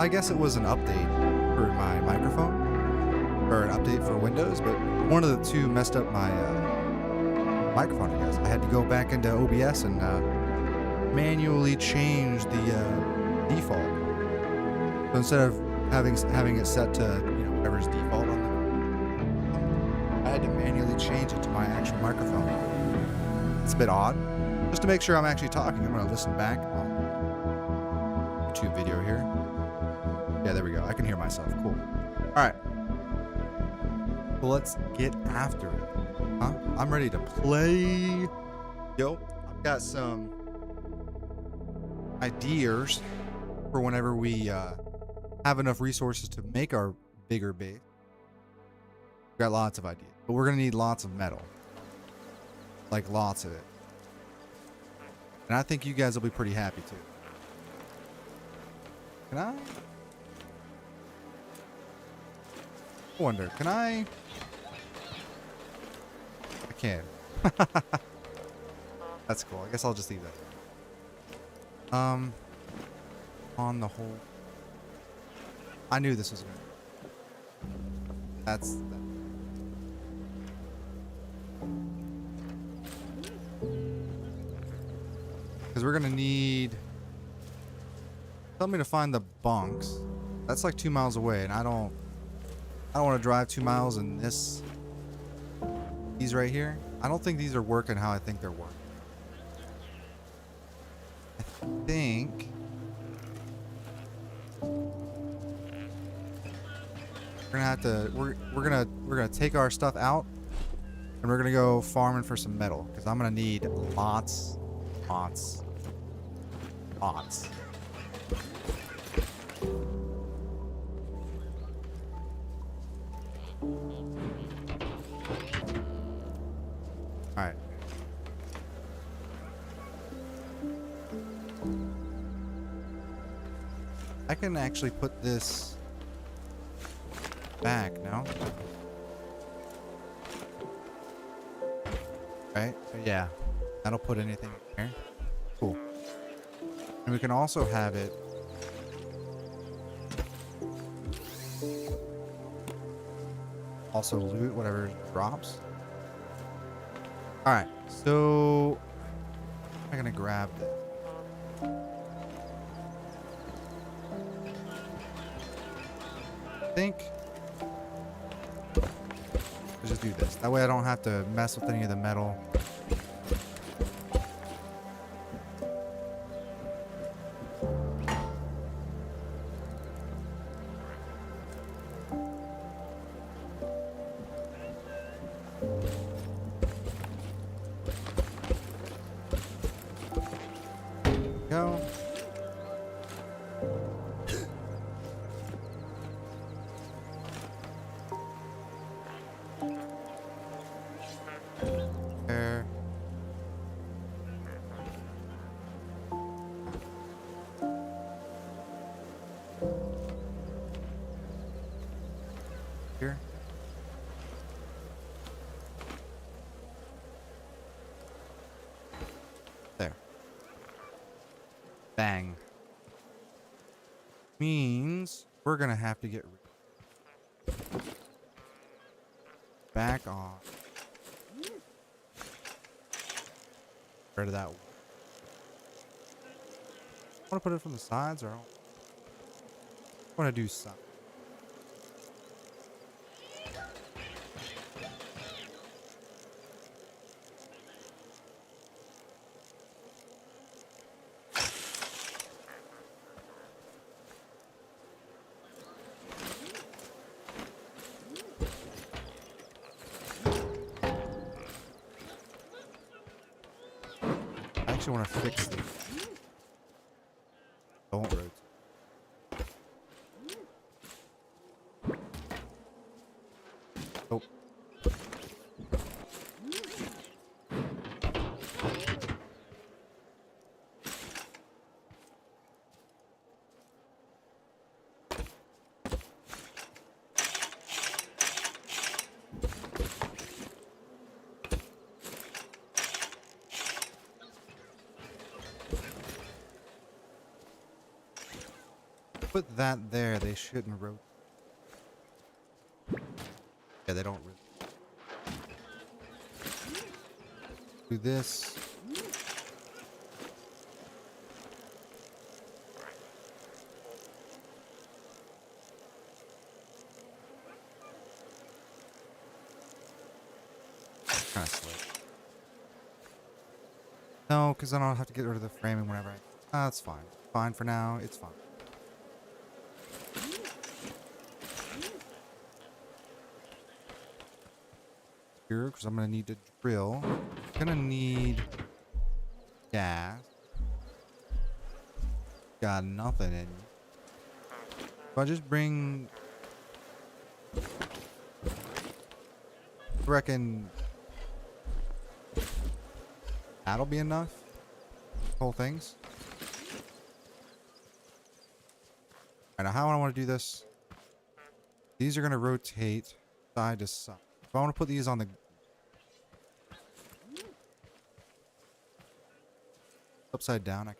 I guess it was an update for my microphone, or an update for Windows, but one of the two messed up my microphone, I guess. I had to go back into OBS and manually change the default. So instead of having it set to whatever's default on I had to manually change it to my actual microphone. It's a bit odd. Just to make sure I'm actually talking, I'm going to listen back on YouTube video here. Yeah, there we go. I can hear myself. Cool. All right. Well, let's get after it. Huh? I'm ready to play. Yo, I've got some ideas for whenever we have enough resources to make our bigger base. We've got lots of ideas, but we're going to need lots of metal. Like lots of it. And I think you guys will be pretty happy too. Can I wonder, can I can. That's cool. I guess I'll just leave that. On the whole, I knew this was going to. That's that. Because we're going to need something to find the bunks. That's like 2 miles away, and I don't want to drive 2 miles in these right here. I don't think these are working how I think they're working. I think we're gonna have to we're gonna take our stuff out, and we're gonna go farming for some metal, because I'm gonna need lots. Alright. I can actually put this back now. Right? Yeah. That'll put anything in here. Cool. And we can also have it also loot whatever drops. Alright, so I'm gonna grab this. I think let's just do this. That way I don't have to mess with any of the metal. Go. There. Here. There. Bang. Means we're gonna have to get back on. Rid of that. Want to put it from the sides, or I want to do something. I actually want to fix this. Don't rotate. Oh. put that there, they shouldn't rotate. Yeah, they don't really. Do this. Kind of slow. No, because I don't have to get rid of the framing whenever I... That's fine. Fine for now. It's fine. Here, because I'm going to need to drill. I'm going to need gas. Got nothing in. If I just bring... I reckon... That'll be enough? Whole things? Alright, now how I want to do this? These are going to rotate side to side. If I want to put these on the... upside down,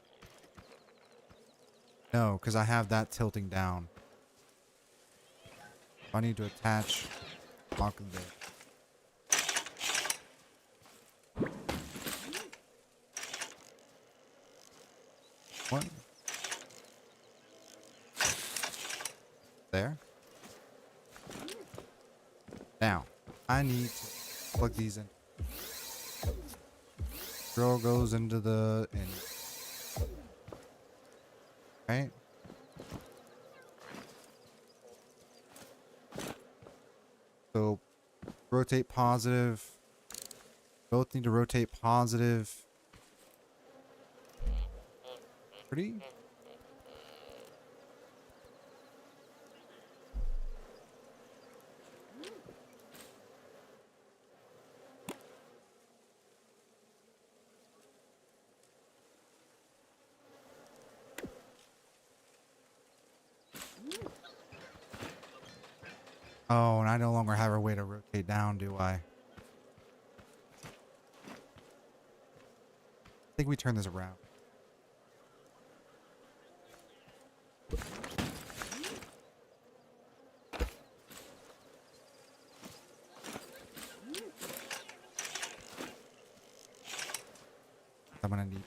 no, because I have that tilting down. If I need to attach... lock there. One. There. Now, I need to plug these in. Drill goes into the in. Right? So, rotate positive. Both need to rotate positive. Pretty. Oh, and I no longer have a way to rotate down, do I? I think we turn this around. I'm gonna need.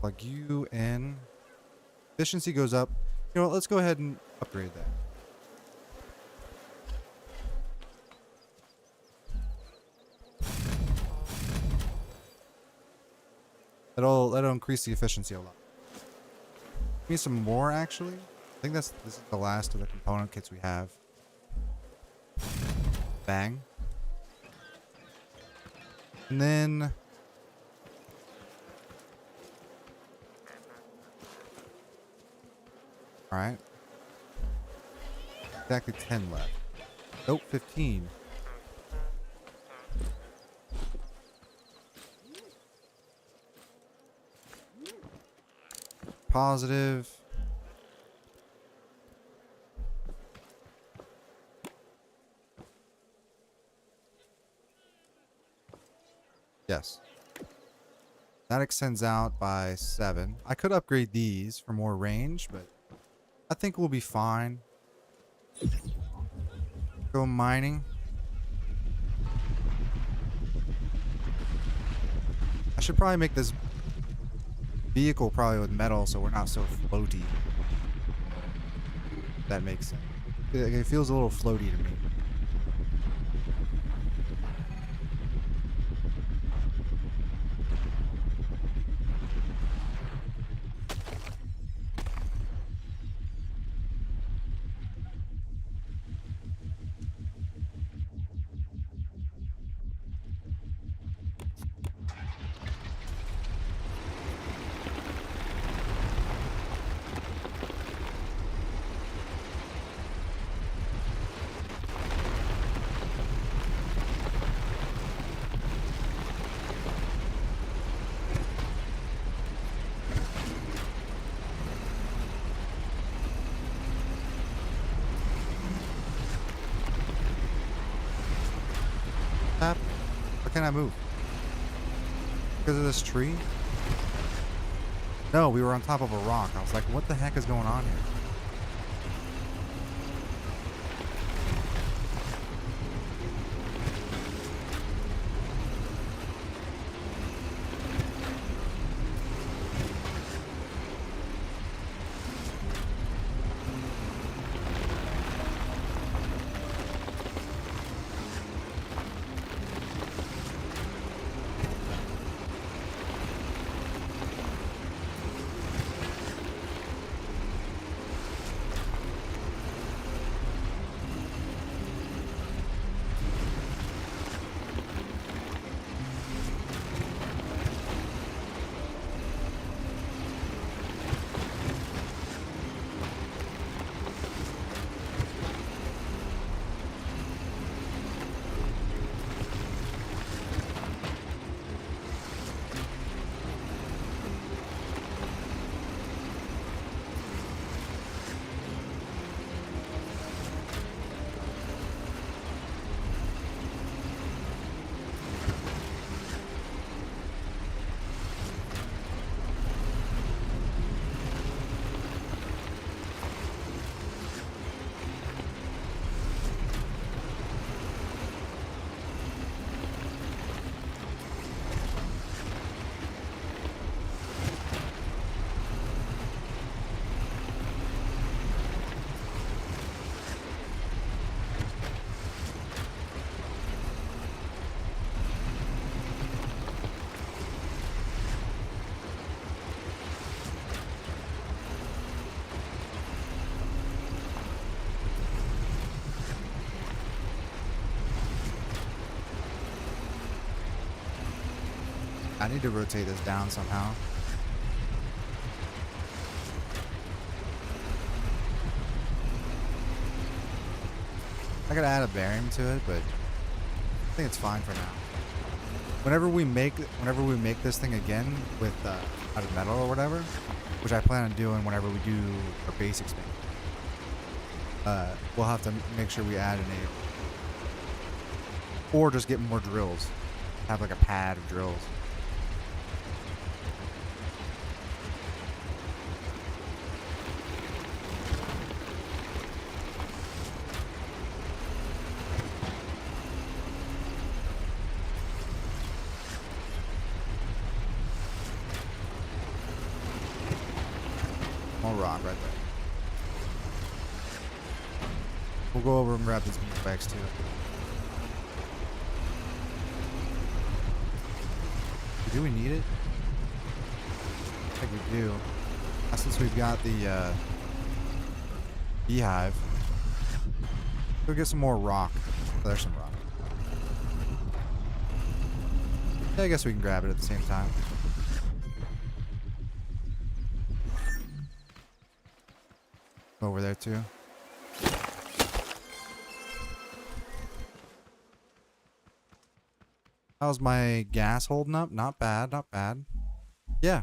Plug you in. Efficiency goes up. You know what? Let's go ahead and upgrade that. That'll increase the efficiency a lot. Give me some more actually. I think this is the last of the component kits we have. Bang. And then alright. Exactly 10 left. Nope, 15. Positive. Yes. That extends out by 7. I could upgrade these for more range, but I think we'll be fine. Go mining. I should probably make this vehicle probably with metal so we're not so floaty. If that makes sense. It feels a little floaty to me. happened? Why can't I move? Because of this tree? No, we were on top of a rock. I was like, what the heck is going on here? I need to rotate this down somehow. I gotta add a bearing to it, but I think it's fine for now. Whenever we make this thing again with out of metal or whatever, which I plan on doing whenever we do our base expansion, we'll have to make sure we add an A, or just get more drills. Have like a pad of drills. More rock right there. We'll go over and grab these meat bags too. Do we need it? I think we do. Since we've got the beehive, we'll get some more rock. Oh, there's some rock. Yeah, I guess we can grab it at the same time. Over there too. How's my gas holding up? Not bad, not bad. Yeah.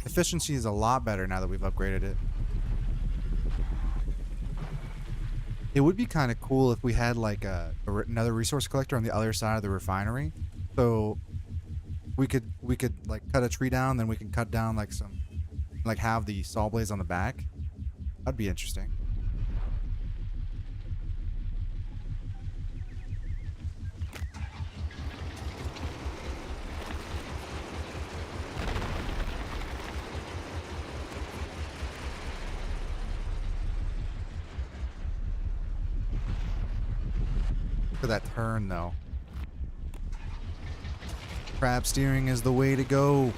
Efficiency is a lot better now that we've upgraded it. It would be kind of cool if we had like another resource collector on the other side of the refinery. So we could like cut a tree down, then we can cut down like have the saw blades on the back. That'd be interesting. Look at that turn though. Crab steering is the way to go.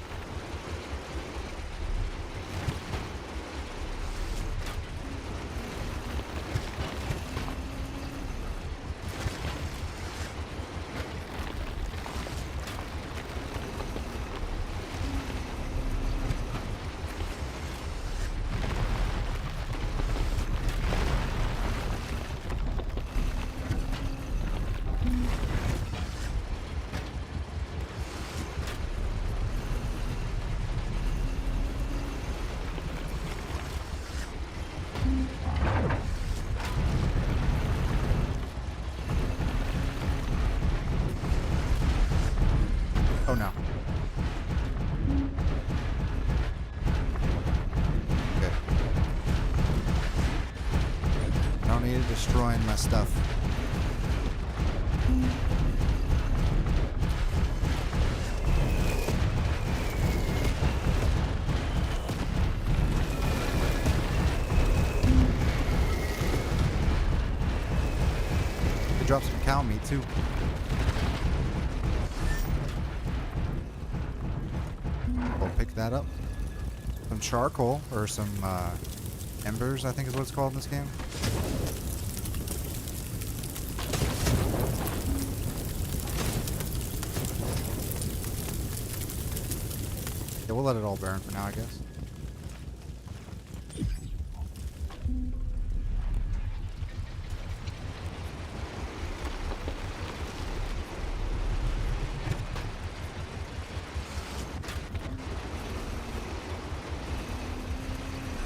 no. Okay. I don't need it destroying my stuff. They drop some cow meat too. We'll pick that up. Some charcoal, or some embers, I think is what it's called in this game. Yeah, we'll let it all burn for now, I guess.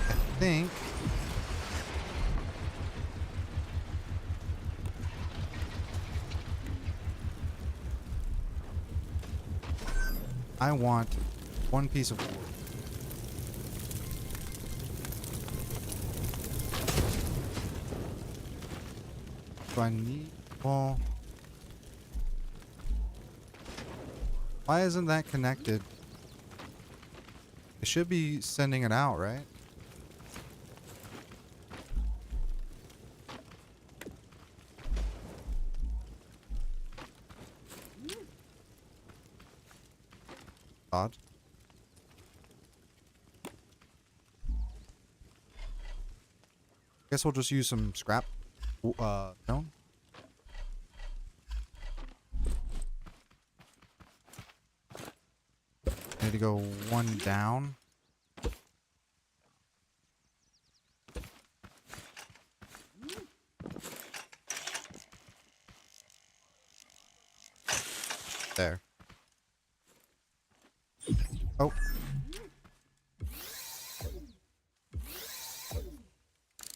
I think I want one piece of wood. Do I need, well, why isn't that connected? It should be sending it out, right? Odd. Guess we'll just use some scrap stone. Need to go one down. There. Oh.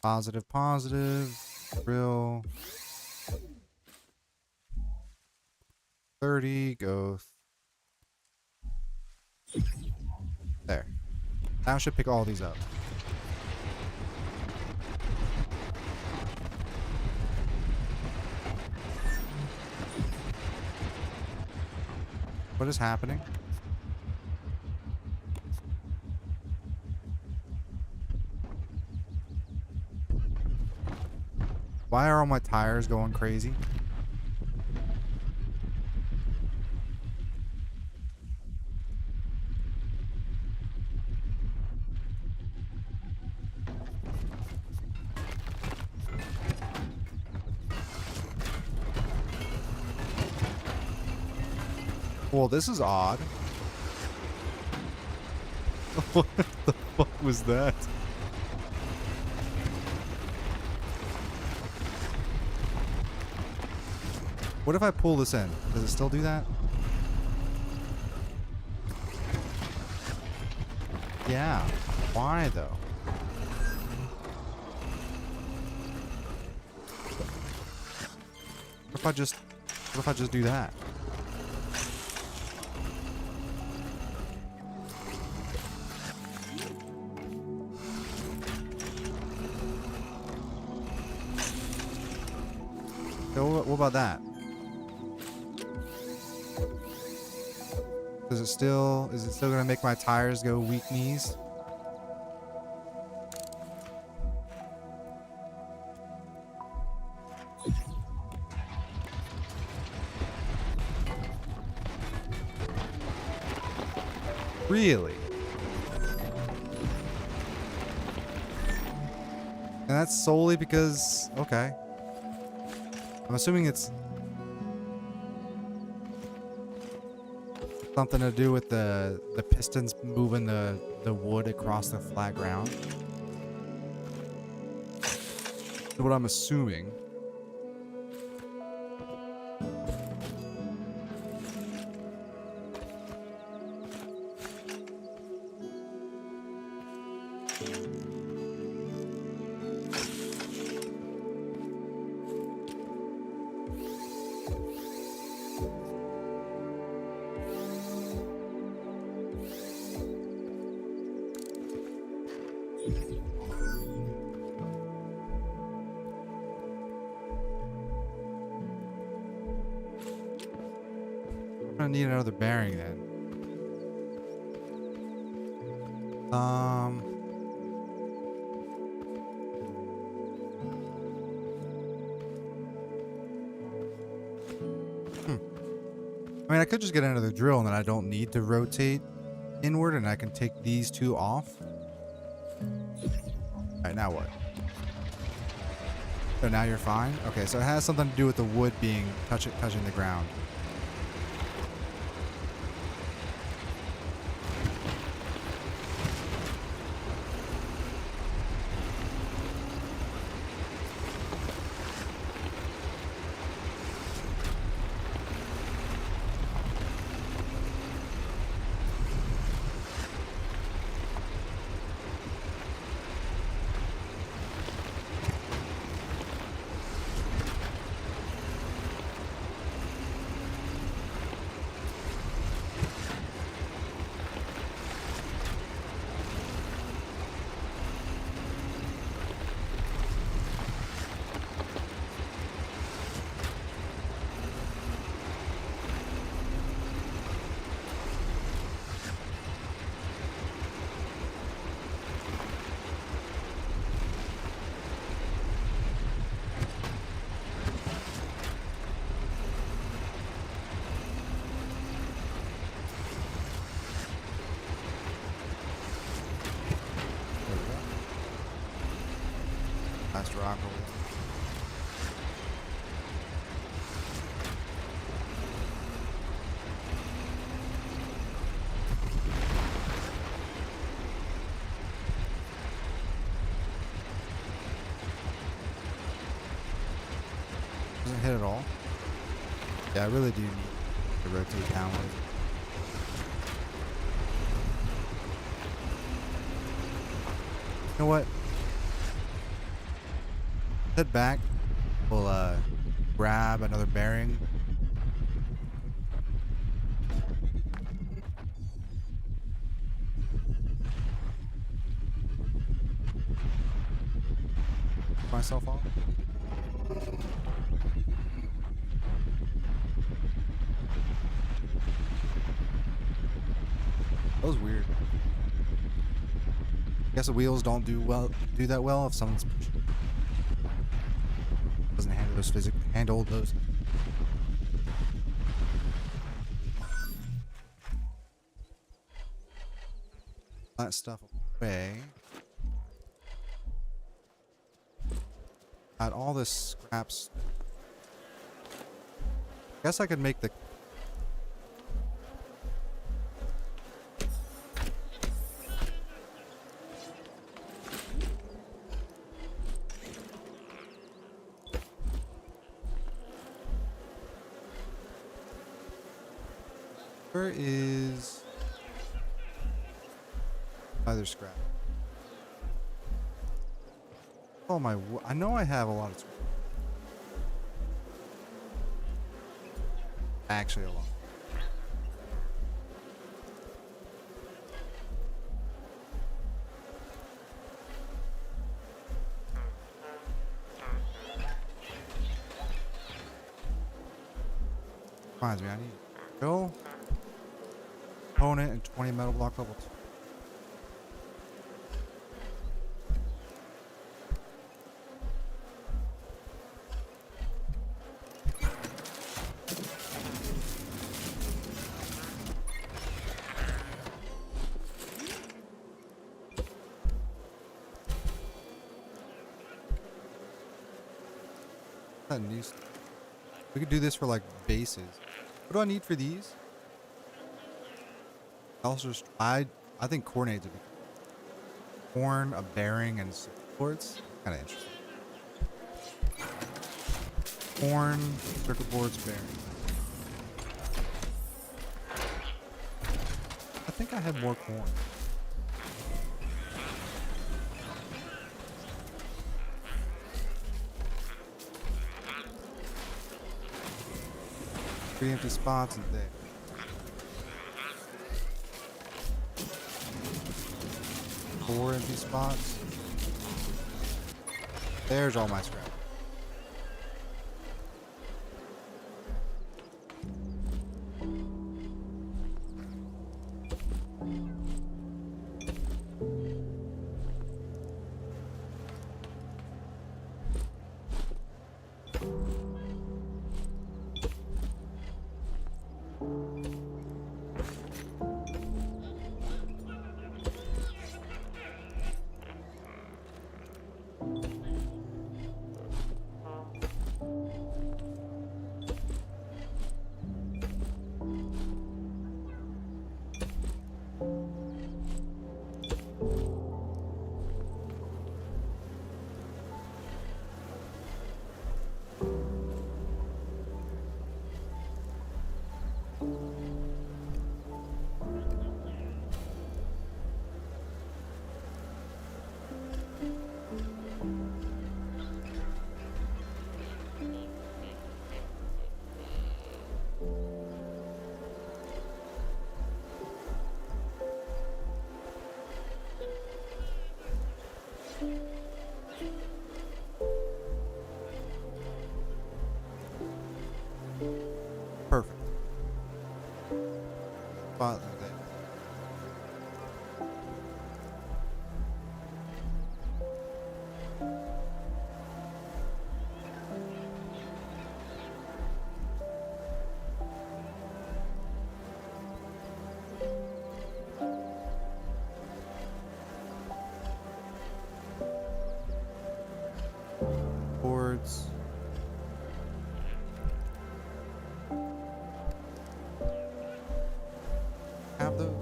Positive, positive. Real. 30, go. There. Now I should pick all these up. What is happening? Why are all my tires going crazy? Well, this is odd. What the fuck was that? What if I pull this in? Does it still do that? Yeah. Why though? What if I just do that? So what about that? Is it still gonna make my tires go weak knees? Really? And that's solely because, okay. I'm assuming it's something to do with the pistons moving the wood across the flat ground. That's what I'm assuming. I'm gonna need another bearing then. I mean, I could just get another drill and then I don't need to rotate inward and I can take these two off. Alright, now what? So now you're fine? Okay, so it has something to do with the wood being touching the ground. Last rock over there. Doesn't hit at all. Yeah, I really do need to rotate downward. You know what? Head back. We'll grab another bearing. Myself off. That was weird. Guess the wheels don't do that well if someone's pushing. Doesn't handle those. That stuff away. Got all this scraps. Guess I could make the Where is other scrap? Oh my! I know I have a lot of scrap. Actually, a lot. Reminds me, I need go. Component and 20 metal block level 2. That new stuff. We could do this for like bases. What do I need for these? Also, I think coordinates would be horn, a bearing, and supports. Kind of interesting. Horn, circuit boards, bearing. I think I had more corn. Three empty spots and there. Four empty spots. There's all my scrap. Perfect. Spot there. Boards. Have those?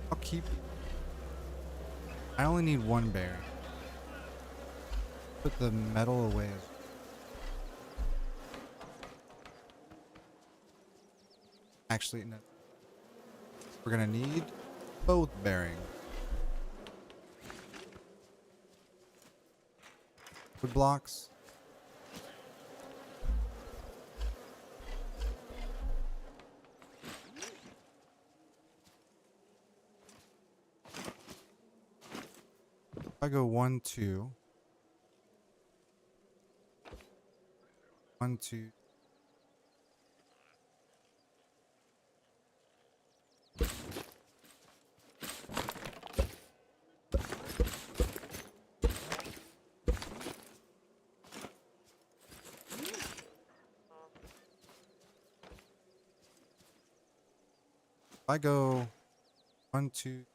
I'll keep. I only need one bearing. Put the metal away. Actually, no. We're gonna need both bearings. Wood blocks. I go 1, 2. 1, 2. I go 1, 2.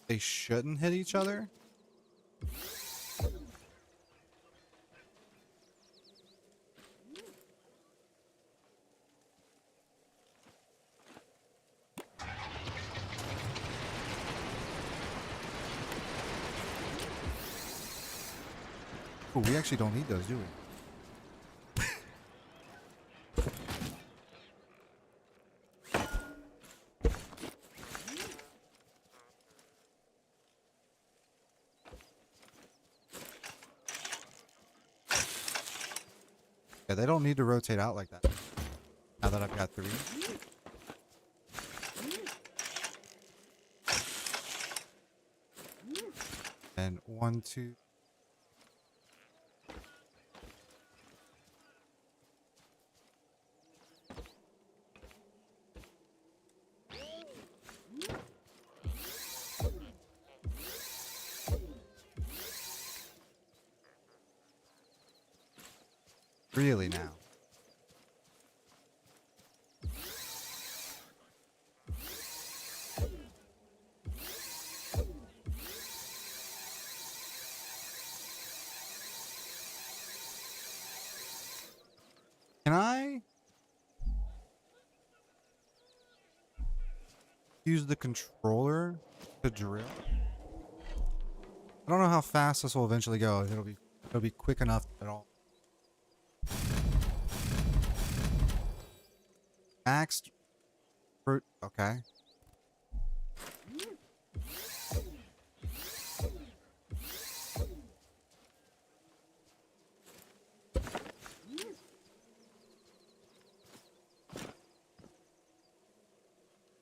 They shouldn't hit each other? Oh, we actually don't need those, do we? Yeah, they don't need to rotate out like that. Now that I've got 3. And 1, 2. Really now. Can I use the controller to drill? I don't know how fast this will eventually go. It'll be quick enough at all. Maxed fruit. Okay.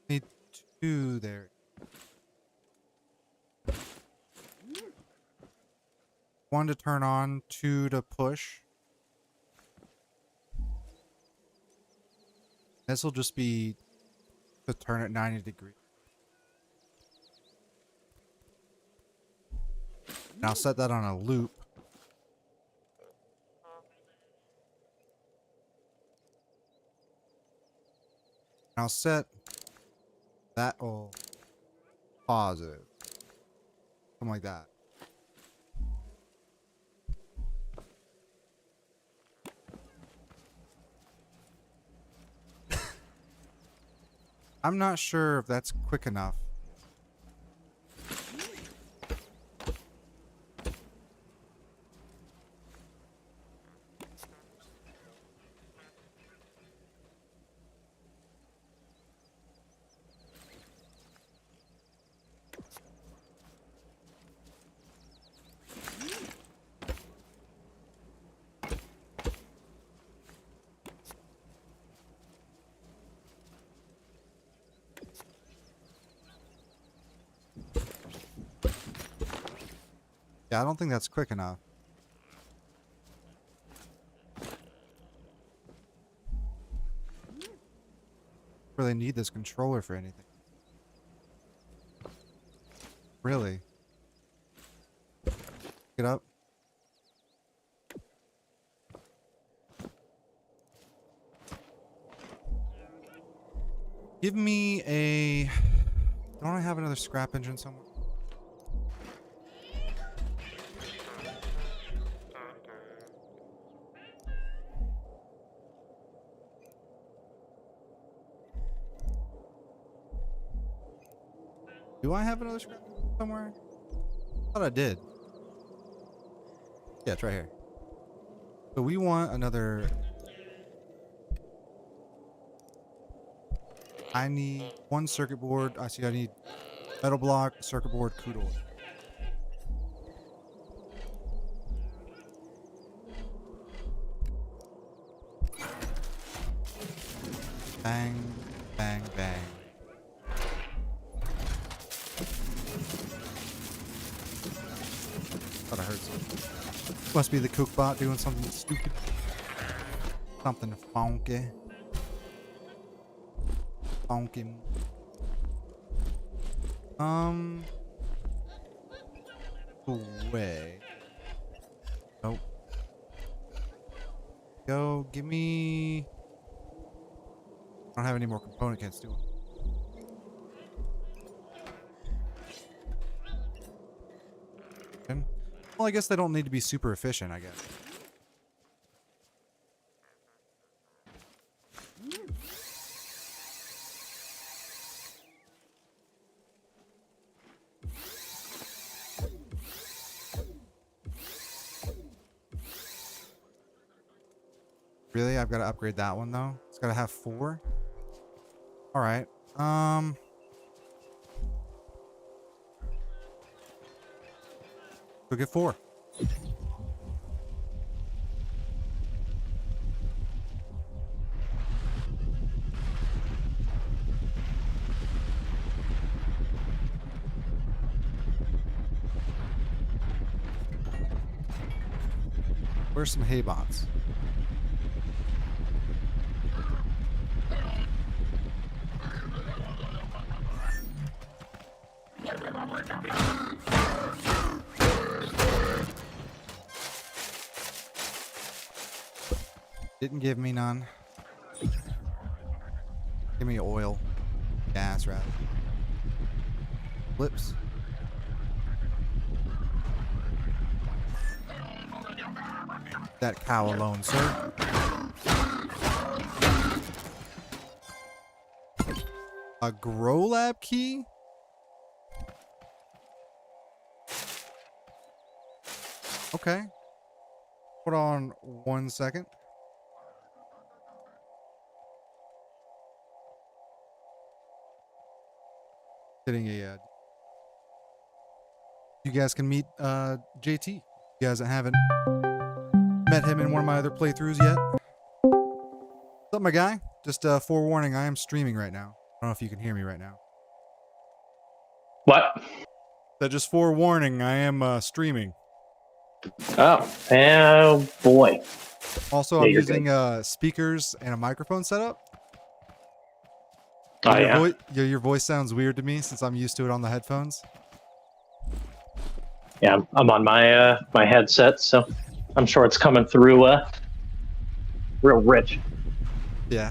Need 2 there. 1 to turn on, 2 to push. This will just be to turn it 90 degrees. And I'll set that on a loop. And I'll set that all positive. Something like that. I'm not sure if that's quick enough. Yeah, I don't think that's quick enough. Really need this controller for anything. Really? Get up. Give me a... Don't I have another scrap engine somewhere? Do I have another scrap somewhere? I thought I did. Yeah, it's right here. So we want another... I need one circuit board. I see I need metal block, circuit board, crude oil. Bang, bang, bang. Thought I heard something. Must be the cookbot doing something stupid. Something funky. Funky. Away. Nope. Go, give me... I don't have any more component kits, do I? Well, I guess they don't need to be super efficient, I guess. Really? I've got to upgrade that one, though? It's got to have 4? Alright. Go get 4. Where's some hay bots? Didn't give me none. Give me oil. Gas, rather. Flips. That cow alone, sir. A Grow Lab key? Okay. Hold on 1 second. Getting a you guys can meet JT. You guys that haven't met him in one of my other playthroughs yet. What's up, my guy? Just forewarning, I am streaming right now. I don't know if you can hear me right now. What? That just forewarning, I am streaming. Oh boy. Also, I'm using speakers and a microphone setup. Oh, yeah? Your voice sounds weird to me since I'm used to it on the headphones. Yeah, I'm on my my headset, so I'm sure it's coming through real rich. Yeah.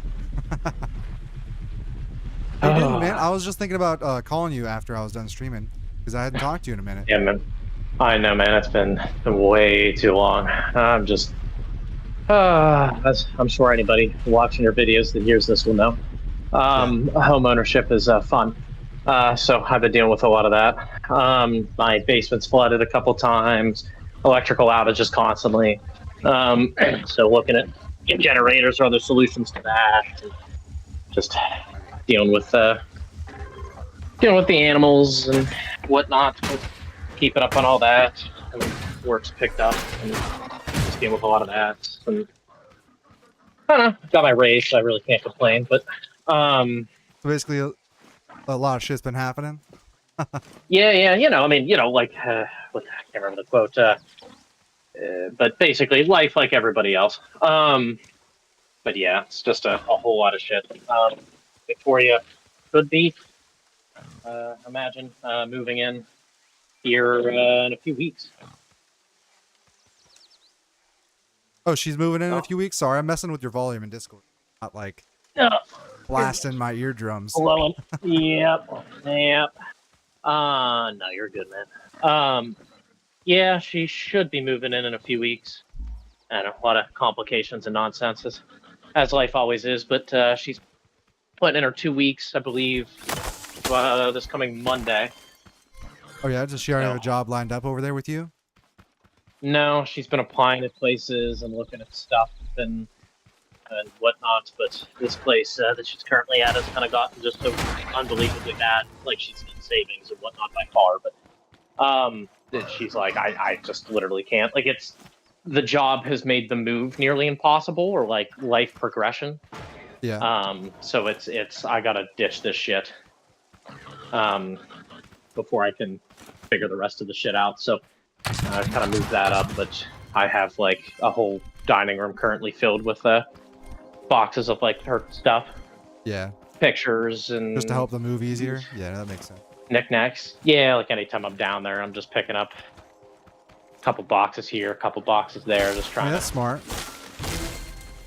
Hey, dude, man, I was just thinking about calling you after I was done streaming because I hadn't talked to you in a minute. Yeah, man. I know, man. It's been way too long. I'm just... I'm sure anybody watching your videos that hears this will know. Home ownership is fun. So I've been dealing with a lot of that. My basement's flooded a couple times, electrical outages constantly. So looking at generators or other solutions to that, and just dealing with the animals and whatnot, keeping up on all that. And work's picked up, and just dealing with a lot of that. And I don't know, got my raise, so I really can't complain. But So basically, a lot of shit's been happening. yeah, I mean, like I can't remember the quote, but basically, life like everybody else. But yeah, it's just a whole lot of shit. Victoria could be, imagine, moving in here in a few weeks. Oh, she's moving in Oh. a few weeks. Sorry, I'm messing with your volume in Discord. Not like blasting my eardrums. Blowing. Yep. No, you're good, man. Yeah, she should be moving in a few weeks. And a lot of complications and nonsense, as life always is. But she's putting in her 2 weeks, I believe, this coming Monday. Oh yeah, does she already have a job lined up over there with you? No, she's been applying at places and looking at stuff and whatnot. But this place that she's currently at has kind of gotten just so unbelievably bad. Like, she's in savings and whatnot by far, but that she's like, I just literally can't. Like, the job has made the move nearly impossible, or like life progression. Yeah. So it's I gotta ditch this shit before I can figure the rest of the shit out. So I kind of moved that up, but I have like a whole dining room currently filled with boxes of like her stuff, Yeah. pictures, and Just to help the move easier. Yeah, that makes sense. knickknacks. Yeah, like anytime I'm down there, I'm just picking up a couple boxes here, a couple boxes there, just trying That's smart.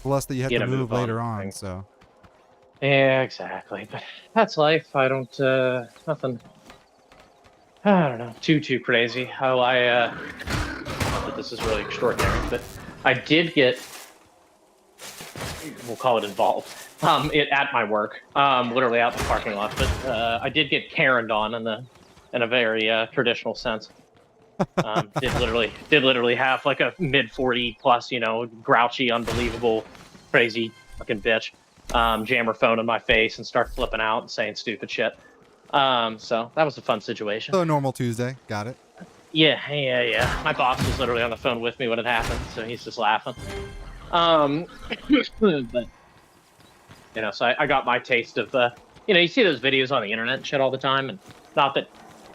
Plus that you have Get to a move move on later on, things. so. Yeah, exactly. But that's life. I don't nothing. I don't know, too crazy. Oh, not that this is really extraordinary, but I did get, we'll call it involved, at my work, literally out in the parking lot. But I did get Karen'd on in a very traditional sense. Did literally have like a mid 40 plus, grouchy, unbelievable, crazy fucking bitch, jam her phone in my face and start flipping out and saying stupid shit. So that was a fun situation. So a normal Tuesday. Got it. Yeah. My boss was literally on the phone with me when it happened, so he's just laughing. But so I got my taste of you see those videos on the internet and shit all the time, and not that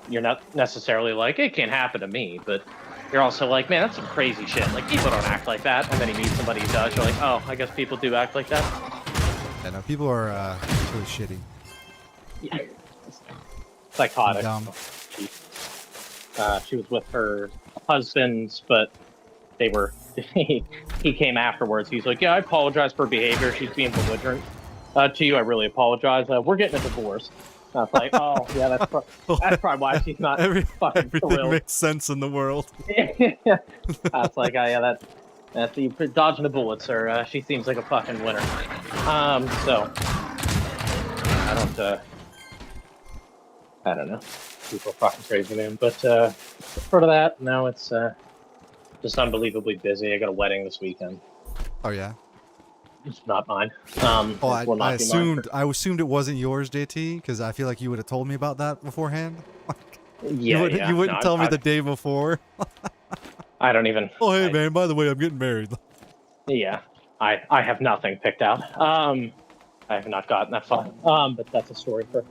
you're not necessarily like, it can't happen to me, but you're also like, man, that's some crazy shit. Like, people don't act like that. And then you meet somebody who does. You're like, oh, I guess people do act like that. Yeah, no, people are really shitty. Yeah. Psychotic. Dumb. She was with her husband, but they were. He came afterwards. He's like, yeah, I apologize for behavior. She's being belligerent to you. I really apologize. We're getting a divorce. I was like, oh, yeah, that's probably why she's not fucking Everything thrilled. makes sense in the world. I was like, oh, yeah, that's you dodging the bullet, sir. She seems like a fucking winner. So I don't know. People are fucking crazy, man. But short of that, no, it's just unbelievably busy. I got a wedding this weekend. Oh yeah. It's not mine. Oh, It will not I be mine assumed it wasn't yours, JT, because I feel like you would have told me about that beforehand. Yeah, you wouldn't tell me the day before. I don't even. Oh hey man, by the way, I'm getting married. Yeah, I have nothing picked out. I have not gotten that far. But that's a story for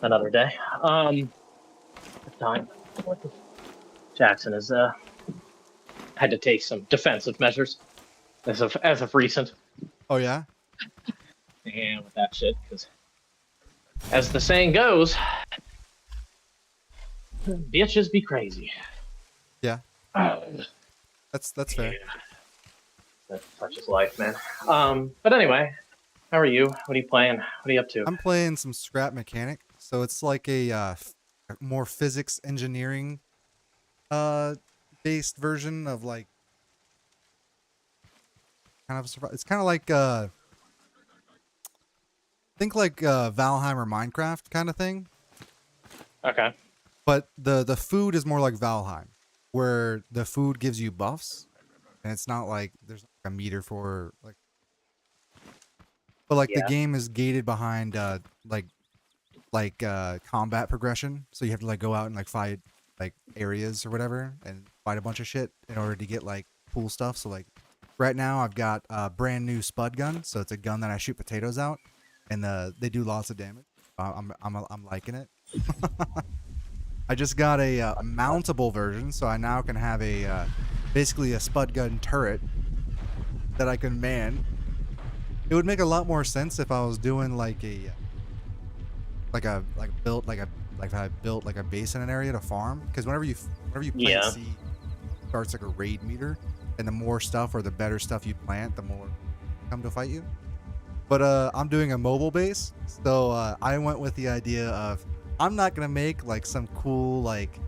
another day. Time. Jackson has had to take some defensive measures as of recent. Oh yeah. And with that shit, because as the saying goes, bitches be crazy. Yeah. That's fair. Yeah. That's such is life, man. But anyway, how are you? What are you playing? What are you up to? I'm playing some Scrap Mechanic, so it's like a more physics engineering based version of like it's kind of like Think like Valheim or Minecraft kind of thing. Okay. But the food is more like Valheim, where the food gives you buffs, and it's not like there's like a meter for like. But like the Yeah. game is gated behind combat progression, so you have to like go out and like fight like areas or whatever and fight a bunch of shit in order to get like cool stuff. So like right now I've got a brand new Spud gun, so it's a gun that I shoot potatoes out, and they do lots of damage. I'm liking it. I just got a mountable version, so I now can have a basically a Spud gun turret that I can man. It would make a lot more sense if I was doing like if I built like a base in an area to farm, because whenever you plant Yeah. seed, it starts like a raid meter, and the more stuff or the better stuff you plant, the more come to fight you. But I'm doing a mobile base, so I went with the idea of I'm not gonna make like some cool like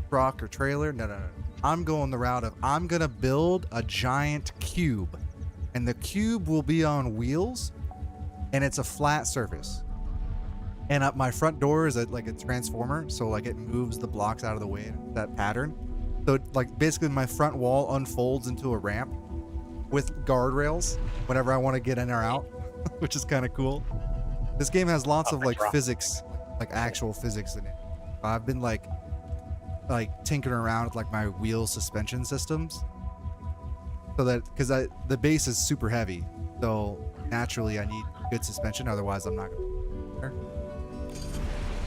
truck or trailer. No. I'm going the route of I'm gonna build a giant cube, and the cube will be on wheels, and it's a flat surface. And my front door is like a transformer, so like it moves the blocks out of the way in that pattern. So like basically my front wall unfolds into a ramp with guardrails whenever I want to get in or out, which is kind of cool. This game has lots of like physics, like actual physics in it. I've been like tinkering around with like my wheel suspension systems, so that because the base is super heavy, so naturally I need good suspension, otherwise I'm not gonna.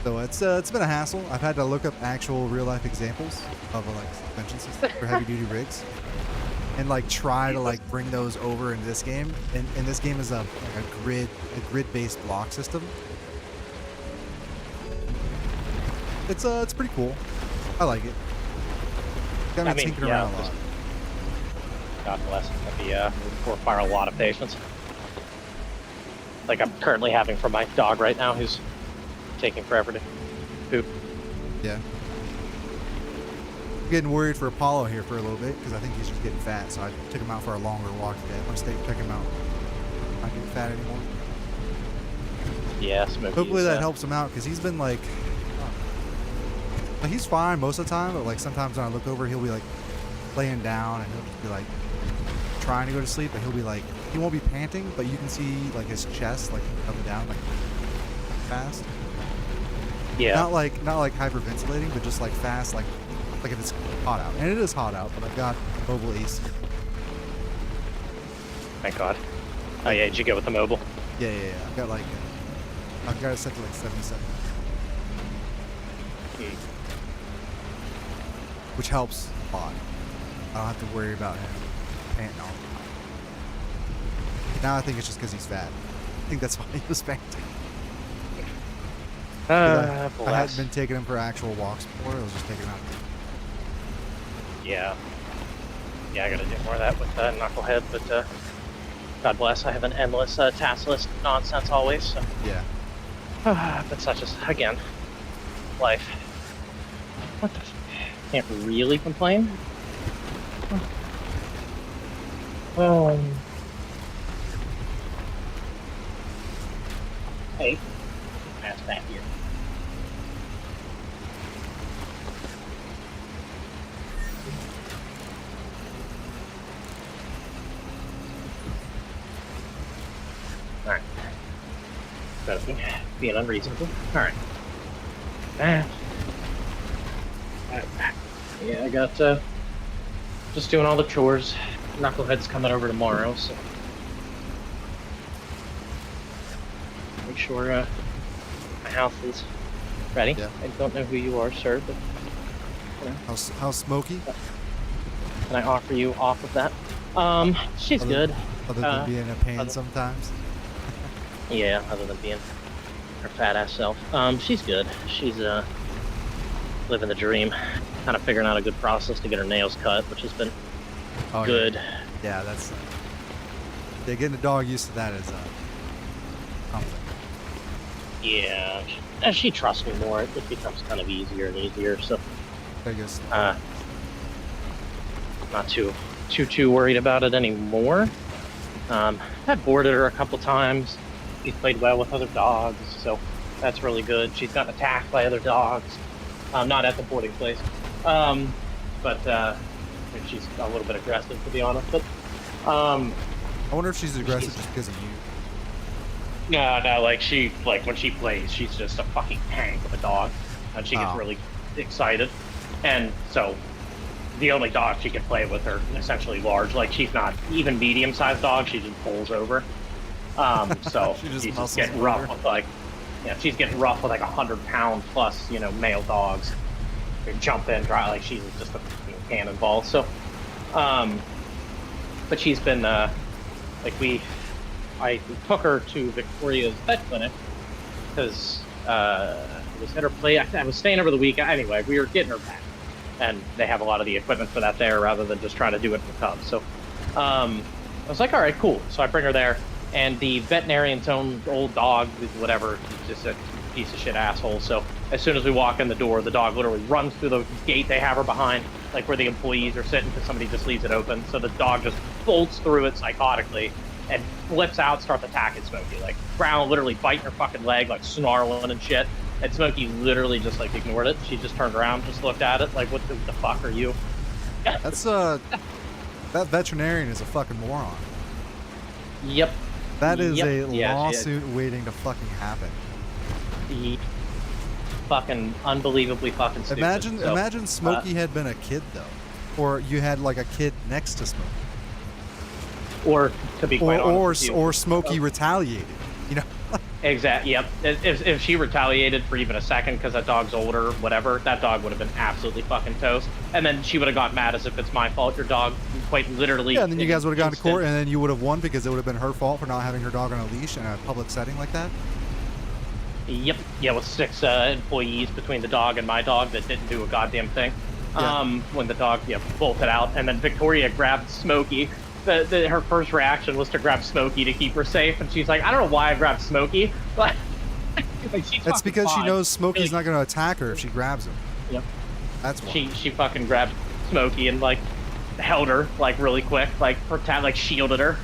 So it's been a hassle. I've had to look up actual real life examples of like suspension systems for heavy duty rigs, and like try to like bring those over into this game. And this game is a grid based block system. It's pretty cool. I like it. Got me tinkering around a lot. God bless. That'd require a lot of patience. Like I'm currently having for my dog right now, who's taking forever to poop. Yeah. I'm getting worried for Apollo here for a little bit because I think he's just getting fat. So I took him out for a longer walk today. I'm gonna stay check him out. Not getting fat anymore. Yeah, Smokey. Hopefully that helps him out because he's been like he's fine most of the time, but like sometimes when I look over, he'll be like laying down and he'll just be like trying to go to sleep, but he'll be like he won't be panting, but you can see like his chest like coming down like fast. Yeah. Not like hyperventilating, but just like fast, like if it's hot out. And it is hot out, but I've got mobile AC. Thank God. Oh yeah, did you go with the mobile? Yeah. I've got it set to like 77. Which helps a lot. I don't have to worry about him panting all the time. Now I think it's just because he's fat. I think that's why he was panting. I hadn't been taking him for actual walks before. I was just taking him out. Yeah, I gotta do more of that with Knucklehead, but God bless, I have an endless task list of nonsense always, so. Yeah. But such as, again, life. What the can't really complain. Hey, pass back here. Alright. That's being unreasonable. Alright. Yeah, I got just doing all the chores. Knucklehead's coming over tomorrow, so make sure my house is ready. Yeah. I don't know who you are, sir, but you know, How's Smokey? can I offer you off of that? She's good. Other than being a pain sometimes. Yeah, other than being her fat ass self. She's good. She's living the dream. Kind of figuring out a good process to get her nails cut, which has been good. Yeah, that's getting a dog used to that is something. Yeah, as she trusts me more, it becomes kind of easier and easier. So, I guess. not too worried about it anymore. I've boarded her a couple times. She's played well with other dogs, so that's really good. She's gotten attacked by other dogs, not at the boarding place, but she's a little bit aggressive, to be honest. But I wonder if she's aggressive just because of you. no, like when she plays, she's just a fucking tank of a dog, and she gets really excited, and so the only dogs she can play with are essentially large. Like, she's not even medium-sized dogs; she just pulls over. So she's just getting rough with she's getting rough with like 100-pound plus, male dogs. They jump in, dry, like she's just a fucking cannonball. So, but she's been I took her to Victoria's vet clinic because I was at her place. I was staying over the week. Anyway, we were getting her back, and they have a lot of the equipment for that there, rather than just trying to do it for cubs. So, I was like, all right, cool. So I bring her there. And the veterinarian's own old dog, whatever, he's just a piece of shit asshole. So as soon as we walk in the door, the dog literally runs through the gate they have her behind, like where the employees are sitting, because somebody just leaves it open. So the dog just bolts through it psychotically and flips out, starts attacking Smokey, like ground, literally biting her fucking leg, like snarling and shit. And Smokey literally just like ignored it. She just turned around, just looked at it, like, what the fuck are you? That's that veterinarian is a fucking moron. Yep. That is a lawsuit waiting to fucking happen. Fucking unbelievably fucking stupid. Imagine Smokey had been a kid though, or you had like a kid next to Smokey, or to be quite honest, or Smokey retaliated. Exactly. Yep. If she retaliated for even a second because that dog's older, whatever, that dog would have been absolutely fucking toast. And then she would have got mad as if it's my fault. Your dog, quite literally. Yeah, and then you guys would have gone to court, and then you would have won because it would have been her fault for not having her dog on a leash in a public setting like that. Yep. Yeah, with 6 employees between the dog and my dog that didn't do a goddamn thing. Yeah. When the dog bolted out, and then Victoria grabbed Smokey. Her first reaction was to grab Smokey to keep her safe, and she's like, I don't know why I grabbed Smokey, but that's because she knows Smokey's not going to attack her if she grabs him. Yep. That's why. She fucking grabbed Smokey and like held her like really quick, like shielded her.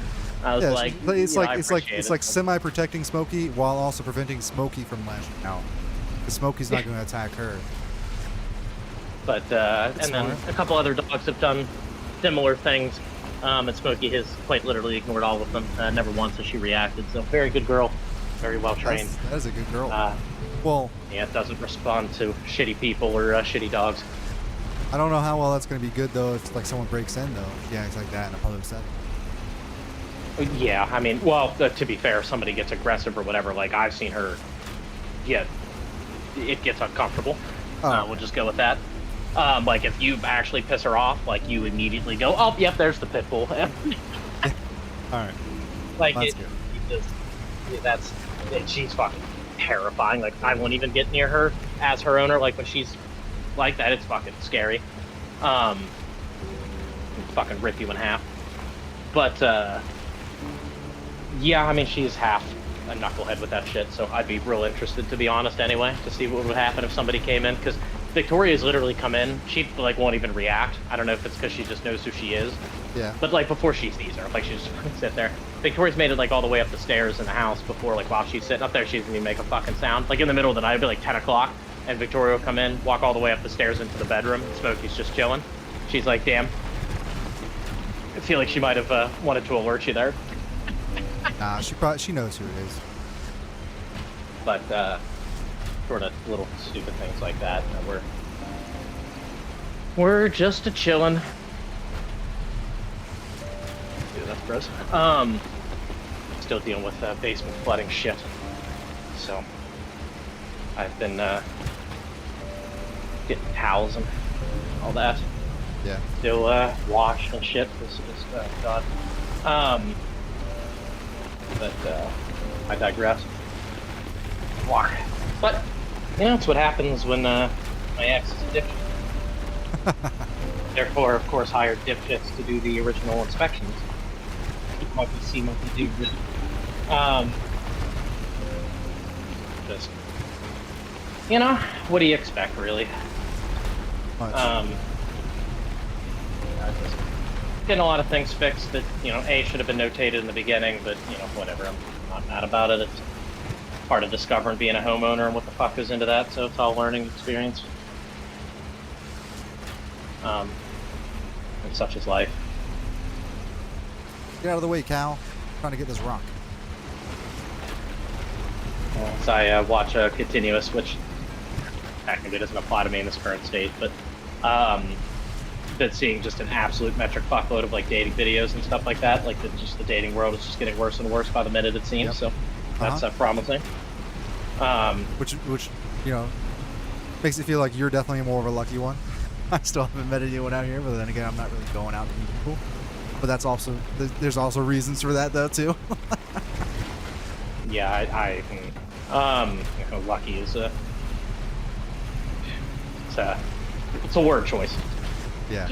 I was it's like semi-protecting Smokey while also preventing Smokey from lashing out, because Smokey's not going to attack her. But and then a couple other dogs have done similar things. And Smokey has quite literally ignored all of them. Never once has she reacted. So very good girl, very well trained. That is a good girl. Well, yeah, it doesn't respond to shitty people or shitty dogs. I don't know how well that's going to be good though if like someone breaks in though. If she acts like that in a public setting. Yeah, I mean, well, to be fair, if somebody gets aggressive or whatever, like I've seen her it gets uncomfortable. We'll just go with that. Like if you actually piss her off, like you immediately go, oh, yep, there's the pit bull. All right. Like she's fucking terrifying. Like I won't even get near her as her owner. Like when she's like that, it's fucking scary. Fucking rip you in half. But yeah, I mean she's half a knucklehead with that shit. So I'd be real interested, to be honest, anyway, to see what would happen if somebody came in, because Victoria's literally come in. She like won't even react. I don't know if it's because she just knows who she is. Yeah. But like before she sees her, like she just sit there. Victoria's made it like all the way up the stairs in the house before. Like while she's sitting up there, she doesn't even make a fucking sound. Like in the middle of the night, it'd be like 10 o'clock, and Victoria will come in, walk all the way up the stairs into the bedroom. Smokey's just chilling. She's like, damn. I feel like she might have wanted to alert you there. Nah, she knows who it is. But sort of little stupid things like that. We're just a chilling. Dude, that's gross. Still dealing with basement flooding shit. So I've been getting towels and all that. Yeah. Still washed and shit. This is God. But I digress. Walk. But that's what happens when my ex is a dipshit. Therefore, of course, hired dipshits to do the original inspections. Monkey see, monkey do. Just what do you expect, really? Just getting a lot of things fixed that A should have been notated in the beginning, but whatever. I'm not mad about it. It's part of discovering being a homeowner and what the fuck goes into that. So it's all learning experience. And such is life. Get out of the way, Cal. I'm trying to get this rock. So I watch a Continuous, which technically doesn't apply to me in this current state, but been seeing just an absolute metric fuckload of like dating videos and stuff like that. Like just the dating world is just getting worse and worse by the minute, it seems. Yep. So that's promising. Which you know makes it feel like you're definitely more of a lucky one. I still haven't met anyone out here, but then again, I'm not really going out to meet people. But that's also there's also reasons for that though too. Yeah, you know, lucky is it's a word choice. Yeah.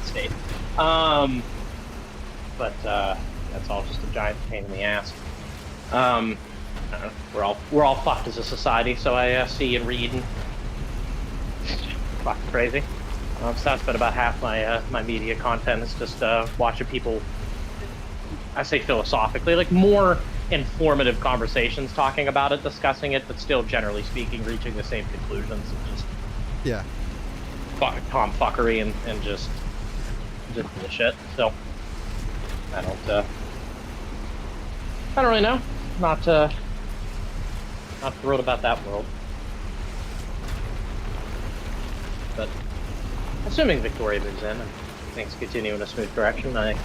State. But that's all just a giant pain in the ass. I don't know, we're all fucked as a society, so I see and read and fucking crazy. So that's been about half my my media content is just watching people. I say philosophically, like more informative conversations, talking about it, discussing it, but still generally speaking, reaching the same conclusions. Just Yeah. Tomfuckery and just bullshit. So I don't really know. Not thrilled about that world. But assuming Victoria moves in and things continue in a smooth direction, I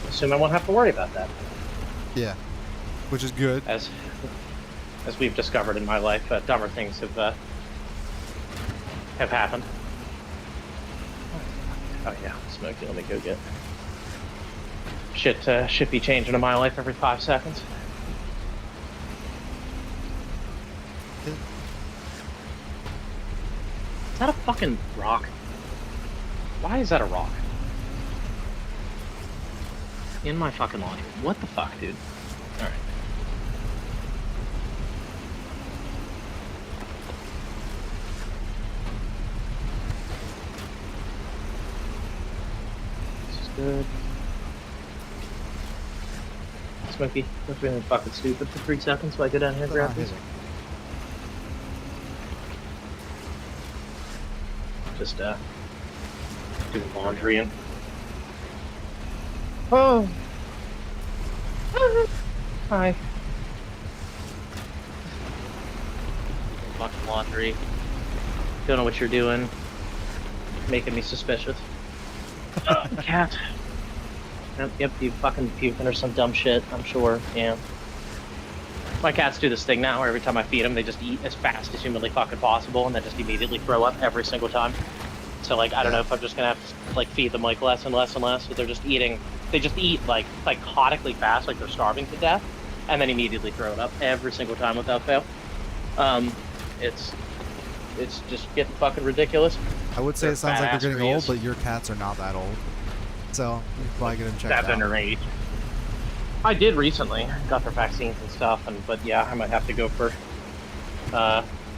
assume I won't have to worry about that. Yeah. Which is good. As we've discovered in my life, dumber things have happened. Oh yeah, Smokey, let me go get shit be changing in my life every 5 seconds. Is that a fucking rock? Why is that a rock? In my fucking laundry. What the fuck, dude? Alright. This is good. Smokey, look really fucking stupid for 3 seconds while I go down here and grab this. Just doing laundry and oh hi. Fucking laundry. Don't know what you're doing. Making me suspicious. Cat. Yep, you fucking puking or some dumb shit, I'm sure. Yeah. My cats do this thing now where every time I feed them, they just eat as fast as humanly fucking possible and then just immediately throw up every single time. So, like, I don't know if I'm just gonna have to, like, feed them, like, less and less and less, but they're just eating, they just eat, like, psychotically fast, like they're starving to death, and then immediately throw it up every single time without fail. It's just getting fucking ridiculous. I would say They're it sounds like they're getting old, fat-ass but your cats are not that old. So, you can probably get them checked 7 out. or 8. I did recently, got their vaccines and stuff, but yeah, I might have to go for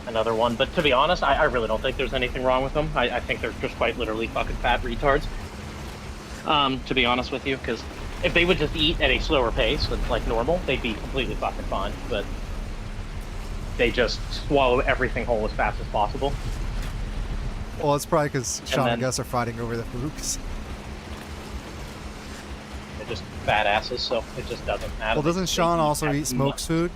another one. But to be honest, I really don't think there's anything wrong with them. I think they're just quite literally fucking fat retards. To be honest with you, because if they would just eat at a slower pace, like normal, they'd be completely fucking fine. But they just swallow everything whole as fast as possible. Well, it's probably because Sean and then- Gus are fighting over the Fooks. They're just fat asses, so it just doesn't matter. Well, doesn't They Sean eat also as eat Smoke's food?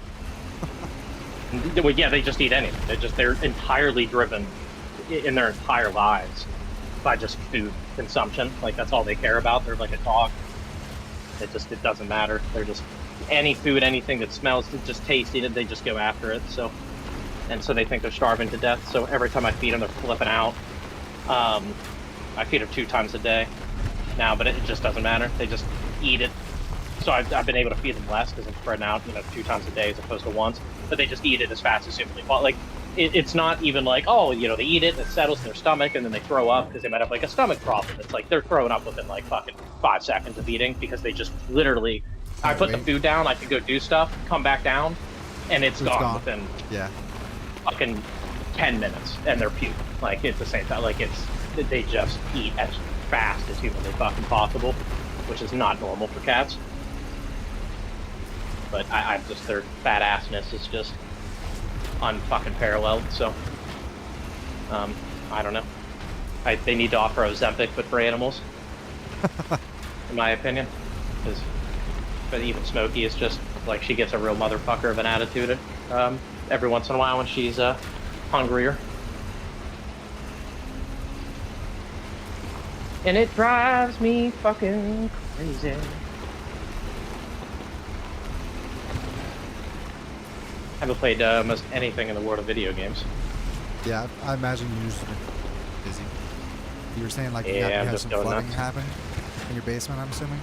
Well, yeah, they just eat anything. They're entirely driven in their entire lives by just food consumption. Like that's all they care about. They're like a dog. It doesn't matter. They're just any food, anything that smells, just tasting it, they just go after it. So they think they're starving to death. So every time I feed them, they're flipping out. I feed them 2 times a day now, but it just doesn't matter. They just eat it. So I've been able to feed them less because I'm spreading out, 2 times a day as opposed to once. But they just eat it as fast as humanly possible. Like it's not even like, oh, they eat it and it settles in their stomach and then they throw up because they might have like a stomach problem. It's like they're throwing up within like fucking 5 seconds of eating because they just literally. I put the food down, I can go do stuff, come back down, and it's gone within fucking 10 minutes, and they're puking. Like it's the same time. Like they just eat as fast as humanly fucking possible, which is not normal for cats. but I'm just, their fat assness is just unfucking paralleled. So, I don't know. They need to offer Ozempic, but for animals, in my opinion. But even Smokey is just like, she gets a real motherfucker of an attitude every once in a while when she's hungrier. And it drives me fucking crazy. Haven't played almost anything in the world of video games. Yeah, I imagine you're usually busy. You were saying like you Yeah, I'm have just some going flooding nuts. happen in your basement, I'm assuming?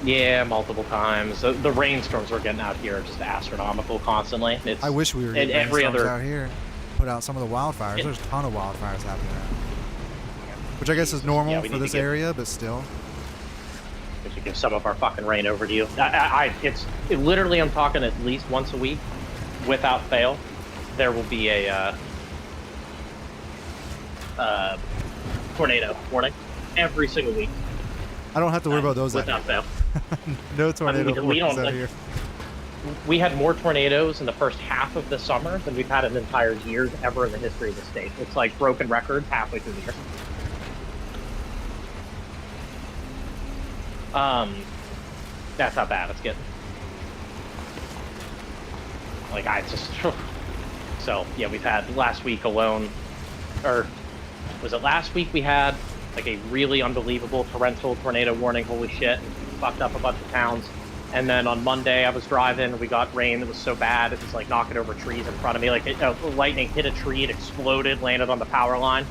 Yeah, multiple times. The rainstorms we're getting out here are just astronomical constantly. It's, I wish we were and getting every rainstorms other out here. Put out some of the wildfires. Yeah. There's a ton of wildfires happening now. Which I guess is normal Yeah, we for need to this get- area, but still. We should give some of our fucking rain over to you. It literally, I'm talking at least once a week, without fail. There will be a tornado warning every single week. I don't have to worry about those out without here. fail. No tornado we don't, warnings out like- here. We had more tornadoes in the first half of the summer than we've had in entire years ever in the history of the state. It's like broken records halfway through the year. That's how bad it's getting. Like, I just... So, yeah, we've had last week alone, or was it last week we had like a really unbelievable torrential tornado warning, holy shit, fucked up a bunch of towns. And then on Monday I was driving, we got rain that was so bad, it was like knocking over trees in front of me, like lightning hit a tree, it exploded, landed on the power line,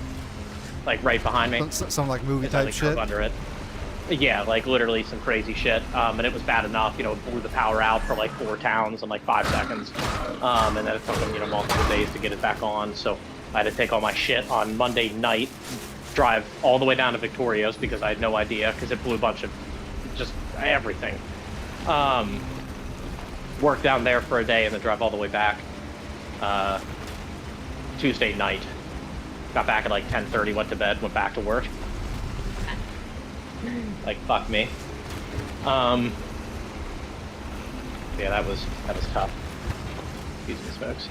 like right behind me. Some like movie It's had, type like, shit. curb under it. Yeah, like literally some crazy shit. And it was bad enough, you know, it blew the power out for like 4 towns in like 5 seconds. And then it took them, you know, multiple days to get it back on. So I had to take all my shit on Monday night, drive all the way down to Victoria's because I had no idea, because it blew a bunch of just everything. Work down there for a day and then drive all the way back Tuesday night. Got back at like 10:30, went to bed, went back to work. Like, fuck me. Yeah, that was tough. Excuse me, smokes.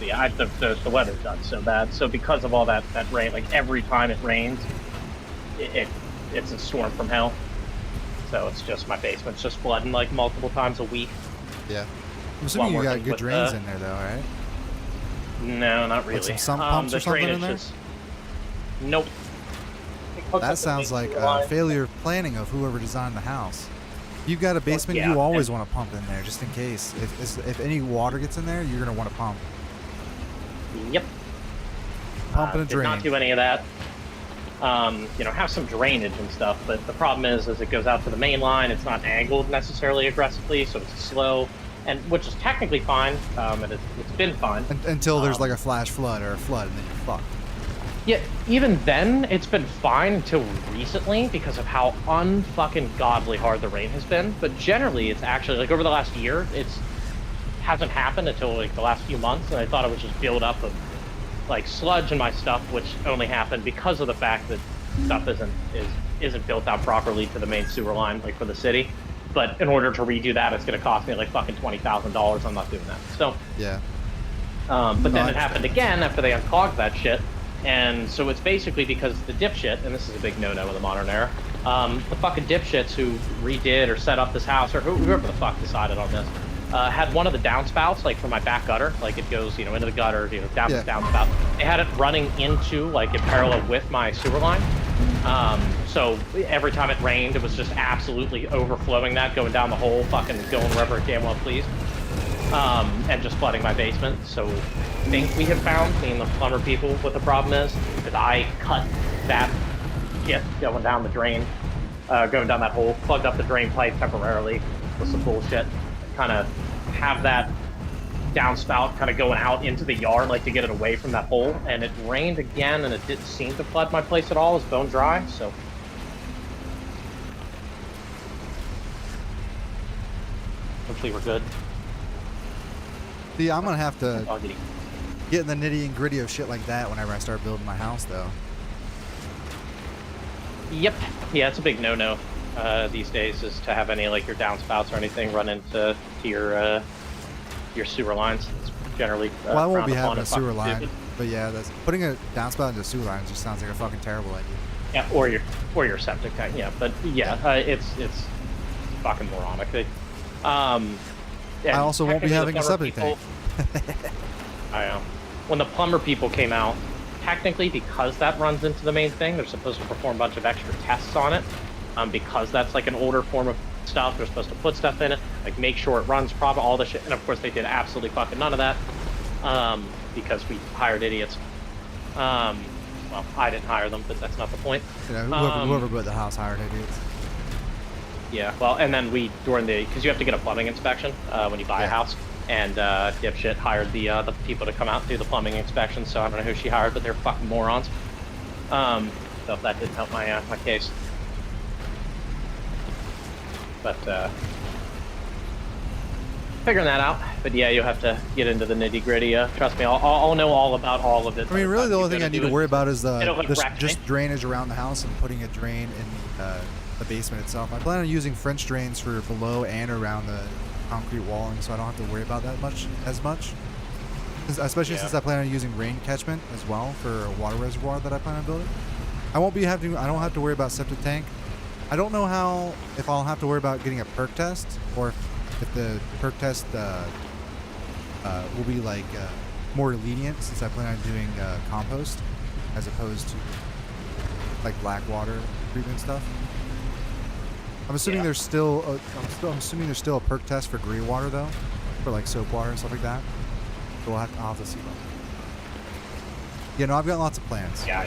Yeah, the weather's gotten so bad. So because of all that rain, like every time it rains, it's a storm from hell. So it's just, my basement's just flooding like multiple times a week. Yeah. I'm assuming you got working good with, drains in there though, right? No, not really. Like some sump pumps the or something in drainage there? is- Nope. It hooks up That to the sounds main like sewer line. failure of planning of whoever designed the house. If you've got a basement, yeah, you always and- want to pump in there just in case. If any water gets in there, you're gonna want to pump. Yep. Pump and a Did drain. not do any of that. You know, have some drainage and stuff, but the problem is it goes out to the main line. It's not angled necessarily aggressively, so it's slow, and which is technically fine. And it's been fine. Until there's like a flash flood or a flood, and then you're fucked. Yeah, even then, it's been fine until recently because of how unfucking godly hard the rain has been. But generally, it's actually, like, over the last year, hasn't happened until like the last few months, and I thought it was just build up of like sludge in my stuff, which only happened because of the fact that stuff isn't built out properly to the main sewer line, like for the city. But in order to redo that, it's going to cost me like fucking $20,000. I'm not doing that. So Yeah. but No, then I it happened again after they unclogged that shit. And so it's basically because the dipshit, and this is a big no-no in the modern era, the fucking dipshits who redid or set up this house, or whoever the fuck decided on this, had one of the downspouts, like from my back gutter, like it goes, you know, into the gutter, you know, down this downspout. They had it running into, like, in parallel with my sewer line. So every time it rained, it was just absolutely overflowing that, going down the hole, fucking going wherever it damn well pleased. And just flooding my basement. So I think we have found, seeing the plumber people, what the problem is I cut that shit going down the drain, going down that hole, plugged up the drain pipe temporarily with some bullshit, kind of have that downspout kind of going out into the yard, like to get it away from that hole. And it rained again, and it didn't seem to flood my place at all. It was bone dry, so hopefully we're good. See, I'm gonna have to Doggity. get in the nitty and gritty of shit like that whenever I start building my house, though. Yep. Yeah, it's a big no-no these days is to have any like your downspouts or anything run into your sewer lines. It's generally Well, I won't be frowned upon having a and sewer fucking line, stupid. but yeah, that's putting a downspout into a sewer line just sounds like a fucking terrible idea. Yeah, or your septic tank. Yeah, but yeah, it's fucking moronic. I also won't be technically having the a plumber septic tank. I know. When the plumber people came out, technically because that runs into the main thing, they're supposed to perform a bunch of extra tests on it. Because that's like an older form of stuff, they're supposed to put stuff in it, like make sure it runs proper, all the shit. And of course, they did absolutely fucking none of that because we hired idiots. Well, I didn't hire them, but that's not the point. You know, whoever built the house hired idiots. Yeah, well, and then because you have to get a plumbing inspection when you buy a house, and dipshit hired the people to come out and do the plumbing inspection. So I don't know who she hired, but they're fucking morons. So that didn't help my my case. But figuring that out. But yeah, you have to get into the nitty gritty. Trust me, I'll know all about all of it. I mean, really, the only thing I need to worry about is like just drainage around the house and putting a drain in the basement itself. I plan on using French drains for below and around the concrete walling, so I don't have to worry about that as much. Especially since I plan on using rain catchment as well for a water reservoir that I plan on building. I don't have to worry about septic tank. I don't know if I'll have to worry about getting a perk test, or if the perk test will be like more lenient, since I plan on doing compost as opposed to like black water treatment stuff. I'm assuming there's still I'm assuming there's still a perk test for gray water though, for like soap water and stuff like that. So I'll have to see that. Yeah, no, I've got lots of plans. Yeah.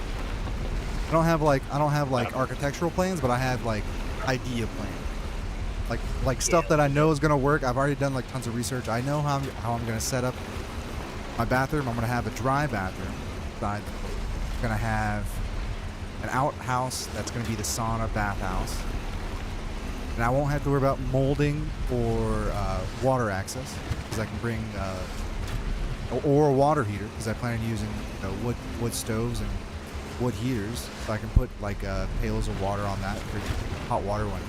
I don't have like architectural plans, but I have like idea plans. Like stuff that I know is gonna work. I've already done like tons of research. I know how I'm gonna set up my bathroom. I'm gonna have a dry bathroom. I'm gonna have an outhouse that's gonna be the sauna bathhouse, and I won't have to worry about molding or water access because I can bring or a water heater because I plan on using wood stoves and wood heaters, so I can put like pails of water on that for hot water one,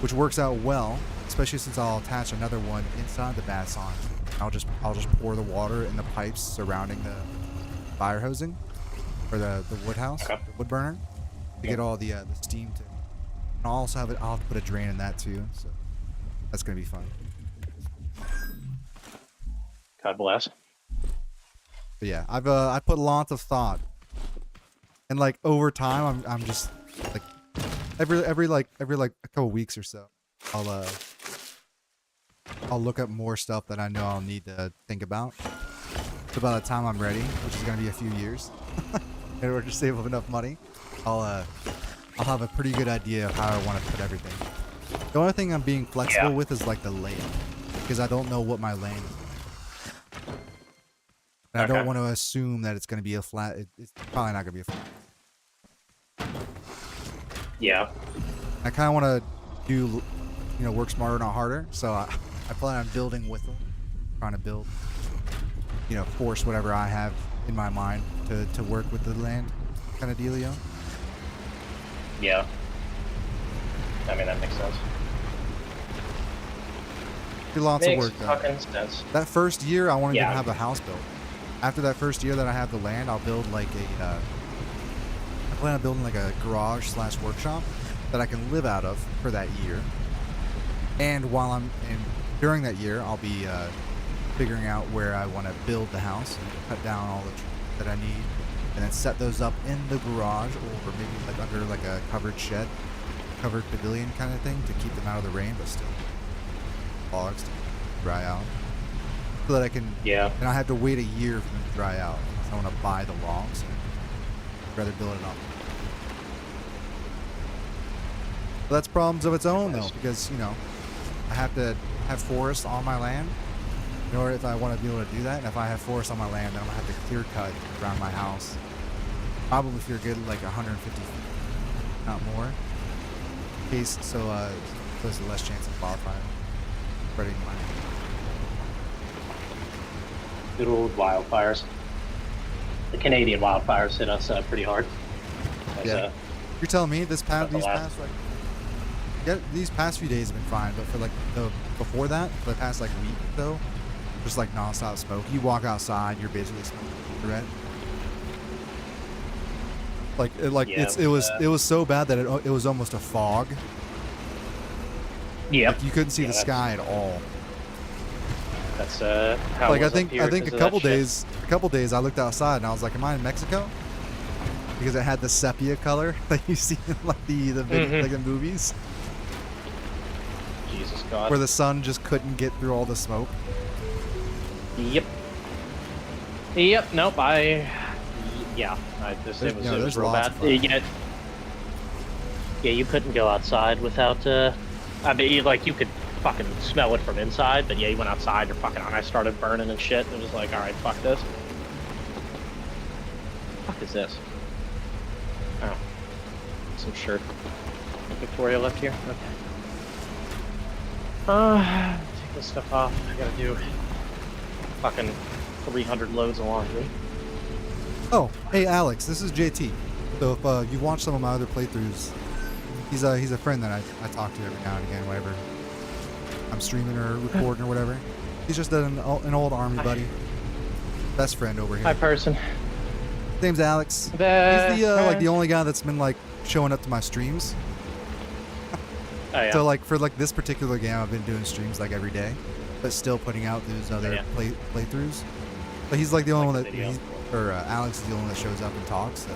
which works out well, especially since I'll attach another one inside the bath sauna. I'll just pour the water in the pipes surrounding the fire hosing or the wood house, the wood burner, to get all the steam to. And I'll also I'll have to put a drain in that too, so that's gonna be fun. God bless. But yeah, I put lots of thought, and like over time, I'm just like every a couple weeks or so, I'll look up more stuff that I know I'll need to think about. So by the time I'm ready, which is gonna be a few years, in order to save up enough money, I'll have a pretty good idea of how I want to put everything. The only thing I'm being flexible with is like the layout, because I don't know what my lane is. And I don't want to assume that it's going to be a flat. It's probably not going to be a flat. Yeah. I kind of want to do, work smarter, not harder. So I plan on building with them, trying to build, force whatever I have in my mind to work with the land, kind of dealio. Yeah. I mean, that makes sense. Do lots of work though. Fucking sense. That first year, I wanted to have a house built. After that first year that I have the land, I'll build like I plan on building like a garage / workshop that I can live out of for that year. And during that year, I'll be figuring out where I want to build the house and cut down all the trees that I need, and then set those up in the garage or maybe like under like a covered shed, covered pavilion kind of thing to keep them out of the rain, but still logs to dry out. So that I can, and I have to wait a year for them to dry out. So I want to buy the logs. I'd rather build it up. But that's problems of its own, though, because I have to have forests on my land in order if I want to be able to do that. And if I have forests on my land, then I'm gonna have to clear cut around my house. Probably if you're good, like 150 feet, not more. In case there's less chance of wildfire spreading my Good old wildfires. The Canadian wildfires hit us pretty hard. As, Yeah. You're telling me these past few days have been fine, but for like before that, for the past like week though, just like nonstop smoke. You walk outside, you're basically smoking a cigarette. It was so bad that it was almost a fog. Yeah. Like you couldn't see the sky at all. That's how. Like it I was think up here a 'cause of couple that shit. days I looked outside and I was like, am I in Mexico? Because it had the sepia color that you see in like like the movies, Jesus God. where the sun just couldn't get through all the smoke. Yep. Yep. Nope. It was there's real lots bad. of fun. Yeah, you couldn't go outside without. I mean, like you could fucking smell it from inside, but yeah, you went outside, your fucking eyes started burning and shit. It was like, all right, fuck this. Fuck is this? Oh, some shirt. Victoria left here. Okay. Take this stuff off. I gotta do fucking 300 loads of laundry. Oh, hey Alex, this is JT. So if you've watched some of my other playthroughs, he's a friend that I talk to every now and again whenever I'm streaming or recording or whatever. He's just an old army buddy, best friend over here. Hi, person. His name's Alex. He's the only guy that's been like showing up to my streams. Oh, yeah. So like for like this particular game, I've been doing streams like every day, but still putting out those other playthroughs. But he's like the only one that, Alex is the only one that shows up and talks. So.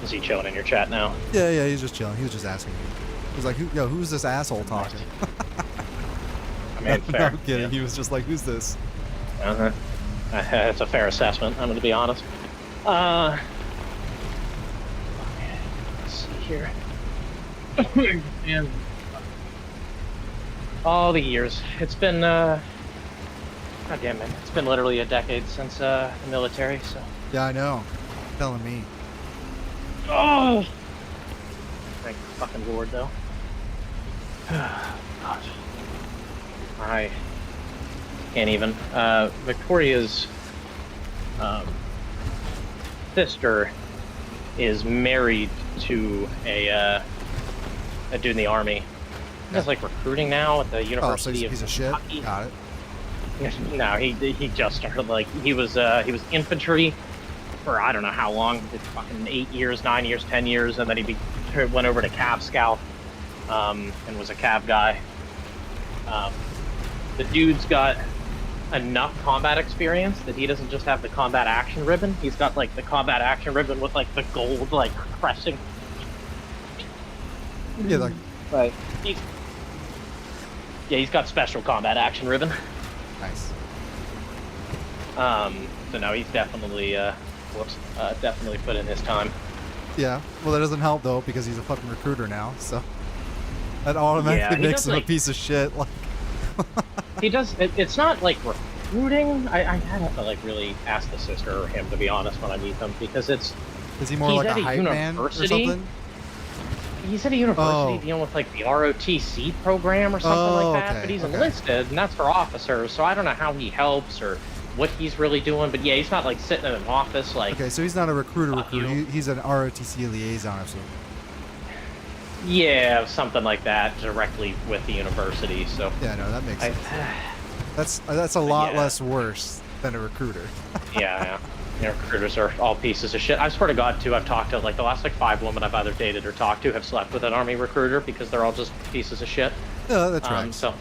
Is he chilling in your chat now? Yeah, he's just chilling. He was just asking me. He's like, who's this asshole talking? I mean, fair. No kidding. Yeah. He was just like, who's this? Uh-huh. That's a fair assessment, I'm going to be honest. Let's see here. And all the years. It's been, God damn it. It's been literally a decade since the military, so. Yeah, I know. You're telling me. Oh! Thank the fucking Lord, though. God. I can't even. Victoria's sister is married to a dude in the army. He's like recruiting now at the University he's a piece of shit. Kentucky. Got it. No, he just started like he was infantry for I don't know how long, fucking 8 years, 9 years, 10 years, and then he went over to Cav Scout and was a Cav guy. The dude's got enough combat experience that he doesn't just have the combat action ribbon. He's got like the combat action ribbon with like the gold like crescent. Yeah, like he's got special combat action ribbon. nice. So no, he's definitely definitely put in his time. Yeah. Well, that doesn't help though because he's a fucking recruiter now. So that automatically makes him a piece of shit. Like. He does. It's not like recruiting. I have to like really ask the sister or him to be honest when I meet them because it's. Is he more like a hype man or something? He's at a university dealing with like the ROTC program or something like that. Okay, But he's enlisted, and that's for officers. So I don't know how he helps or what he's really doing. But yeah, he's not like sitting in an office like. Okay, so he's not a recruiter. He's an ROTC liaison or something. Yeah, something like that, directly with the university. So yeah, no, that makes sense. That's a lot less worse than a recruiter. Yeah. Recruiters are all pieces of shit. I swear to God, too, I've talked to like the last like 5 women I've either dated or talked to have slept with an army recruiter because they're all just pieces of shit. Yeah, that's right. So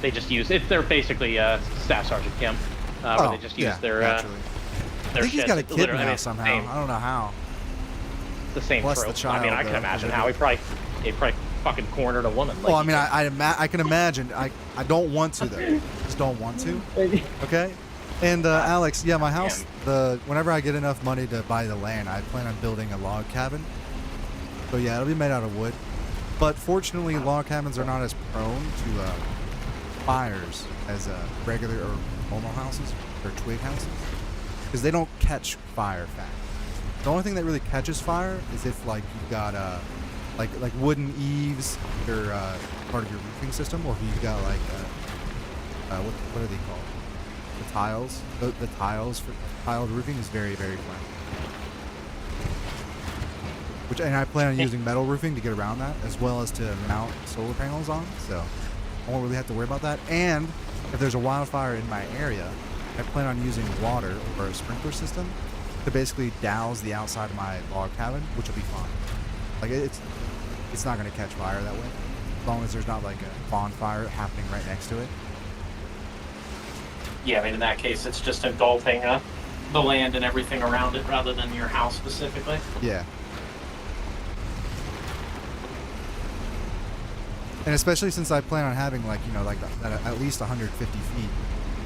they just use it. They're basically Staff Sergeant Kim, where they just use their I think he's got a kid now somehow. I don't know how. It's the same Bless trope. the child, I mean, I can though, imagine how he probably fucking cornered a woman. Like, well, I mean, I can imagine. I don't want to though. Just don't want to. Okay. And Alex, yeah, my house. Whenever I get enough money to buy the land, I plan on building a log cabin. So yeah, it'll be made out of wood. But fortunately, log cabins are not as prone to fires as regular or normal houses or twig houses, because they don't catch fire fast. The only thing that really catches fire is if like you've got like wooden eaves or part of your roofing system, or if you've got like what are they called? the tiles, the tiles for tiled roofing is very, very flammable. And I plan on using metal roofing to get around that, as well as to mount solar panels on, so I won't really have to worry about that. And if there's a wildfire in my area, I plan on using water or a sprinkler system to basically douse the outside of my log cabin, which will be fine. Like it's not going to catch fire that way, as long as there's not like a bonfire happening right next to it. Yeah, I mean, in that case, it's just engulfing the land and everything around it rather than your house specifically. Yeah. And especially since I plan on having like, you know, like at least 150 feet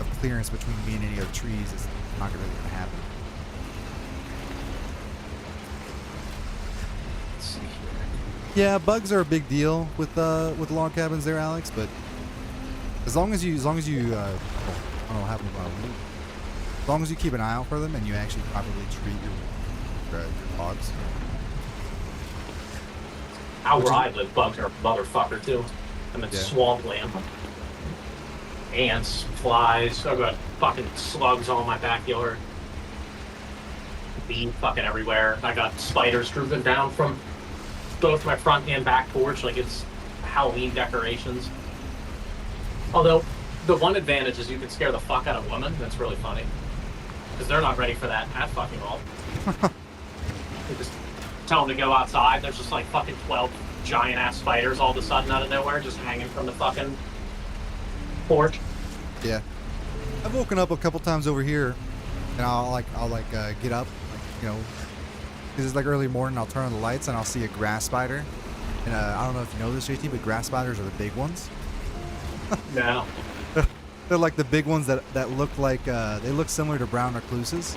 of clearance between me and any other trees, it's not really going to happen. Let's see here. Yeah, bugs are a big deal with log cabins there, Alex. But as long as you, I don't know what happened with my wood. As long as you keep an eye out for them and you actually properly treat your logs. Out where I live, bugs are a motherfucker too. I'm in swampland. Ants, flies, I've got fucking slugs all in my backyard. Bees fucking everywhere. I got spiders drooping down from both my front and back porch like it's Halloween decorations. Although, the one advantage is you can scare the fuck out of women. That's really funny. Because they're not ready for that at fucking all. You just tell them to go outside. There's just like fucking 12 giant ass spiders all of a sudden out of nowhere just hanging from the fucking porch. Yeah. I've woken up a couple times over here and I'll get up, like, you know, because it's like early morning, I'll turn on the lights and I'll see a grass spider. And I don't know if you know this, JT, but grass spiders are the big ones. No. They're like the big ones that look like, they look similar to brown recluses.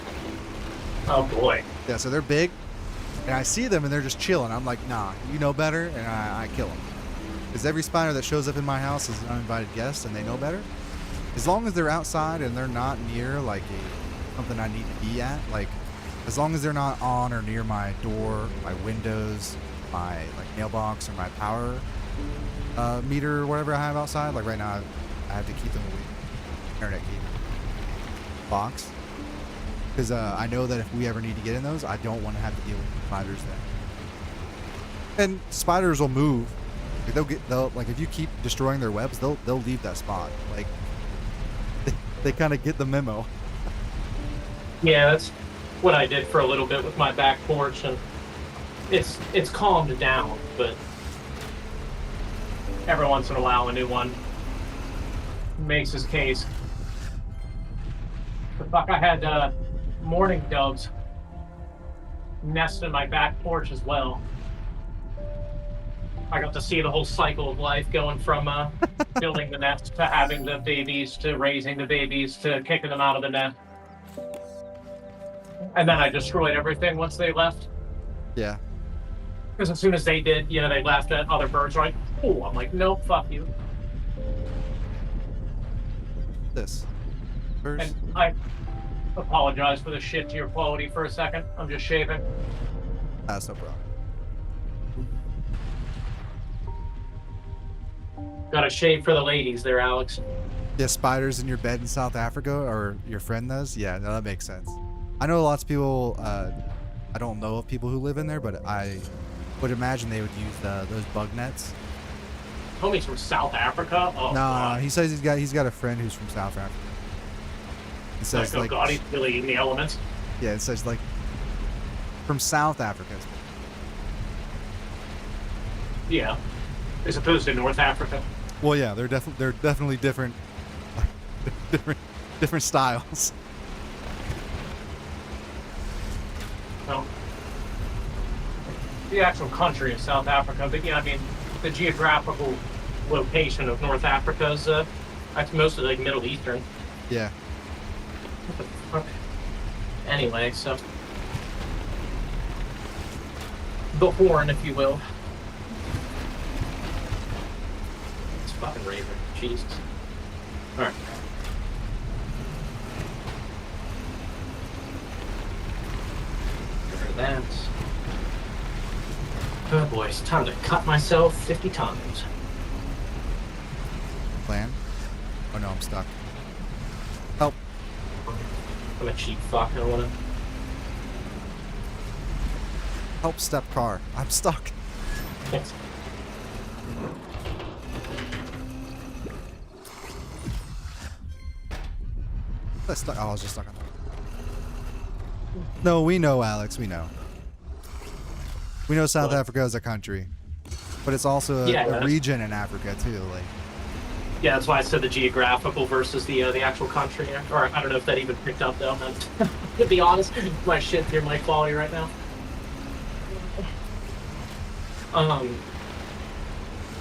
Oh boy. Yeah, so they're big. And I see them and they're just chilling. I'm like, nah, you know better, and I kill them. Because every spider that shows up in my house is an uninvited guest and they know better. As long as they're outside and they're not near like something I need to be at, like as long as they're not on or near my door, my windows, my like mailbox or my power meter or whatever I have outside, like right now I have to keep them away from internet cable box. Because I know that if we ever need to get in those, I don't want to have to deal with spiders then. And spiders will move. They'll like if you keep destroying their webs, they'll leave that spot. Like they kind of get the memo. Yeah, that's what I did for a little bit with my back porch, and it's calmed down, but every once in a while a new one makes his case. The fuck, I had mourning doves nest in my back porch as well. I got to see the whole cycle of life going from building the nest to having the babies to raising the babies to kicking them out of the nest. And then I destroyed everything once they left. Yeah. Because as soon as they did, you know, they left, other birds were like, oh, I'm like, nope, fuck you. This. First. And I apologize for the shit to your quality for a second. I'm just shaving. That's no problem. Gotta shave for the ladies there, Alex. Yeah, spiders in your bed in South Africa, or your friend does? Yeah, no, that makes sense. I know lots of people, I don't know of people who live in there, but I would imagine they would use those bug nets. Homie's from South Africa? Oh, No, he says he's got a friend who's from South Africa. He says like, oh god, he's really in the elements. Yeah, it says like from South Africa. Yeah, as opposed to North Africa. Well, yeah, they're definitely different, different styles. Well, the actual country is South Africa, but yeah, I mean, the geographical location of North Africa is that's mostly like Middle Eastern. Yeah. What the fuck? Anyway, so the horn, if you will. It's fucking raving. Jesus. Alright. That. Oh boy, it's time to cut myself 50 times. Plan? Oh no, I'm stuck. Help. I'm a cheap fuck. I don't want to. Help step car. I'm stuck. Thanks. I was just stuck on that. No, we know, Alex. We know. We know South Africa is a country, but it's also a region in Africa too. Like. Yeah, that's why I said the geographical versus the actual country. Or I don't know if that even picked up though. To be honest, my shit here, my quality right now.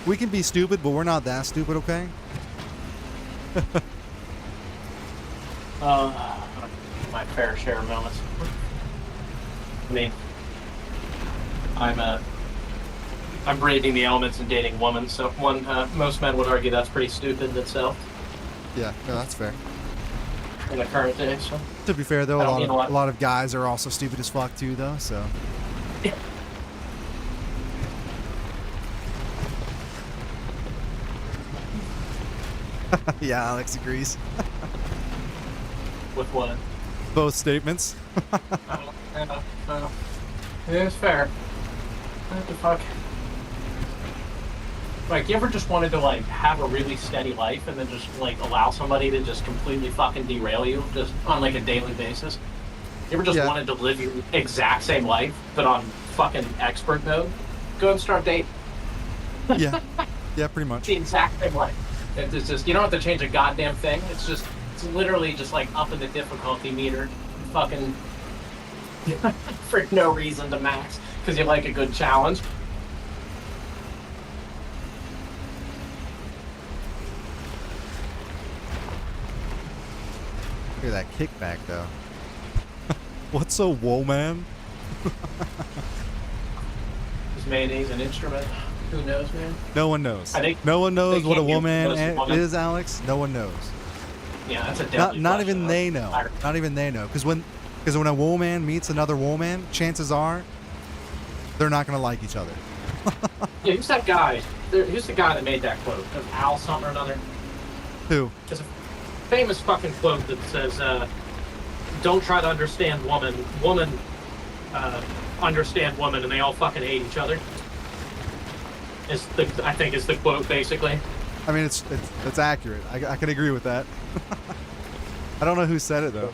We can be stupid, but we're not that stupid, okay? My fair share of moments. I mean, I'm braving the elements and dating women, so most men would argue that's pretty stupid in itself. Yeah, no, that's fair. In the current day, so. To be fair, though, a lot of guys are also stupid as fuck too, though. So. Yeah. Yeah, Alex agrees. With what? Both statements. It's fair. What the fuck? Like, you ever just wanted to, like, have a really steady life and then just, like, allow somebody to just completely fucking derail you just on, like, a daily basis? You ever just wanted to live your exact same life, but on fucking expert mode? Go and start dating. Yeah. Yeah, pretty much. The exact same life. It's just, you don't have to change a goddamn thing. It's literally just, like, up in the difficulty meter. Fucking for no reason to max, because you like a good challenge. Look at that kickback, though. What's a woman? Is mayonnaise an instrument? Who knows, man? No one knows. I think no one knows what a woman is, Alex. No one knows. Yeah, that's a deadly not even they know. Not even they know. Because when a woman meets another woman, chances are they're not gonna like each other. Yeah, who's that guy? Who's the guy that made that quote? Of Al something or another? Who? There's a famous fucking quote that says, "Don't try to understand woman. Understand woman, and they all fucking hate each other." I think is the quote basically. I mean, it's accurate. I can agree with that. I don't know who said it though.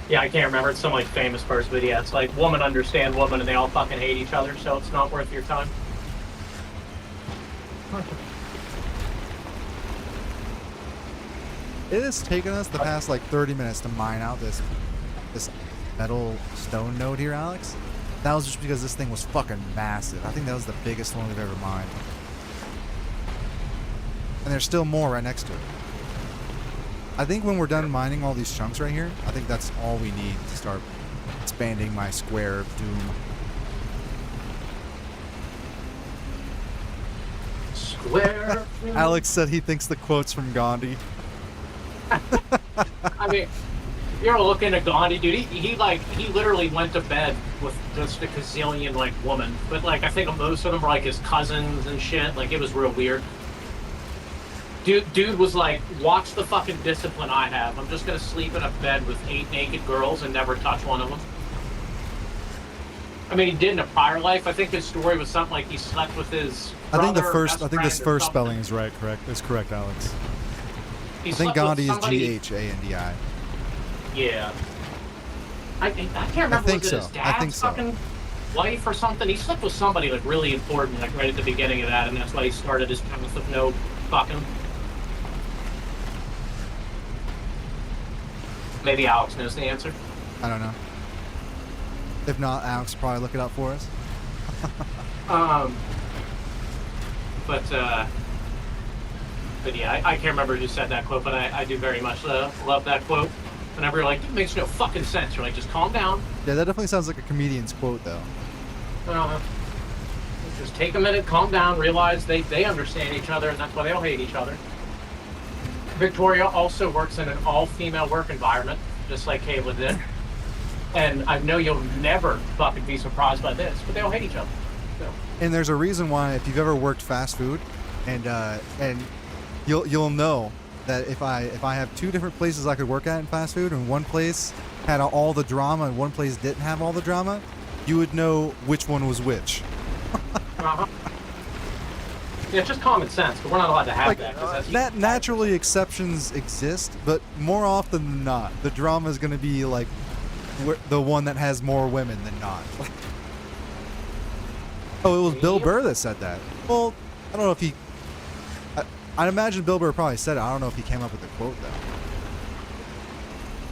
Yeah, I can't remember. It's some like famous person, but yeah, it's like woman understand woman, and they all fucking hate each other, so it's not worth your time. It has taken us the past like 30 minutes to mine out this metal stone node here, Alex. That was just because this thing was fucking massive. I think that was the biggest one we've ever mined. And there's still more right next to it. I think when we're done mining all these chunks right here, I think that's all we need to start expanding my square of doom. Square. Alex said he thinks the quote's from Gandhi. I mean, you're looking at Gandhi, dude. He literally went to bed with just a gazillion like women, but like I think most of them were like his cousins and shit. Like it was real weird. Dude was like, watch the fucking discipline I have. I'm just gonna sleep in a bed with 8 naked girls and never touch one of them. I mean, he did in a prior life. I think his story was something like he slept with his brother. I think this first spelling is right. It's correct, Alex. I think Gandhi is Ghandi. Yeah. I can't remember. Was it his dad's fucking wife or something? He slept with somebody like really important, like right at the beginning of that, and that's why he started his path of no fucking. Maybe Alex knows the answer. I don't know. If not, Alex will probably look it up for us. But yeah, I can't remember who said that quote, but I do very much love that quote. Whenever you're like, it makes no fucking sense. You're like, just calm down. Yeah, that definitely sounds like a comedian's quote, though. Just take a minute, calm down, realize they understand each other, and that's why they all hate each other. Victoria also works in an all-female work environment, just like Kayla did. And I know you'll never fucking be surprised by this, but they all hate each other. So. And there's a reason why, if you've ever worked fast food, and you'll know that if I have two different places I could work at in fast food, and one place had all the drama and one place didn't have all the drama, you would know which one was which. Uh-huh. Yeah, it's just common sense, but we're not allowed to have Like, that. 'Cause naturally exceptions exist, but more often than not, the drama is going to be like the one that has more women than not. Oh, it was Bill Burr that said that. Well, I don't know if he. I'd imagine Bill Burr probably said it. I don't know if he came up with the quote though.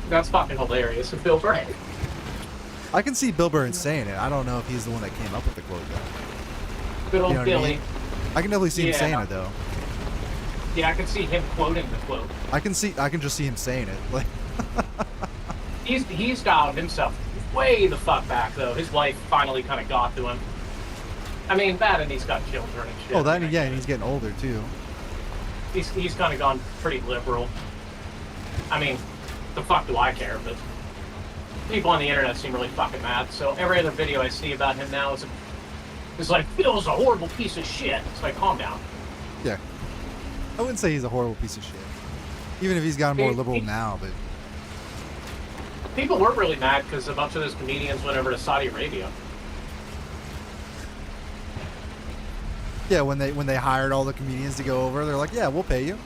That's fucking hilarious. Bill Burr. I can see Bill Burr saying it. I don't know if he's the one that came up with the quote though. Good old You know what I Billy. mean? I can definitely see him Yeah. saying it though. Yeah, I can see him quoting the quote. I can just see him saying it. Like, He's dialed himself way the fuck back though. His wife finally kind of got to him. I mean, that and he's got children and shit. oh, that yeah, and he's getting older too. He's kind of gone pretty liberal. I mean, the fuck do I care? But people on the internet seem really fucking mad. So every other video I see about him now is like, Bill's a horrible piece of shit. It's like, calm down. Yeah. I wouldn't say he's a horrible piece of shit. Even if he's gotten more liberal now, but People were really mad because a bunch of those comedians went over to Saudi Arabia. yeah, when they hired all the comedians to go over, they're like, yeah, we'll pay you.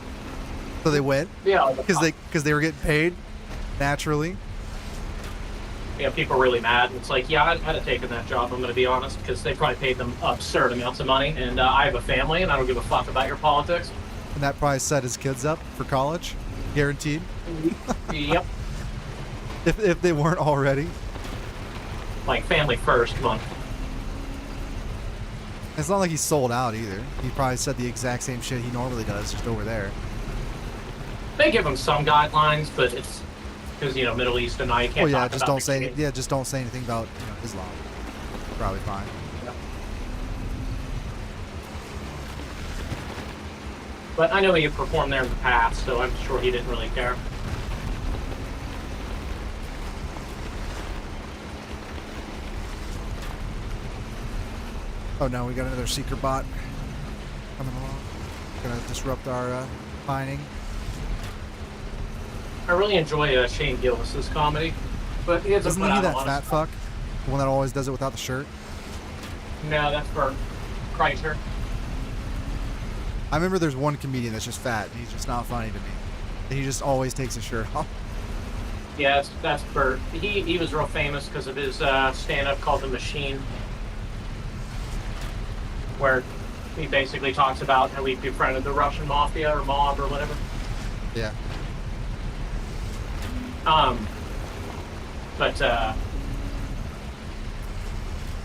So they went Yeah, because they were getting paid naturally. yeah, people were really mad. It's like, yeah, I'd have taken that job, I'm going to be honest, because they probably paid them absurd amounts of money. And I have a family, and I don't give a fuck about your politics. And that probably set his kids up for college, guaranteed. Yep. If they weren't already. Like, family first, come on. It's not like he's sold out either. He probably said the exact same shit he normally does, just over there. They give them some guidelines, but it's because, you know, Middle East and I can't Well, yeah, talk just about don't the say kids. just don't say anything about Islam. Probably fine. But I know he had performed there in the past, so I'm sure he didn't really care. Oh no, we got another seeker bot coming along. Gonna disrupt our mining. I really enjoy Shane Gillis's comedy, but he hasn't Isn't put he out a that lot fat of fuck? The one that always does it without the shirt? No, that's for Kreischer. I remember there's one comedian that's just fat and he's just not funny to me. And he just always takes his shirt off. Yeah, that's Bert. He was real famous because of his stand-up called The Machine, where he basically talks about how he befriended the Russian mafia or mob or whatever. Yeah. But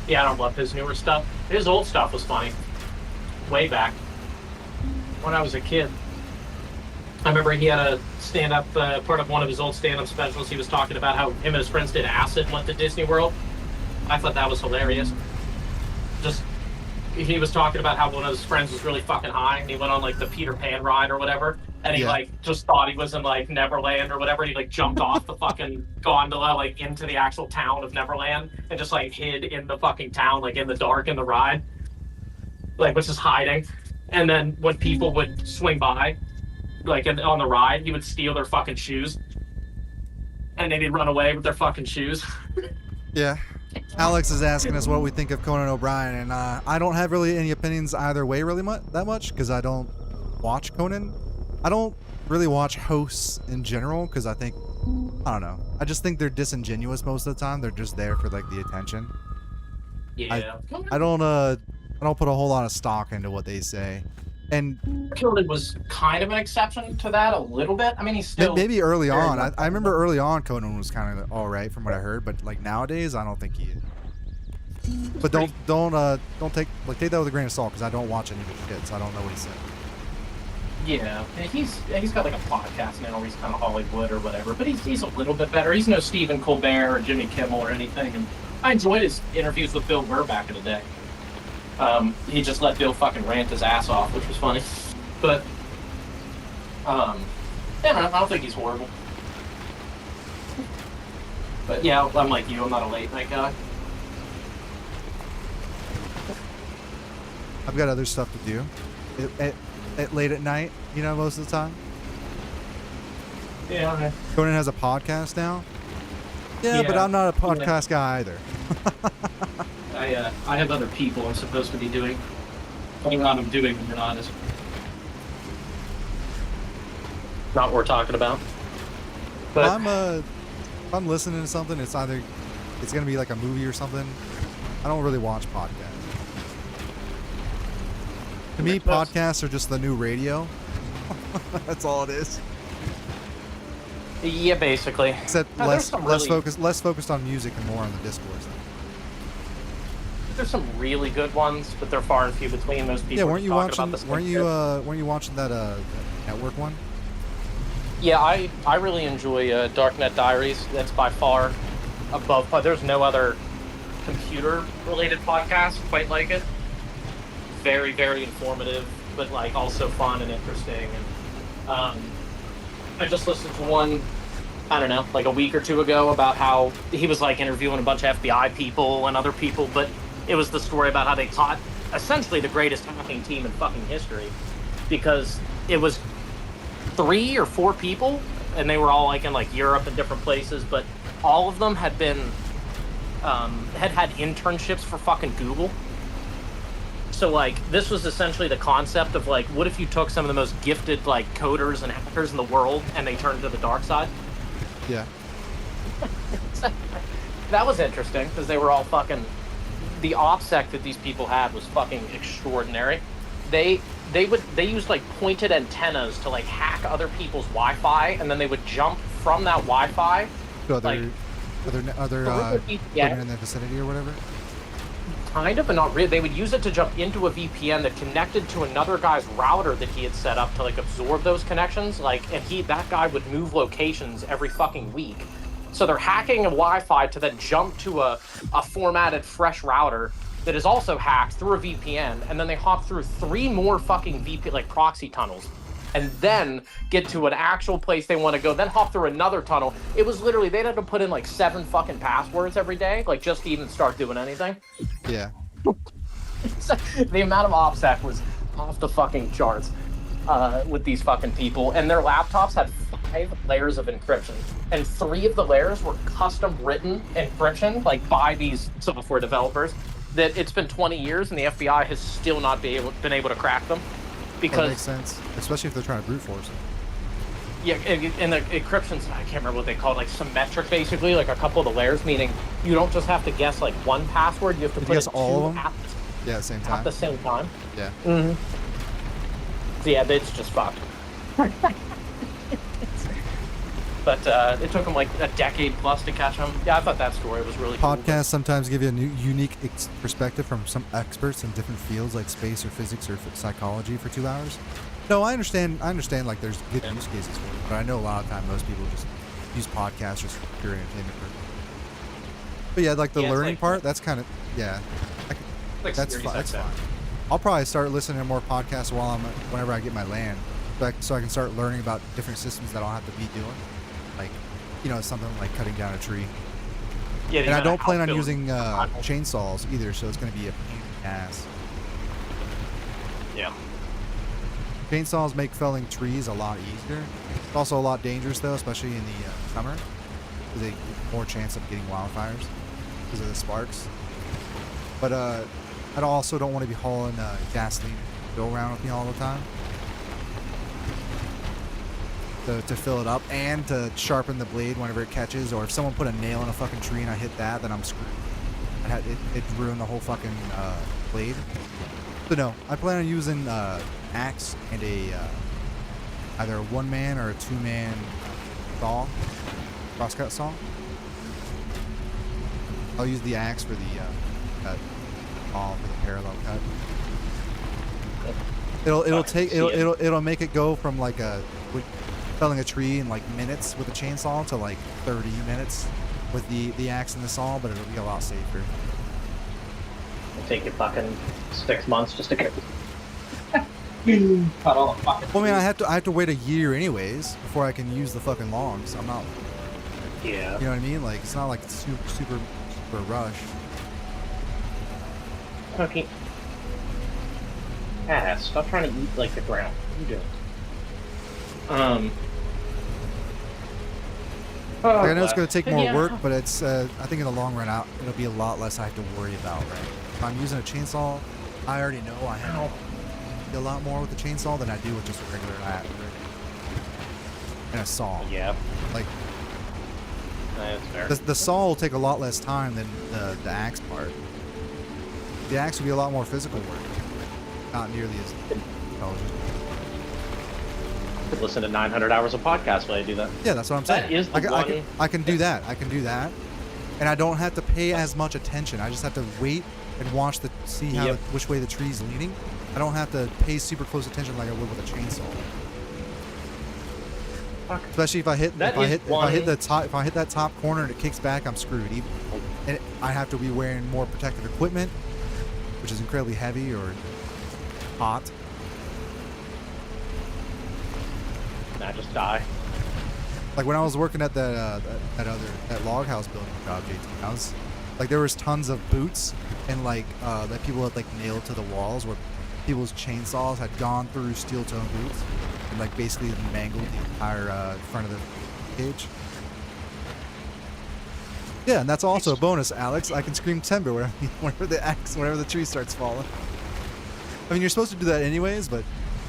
yeah, I don't love his newer stuff. His old stuff was funny, way back when I was a kid. I remember he had a stand-up, part of one of his old stand-up specials. He was talking about how him and his friends did acid and went to Disney World. I thought that was hilarious. Just, he was talking about how one of his friends was really fucking high, and he went on like the Peter Pan ride or whatever, and he Yeah. like just thought he was in like Neverland or whatever. And he like jumped off the fucking gondola like into the actual town of Neverland and just like hid in the fucking town, like in the dark in the ride, like was just hiding. And then when people would swing by, like on the ride, he would steal their fucking shoes, and then he'd run away with their fucking shoes. Yeah. Alex is asking us what we think of Conan O'Brien, and I don't have really any opinions either way really that much because I don't watch Conan. I don't really watch hosts in general because I don't know. I just think they're disingenuous most of the time. They're just there for like the attention. Yeah, I don't put a whole lot of stock into what they say. And Conan was kind of an exception to that a little bit. I mean, he's still maybe early very on. much I remember early on Conan was kind of all right from what I heard, but like nowadays I don't think he is. But don't take that with a grain of salt because I don't watch any of his shit, so I don't know what he said. Yeah, and he's got like a podcast now where he's kind of Hollywood or whatever, but he's a little bit better. He's no Stephen Colbert or Jimmy Kimmel or anything, and I enjoyed his interviews with Bill Burr back in the day. He just let Bill fucking rant his ass off, which was funny. But, yeah, I don't think he's horrible. But yeah, I'm like you, I'm not a late night guy. I've got other stuff to do at late at night, most of the time. Yeah. Conan has a podcast now. Yeah, but Yeah. I'm not a podcast guy either. I have other people I'm supposed to be doing. Whether or not I'm doing them or not is not what we're talking about. But If I'm listening to something, it's gonna be like a movie or something. I don't really watch podcasts. To me, podcasts are just the new radio. That's all it is. yeah, basically. Except Now, there's less some less focused on music and more on the discourse. There's some really good ones, but they're far and few between. Most people. Yeah, weren't you talking watching? about the same Weren't you shit. weren't you watching that network one? Yeah, I really enjoy Darknet Diaries. That's by far above. There's no other computer-related podcast quite like it. Very, very informative, but like also fun and interesting. And I just listened to one, I don't know, like a week or two ago about how he was like interviewing a bunch of FBI people and other people, but it was the story about how they caught essentially the greatest hacking team in fucking history, because it was 3 or 4 people, and they were all like in like Europe and different places, but all of them had been had internships for fucking Google. So like this was essentially the concept of like, what if you took some of the most gifted like coders and hackers in the world and they turned to the dark side? Yeah. That was interesting because they were all fucking. The OPSEC that these people had was fucking extraordinary. They used like pointed antennas to like hack other people's Wi-Fi, and then they would jump from that Wi-Fi. To other Like, equipment in the vicinity or whatever. Kind of, but not really. They would use it to jump into a VPN that connected to another guy's router that he had set up to like absorb those connections. Like, and that guy would move locations every fucking week. So they're hacking a Wi-Fi to then jump to a formatted fresh router that is also hacked through a VPN, and then they hop through 3 more fucking proxy tunnels, and then get to an actual place they want to go, then hop through another tunnel. It was literally, they'd have to put in like 7 fucking passwords every day, like just to even start doing anything. Yeah. The amount of OPSEC was off the fucking charts with these fucking people, and their laptops had 5 layers of encryption, and 3 of the layers were custom written encryption, like by these software developers, that it's been 20 years and the FBI has still not been able to crack them. Because That makes sense, especially if they're trying to brute force it. yeah, and the encryption's, I can't remember what they call it, like symmetric basically, like a couple of the layers, meaning you don't just have to guess like one password, you have to put guess it all of them? at Yeah, at the same at time. the same time. Yeah. So yeah, it's just fucked. But it took them like a decade plus to catch them. Yeah, I thought that story was really cool. Podcasts sometimes give you a new, unique perspective from some experts in different fields like space or physics or psychology for 2 hours. No, I understand. Like there's good use cases for it, but I know a lot of time most people just use podcasts just for pure entertainment purposes. But yeah, like the Yeah, it's learning like- part, that's kind of Like that's Sirius fine. That's XM. fine. I'll probably start listening to more podcasts whenever I get my land, so I can start learning about different systems that I'll have to be doing, like something like cutting down a tree. Yeah, And I don't plan on using chainsaws either, so it's going to be a pain in the ass. Yeah. Chainsaws make felling trees a lot easier. It's also a lot dangerous though, especially in the summer, because they have more chance of getting wildfires because of the sparks. But I also don't want to be hauling gasoline go around with me all the time. To fill it up and to sharpen the blade whenever it catches, or if someone put a nail in a fucking tree and I hit that, then I'm screwed. It ruined the whole fucking blade. So no, I plan on using axe and either a 1-man or a 2-man saw, crosscut saw. I'll use the axe for the cut, saw for the parallel cut. It'll make it go from like felling a tree in like minutes with a chainsaw to like 30 minutes with the axe and the saw, but it'll be a lot safer. It'll take you fucking 6 months just to get cut all the fucking Well, I mean, I have to wait a year anyways before I can use the fucking logs. I'm not, Yeah. you know what I mean? Like it's not like it's super rush. Okay. Ass, stop trying to eat like the ground. What are you doing? Oh, Like, I know it's going to take more Yeah. work, but it's I think in the long run out, it'll be a lot less I have to worry about, right? If I'm using a chainsaw, I already know I have Ow. to do a lot more with the chainsaw than I do with just a regular and a saw. Yeah, Like, that's fair. the saw will take a lot less time than the axe part. The axe will be a lot more physical work. Not nearly as intelligent. Could listen to 900 hours of podcast while I do that. Yeah, that's what I'm That saying. is the I can do that. I can do that. And I don't have to pay as much attention. I just have to wait and watch see how Yep. which way the tree's leaning. I don't have to pay super close attention like I would with a chainsaw. Fuck. Especially if I hit That if I is hit that top corner and it kicks back, I'm screwed. And I have to be wearing more protective equipment, which is incredibly heavy or hot. Nah, just die. Like when I was working at that log house building job, JT, there was tons of boots and that people had nailed to the walls where people's chainsaws had gone through steel toe boots and basically mangled the entire front of the cage. Yeah, and that's also a bonus, Alex. I can scream timber whenever the tree starts falling. I mean, you're supposed to do that anyways, but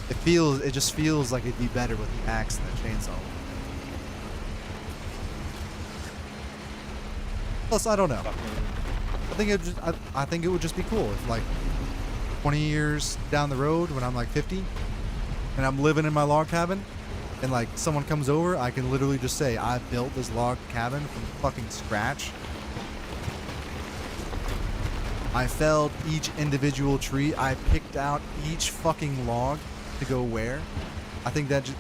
it just feels like it'd be better with the axe than the chainsaw. Plus, I don't know. I think it would just be cool if 20 years down the road when I'm 50 and I'm living in my log cabin and someone comes over, I can literally just say I built this log cabin from fucking scratch. I felled each individual tree. I picked out each fucking log to go where. I think that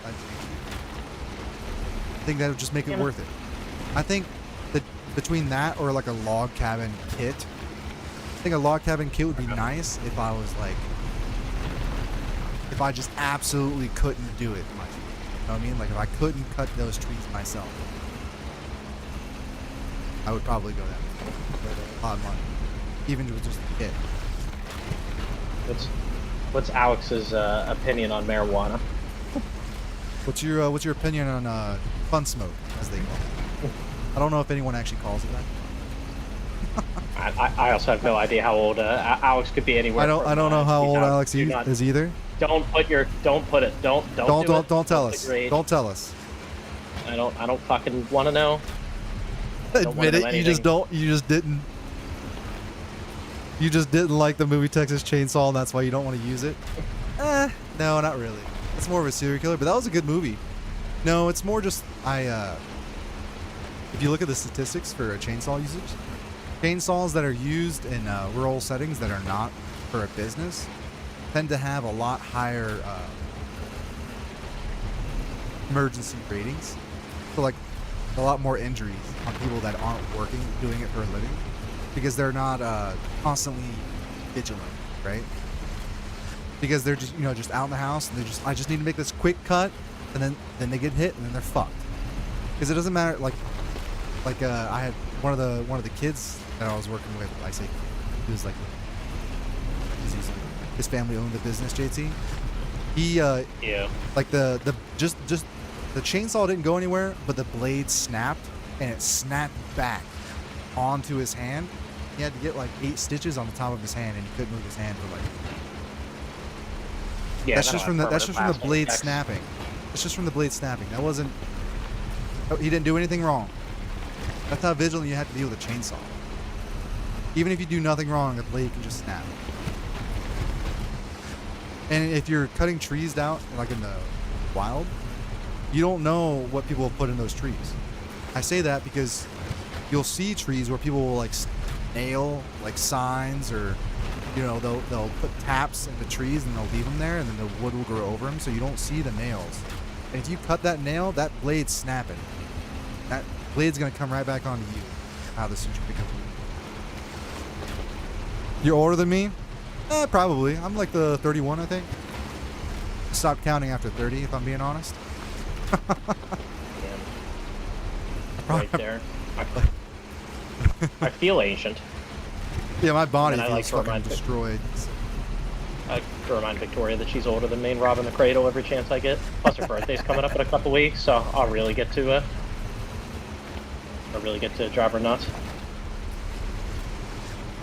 would just make it worth it. I think that between that or a log cabin kit, I think a log cabin kit would be nice if I was if I just absolutely couldn't do it myself. You know what I mean? If I couldn't cut those trees myself, I would probably go that way. A lot of money, even with just a kit. What's Alex's opinion on marijuana? What's your opinion on fun smoke, as they call it? I don't know if anyone actually calls it that. I also have no idea how old Alex could be anywhere. I don't know how old Alex is either. Don't tell us. Don't tell us. Don't tell us. I don't fucking want to know. Admit it. You just didn't. You just didn't like the movie Texas Chainsaw, and that's why you don't want to use it. No, not really. It's more of a serial killer, but that was a good movie. No, it's more just if you look at the statistics for chainsaw usage, chainsaws that are used in rural settings that are not for a business tend to have a lot higher emergency ratings. So a lot more injuries on people that aren't working, doing it for a living, because they're not constantly vigilant, right? Because they're just just out in the house and I just need to make this quick cut, and then they get hit and then they're fucked. Because it doesn't matter. I had one of the kids that I was working with. I say he was his family owned the business. JT. He Yeah. the chainsaw didn't go anywhere, but the blade snapped and it snapped back onto his hand. He had to get 8 stitches on the top of his hand, and he couldn't move his hand for Yeah. that's just from the blade snapping. It's just from the blade snapping. That wasn't. He didn't do anything wrong. That's how vigilant you have to be with a chainsaw. Even if you do nothing wrong, the blade can just snap. And if you're cutting trees down, in the wild, you don't know what people have put in those trees. I say that because you'll see trees where people will nail signs, or they'll put taps in the trees and they'll leave them there, and then the wood will grow over them, so you don't see the nails. And if you cut that nail, that blade's snapping. That blade's gonna come right back onto you. How this becomes. You're older than me? Probably. I'm the 31, I think. Stopped counting after 30, if I'm being honest. Right there. I feel ancient. Yeah, my body And I feels like to fucking remind destroyed. I like to remind Victoria that she's older than me and robbing the cradle every chance I get. Plus her birthday's coming up in a couple weeks, so I'll really get to really get to drive her nuts.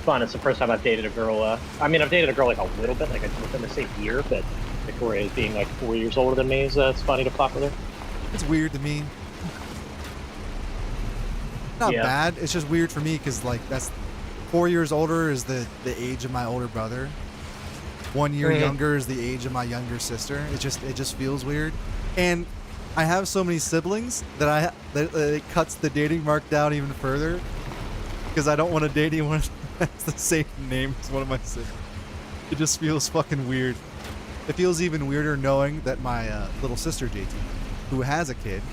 Fun. It's the first time I've dated a girl. I mean, I've dated a girl like a little bit, like within the same year, but Victoria being like 4 years older than me is it's funny to fuck with her. It's weird to me. Not bad. It's just weird for me because like that's 4 years older is the age of my older brother. 1 year younger is the age of my younger sister. It just feels weird. And I have so many siblings that it cuts the dating mark down even further because I don't want to date anyone that's the same name as one of my siblings. It just feels fucking weird. It feels even weirder knowing that my little sister JT, who has a kid,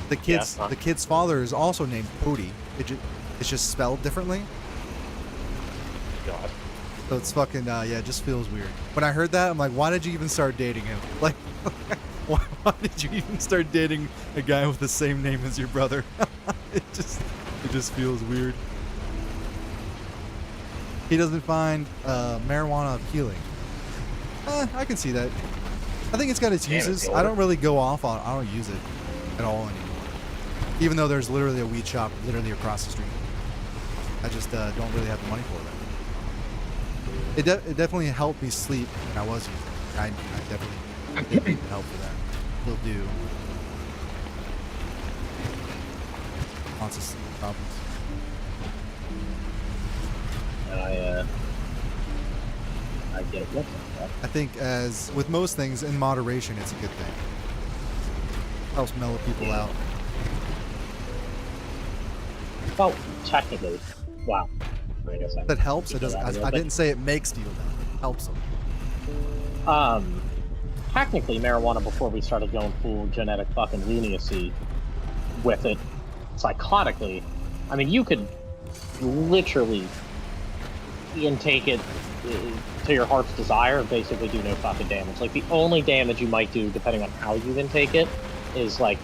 the kid's father is also named Cody. It's just spelled differently. God. So it's fucking it just feels weird. When I heard that, I'm like, why did you even start dating him? Like, why did you even start dating a guy with the same name as your brother? it just feels weird. He doesn't find marijuana appealing. I can see that. I think it's got its uses. I don't really go off on. I don't use it at all anymore. Even though there's literally a weed shop literally across the street. I just don't really have the money for it. It definitely helped me sleep when I was using it. I definitely did need help for that. Will do. Lots of sleep problems. I get it. I think as with most things in moderation, it's a good thing. Helps mellow people out. Well, technically, wow. I guess that helps. It doesn't. I didn't say it makes people better. It helps them. Technically, marijuana before we started going full genetic fucking leniency with it, psychotically. I mean, you could literally intake it to your heart's desire and basically do no fucking damage. Like the only damage you might do, depending on how you intake it, is like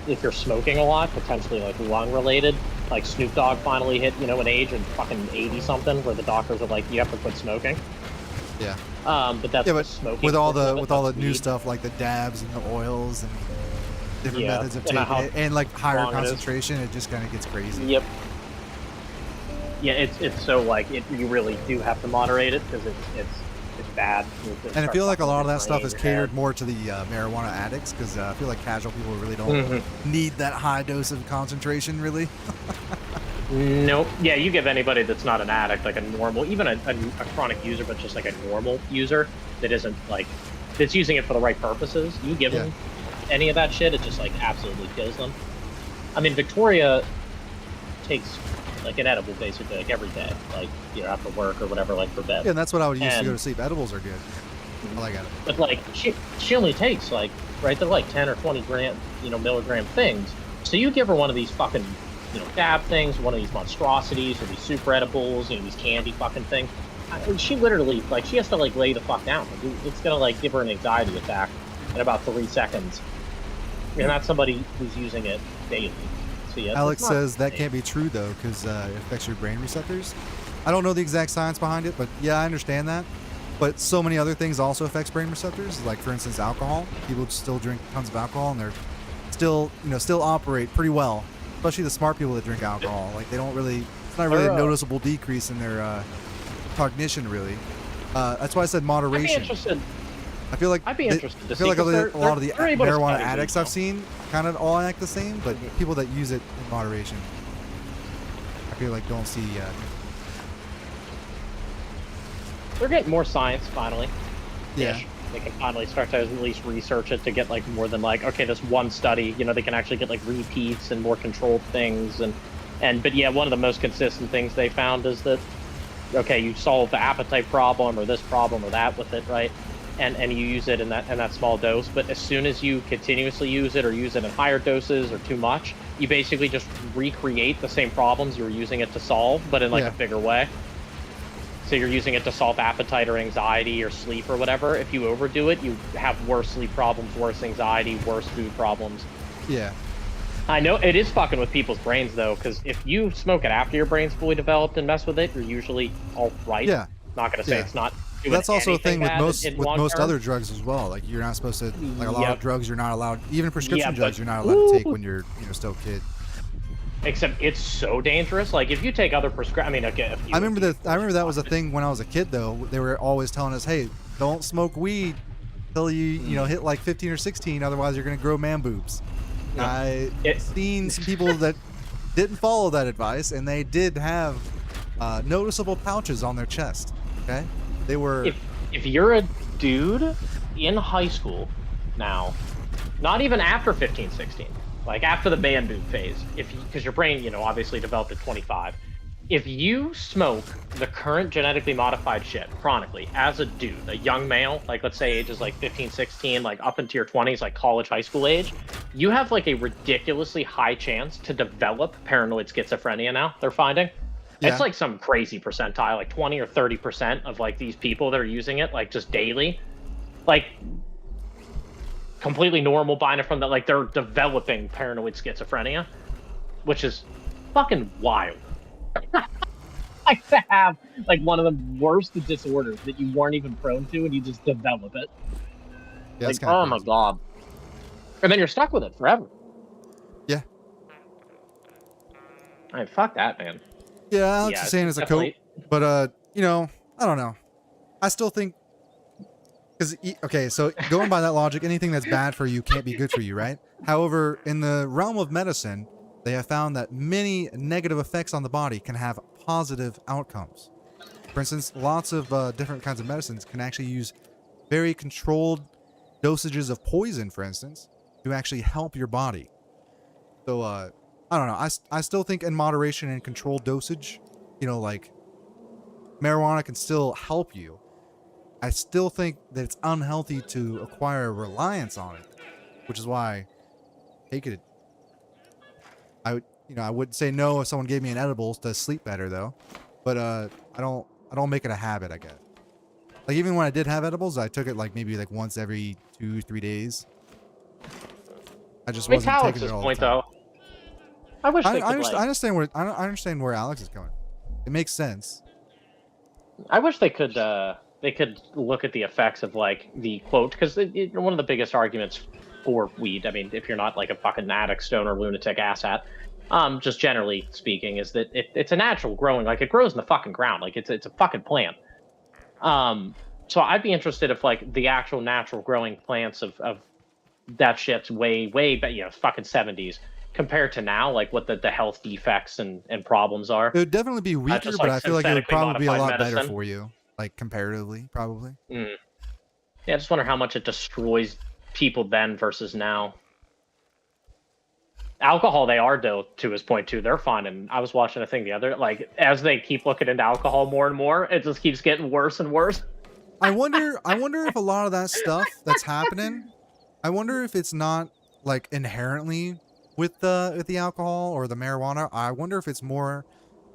if you're smoking a lot, potentially like lung related. Like Snoop Dogg finally hit, an age of fucking 80 something, where the doctors are like, you have to quit smoking. Yeah. But that's smoking. With all the new stuff like the dabs and the oils and different methods of taking it, and like higher concentration, it just kind of gets crazy. Yep. Yeah, it's so like you really do have to moderate it because it's bad. And I feel like a lot of that stuff is catered more to the marijuana addicts because I feel like casual people really don't need that high dose of concentration, really. Nope. Yeah, you give anybody that's not an addict, like a normal, even a chronic user, but just like a normal user that isn't like, that's using it for the right purposes, you give them any of that shit, it just like absolutely kills them. I mean, Victoria takes like an edible basically like every day, like after work or whatever, like for bed. Yeah, and that's what I would use to go to sleep. Edibles are good. I like edibles. But like she only takes like they're like 10 or 20 gram milligram things. So you give her one of these fucking dab things, one of these monstrosities or these super edibles, these candy fucking things. She literally like she has to like lay the fuck down. It's gonna like give her an anxiety attack in about 3 seconds. And that's somebody who's using it daily. Alex says that can't be true though because it affects your brain receptors. I don't know the exact science behind it, but yeah, I understand that. But so many other things also affects brain receptors, like for instance alcohol. People still drink tons of alcohol and they're still operate pretty well, especially the smart people that drink alcohol. Like they don't really, it's not really a noticeable decrease in their cognition really. That's why I said moderation. I feel like I'd be interested to see. I feel like a lot of the marijuana addicts I've seen kind of all act the same, but people that use it in moderation, I feel like don't see. They're getting more science finally. Yeah. They can finally start to at least research it to get like more than like this one study. They can actually get like repeats and more controlled things but yeah, one of the most consistent things they found is that you solve the appetite problem or this problem or that with it, right? And you use it in that small dose, but as soon as you continuously use it or use it in higher doses or too much, you basically just recreate the same problems you were using it to solve, but in like a bigger way. So you're using it to solve appetite or anxiety or sleep or whatever. If you overdo it, you have worse sleep problems, worse anxiety, worse food problems. Yeah. I know it is fucking with people's brains though, because if you smoke it after your brain's fully developed and mess with it, you're usually all right. Yeah. Not gonna say it's not. That's also a thing with most other drugs as well. Like you're not supposed to, like a lot of drugs you're not allowed, even prescription drugs you're not allowed to take when you're still a kid. except it's so dangerous. Like if you take other I mean, okay, I remember that was a thing when I was a kid though. They were always telling us, "Hey, don't smoke weed until you know hit like 15 or 16, otherwise you're gonna grow man boobs." No. I've seen some people that didn't follow that advice, and they did have noticeable pouches on their chest. Okay, they were. If you're a dude in high school now, not even after 15, 16, like after the man boob phase, because your brain, you know, obviously developed at 25. If you smoke the current genetically modified shit chronically as a dude, a young male, like let's say ages like 15, 16, like up into your 20s, like college, high school age, you have like a ridiculously high chance to develop paranoid schizophrenia now, they're finding. Yeah. It's like some crazy percentile, like 20 or 30% of like these people that are using it, like just daily, like completely normal buying it from that, like they're developing paranoid schizophrenia, which is fucking wild. Like to have like one of the worst disorders that you weren't even prone to, and you just develop it. Yeah, Like, oh my god! And then you're stuck with it forever. Yeah. I mean, fuck that, man. Yeah, Alex is saying it's a coat, but you know, I don't know. I still think because okay, so going by that logic, anything that's bad for you can't be good for you, right? However, in the realm of medicine, they have found that many negative effects on the body can have positive outcomes. For instance, lots of different kinds of medicines can actually use very controlled dosages of poison, for instance, to actually help your body. So, I don't know. I still think in moderation and controlled dosage, you know, like marijuana can still help you. I still think that it's unhealthy to acquire reliance on it, which is why take it. I wouldn't say no if someone gave me an edible to sleep better though, but I don't make it a habit, I guess. Like even when I did have edibles, I took it like maybe like once every 2-3 days. I just wasn't taking it all the time. Though, I wish I understand where I understand where Alex is going. It makes sense. I wish they could look at the effects of like the quote, because one of the biggest arguments for weed, I mean, if you're not like a fucking addict, stoner, lunatic, asshat, just generally speaking, is that it's a natural growing, like it grows in the fucking ground, like it's a fucking plant. So I'd be interested if like the actual natural growing plants of that shit's way fucking 70s compared to now, like what the health defects and problems are. It would definitely be weaker, just, but like, I feel like it would probably be a lot medicine. better for you, like comparatively, probably. Yeah, I just wonder how much it destroys people then versus now. Alcohol, they are though, to his point too. They're finding. I was watching a thing the other, like as they keep looking into alcohol more and more, it just keeps getting worse and worse. I wonder if a lot of that stuff that's happening, I wonder if it's not like inherently with the alcohol or the marijuana. I wonder if it's more.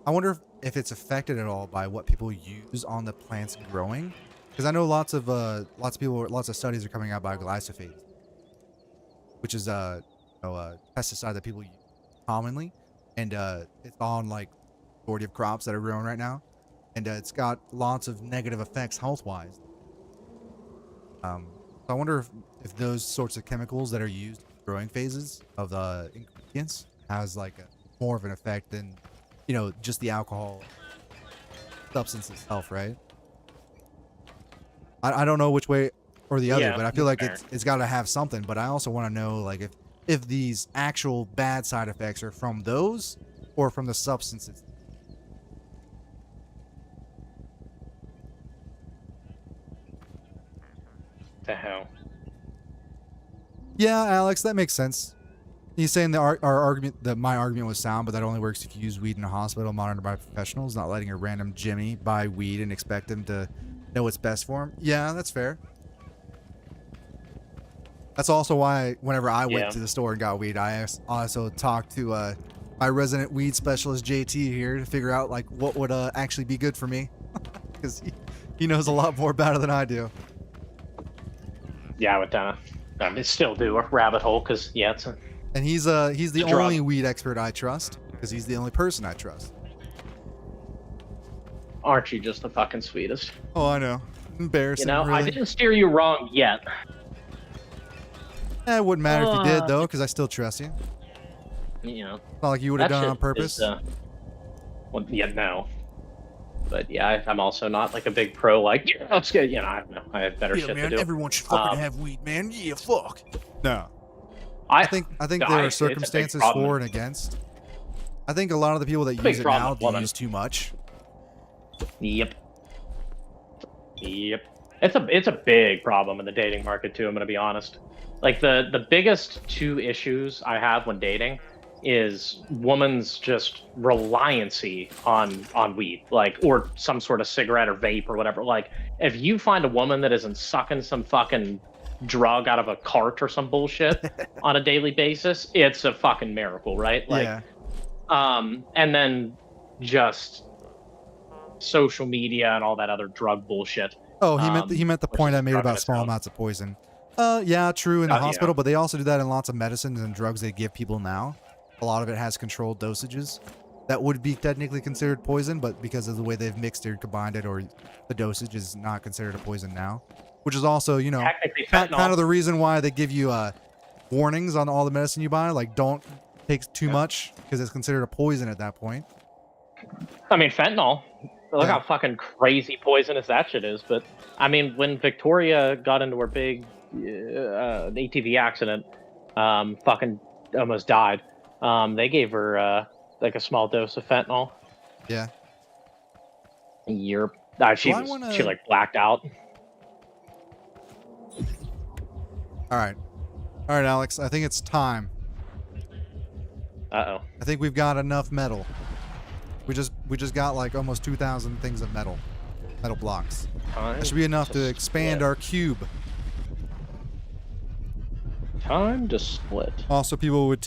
I wonder if it's affected at all by what people use on the plants growing, because I know lots of studies are coming out by glyphosate, which is a pesticide that people use commonly, and it's on like majority of crops that are grown right now, and it's got lots of negative effects health-wise. So I wonder if those sorts of chemicals that are used in growing phases of the ingredients has like more of an effect than, you know, just the alcohol substance itself, right? I don't know which way or the other, but I feel like it's got to have something. But I also want to know like if these actual bad side effects are from those or from the substances. The hell? Yeah, Alex, that makes sense. He's saying that our argument, that my argument was sound, but that only works if you use weed in a hospital monitored by professionals, not letting a random Jimmy buy weed and expect him to know what's best for him. Yeah, that's fair. That's also why whenever I went to the store and got weed, I also talked to my resident weed specialist JT here to figure out like what would actually be good for me, because he knows a lot more about it than I do. Yeah, I would still do a rabbit hole, because it's a. And he's the only weed expert I trust, because he's the only person I trust. Aren't you just the fucking sweetest? Oh, I know. Embarrassing. You know, really. I didn't steer you wrong yet. It wouldn't matter if you did, though, because I still trust you. You know, It's not like you would have that done it shit on purpose. is, well, yeah, no. But yeah, I'm also not like a big pro. Like, yeah, let's get. You know, I don't know. I have better Yeah, shit man, to do. everyone should fucking Um, have weed, man. Yeah, fuck. No. I I think no, there are it's a big circumstances problem. for and against. I think a lot of the people that Big use it problem now with women. use too much. Yep. Yep. It's a big problem in the dating market too. I'm gonna be honest. Like the biggest two issues I have when dating is woman's just reliancy on weed, like, or some sort of cigarette or vape or whatever. Like, if you find a woman that isn't sucking some fucking drug out of a cart or some bullshit on a daily basis, it's a fucking miracle, right? Like, Yeah. And then just social media and all that other drug bullshit. Oh, he meant the which point is I made drug in about its small own. amounts of poison. Yeah, true in the Yeah. hospital, but they also do that in lots of medicines and drugs they give people now. A lot of it has controlled dosages that would be technically considered poison, but because of the way they've mixed it or combined it, or the dosage is not considered a poison now. Which is also, you know, Technically kind fentanyl. of the reason why they give you warnings on all the medicine you buy, like don't take too much because it's considered a poison at that point. I mean, fentanyl. Look Yeah. how fucking crazy poisonous that shit is. But I mean, when Victoria got into her big ATV accident, fucking almost died. They gave her like a small dose of fentanyl. Yeah. A year. She Do I was, wanna- she like blacked out. All right, Alex. I think it's time. Uh oh. I think we've got enough metal. We just got like almost 2,000 things of metal blocks. That should be enough to expand our cube. Time to split. Also, people would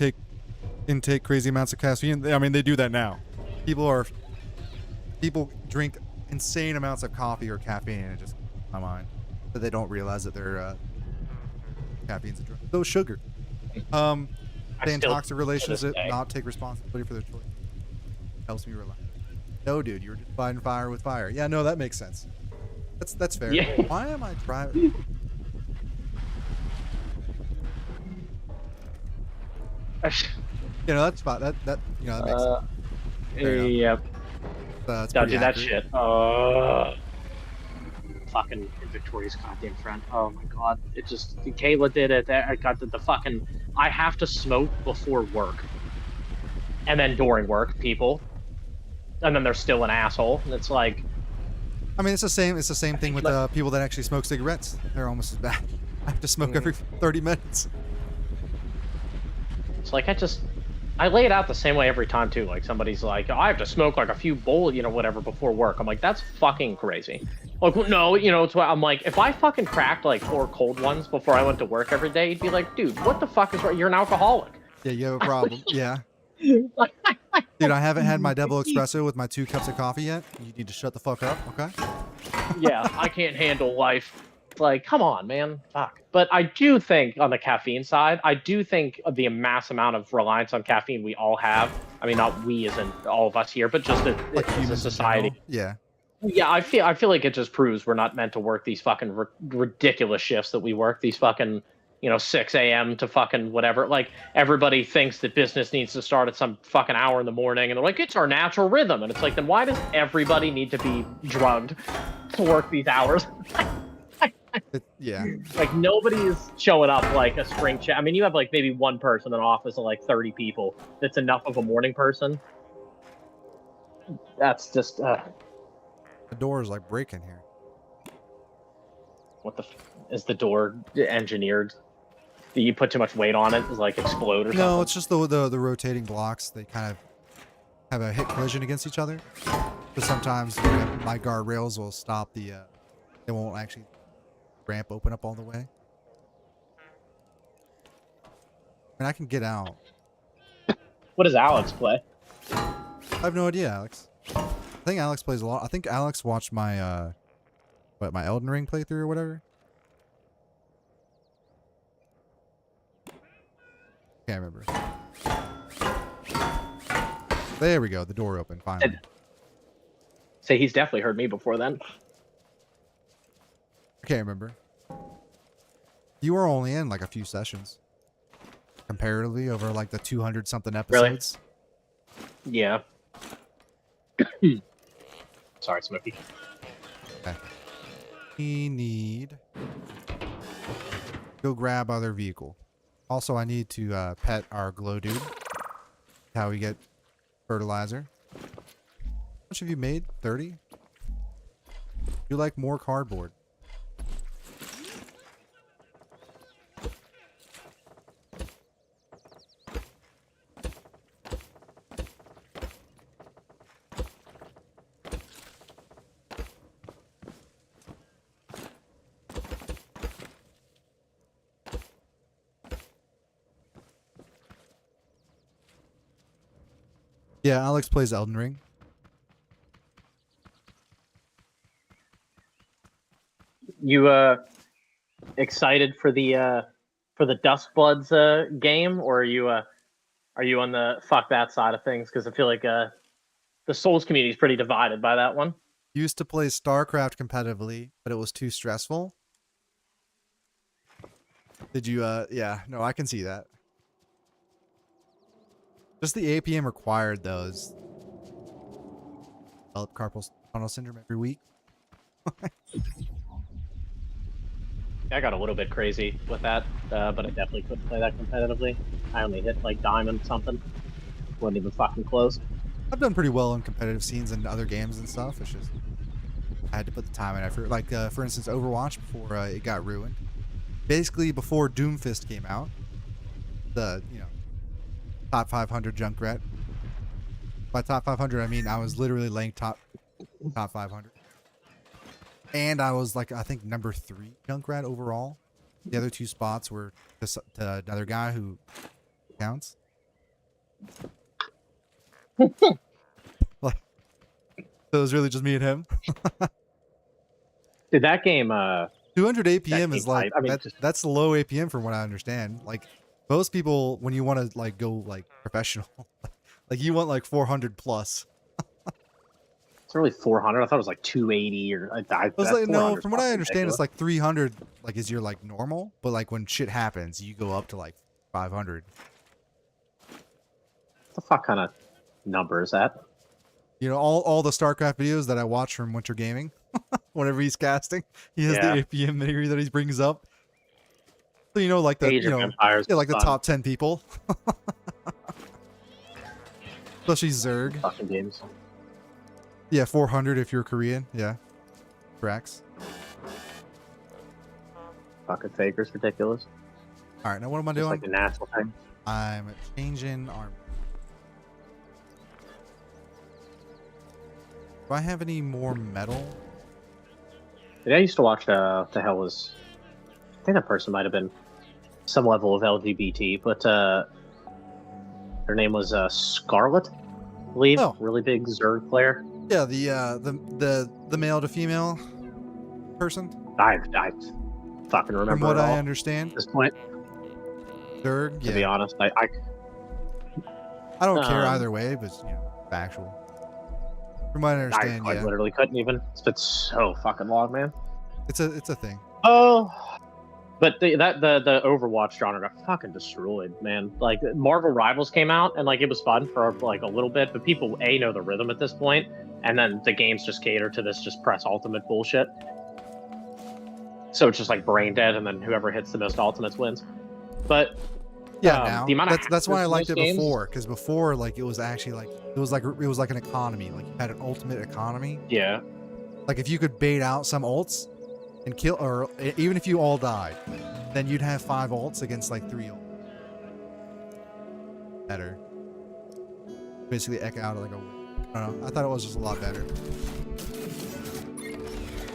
intake crazy amounts of caffeine. I mean, they do that now. People drink insane amounts of coffee or caffeine, and it just my mind that they don't realize that they're caffeine's a drug. So sugar. Stay in still, toxic to relationship, this day- not take responsibility for their choice. Helps me relax. No, dude, you're just fighting fire with fire. Yeah, no, that makes sense. That's fair. Yeah. Why am I driving? You know, that's fine. That you know that makes sense. Fair enough. Yep. That's Don't pretty do that accurate. shit. Fucking Victoria's goddamn friend. Oh my god. It just Kayla did it. I got the fucking. I have to smoke before work, and then during work, people, and then they're still an asshole. And it's like, I mean, it's the same. It's the same thing with people that actually smoke cigarettes. They're almost as bad. I have to smoke every 30 minutes. it's like I lay it out the same way every time too. Like somebody's like, oh, I have to smoke like a few bowl, whatever before work. I'm like, that's fucking crazy. Like, well, no, it's what I'm like. If I fucking cracked like 4 cold ones before I went to work every day, you'd be like, dude, what the fuck is wrong? You're an alcoholic. Yeah, you have a problem. Yeah. Dude, I haven't had my double espresso with my 2 cups of coffee yet. You need to shut the fuck up, okay? Yeah, I can't handle life. Like, come on, man. Fuck. But I do think on the caffeine side, I do think of the mass amount of reliance on caffeine we all have. I mean, not we as in all of us here, but just Like as a humans in society. general. Yeah. Yeah, I feel like it just proves we're not meant to work these fucking ridiculous shifts that we work. These fucking 6 a.m. to fucking whatever. Like, everybody thinks that business needs to start at some fucking hour in the morning, and they're like, it's our natural rhythm. And it's like, then why does everybody need to be drugged to work these hours? Yeah. Like, nobody's showing up like a spring chicken. I mean, you have like maybe one person in an office of like 30 people that's enough of a morning person. That's just, The door is like breaking here. what the is the door engineered? Do you put too much weight on it? Does it, like, explode or something? No, it's just the rotating blocks. They kind of have a hit collision against each other. But sometimes my guardrails will stop the. They won't actually ramp open up all the way. And I can get out. What does Alex play? I have no idea, Alex. I think Alex plays a lot. I think Alex watched my my Elden Ring playthrough or whatever. Can't remember. There we go. The door opened finally. Say he's definitely heard me before then. I can't remember. You were only in like a few sessions. comparatively over like the 200 something Really? episodes. Yeah. Sorry, Smokey. Okay. We need go grab other vehicle. Also, I need to pet our glow dude. How we get fertilizer. How much have you made? 30? You like more cardboard? Yeah, Alex plays Elden Ring. You excited for the Duskbloods game, or are you on the fuck that side of things? Because I feel like the Souls community is pretty divided by that one. Used to play StarCraft competitively, but it was too stressful. Did you yeah, no, I can see that. Just the APM required those. Develop carpal tunnel syndrome every week. I got a little bit crazy with that, but I definitely couldn't play that competitively. I only hit like diamond something. Wasn't even fucking close. I've done pretty well in competitive scenes and other games and stuff. It's just I had to put the time and effort. Like for instance, Overwatch before it got ruined. Basically, before Doomfist came out, the top 500 Junkrat. By top 500, I mean I was literally laying top 500, and I was like I think number 3 Junkrat overall. The other 2 spots were to another guy who counts. Like, so it was really just me and him. Dude, that game 200 APM is like I mean, that's low APM from what I understand. Like most people, when you want to like go like professional, like you want like 400 plus. it's really 400. I thought it was like 280 or I was like, no, from what I understand, it's like 300 like is your like normal, but like when shit happens, you go up to like 500. What the fuck kind of number is that? You know, all the StarCraft videos that I watch from Winter Gaming, whenever he's casting, he has the APM meter that he brings up. So you know, like the Age of Empires like the fun. top 10 people. Especially Zerg. Fucking games. Yeah, 400 if you're Korean. Yeah. Brax. Fucking Faker's ridiculous. All right, now what am I Just doing? like the national thing. I'm changing armor. Do I have any more metal? Yeah, I used to watch the hell was. I think that person might have been some level of LGBT, but her name was Scarlet, I believe. Oh. Really big Zerg player. Yeah, the male to female person. I fucking remember. From what it all I understand, at this point. Zerg. To Yeah. be honest, I I don't care either way, but factual. From what I understand, quite literally couldn't even. It's been so fucking long, man. it's a thing. Oh, but the Overwatch genre got fucking destroyed, man. Like Marvel Rivals came out and like it was fun for like a little bit, but people know the rhythm at this point, and then the games just cater to this just press ultimate bullshit. So it's just like brain dead, and then whoever hits the most ultimates wins. But Yeah, now the amount of that's why I hackers in liked it those games- before, because before like it was actually like it was like an economy. Like you had an ultimate economy. Yeah, Like if you could bait out some ults and kill, or even if you all died, then you'd have 5 ults against like 3 ults. Better. Basically echo out like a. I don't know. I thought it was just a lot better.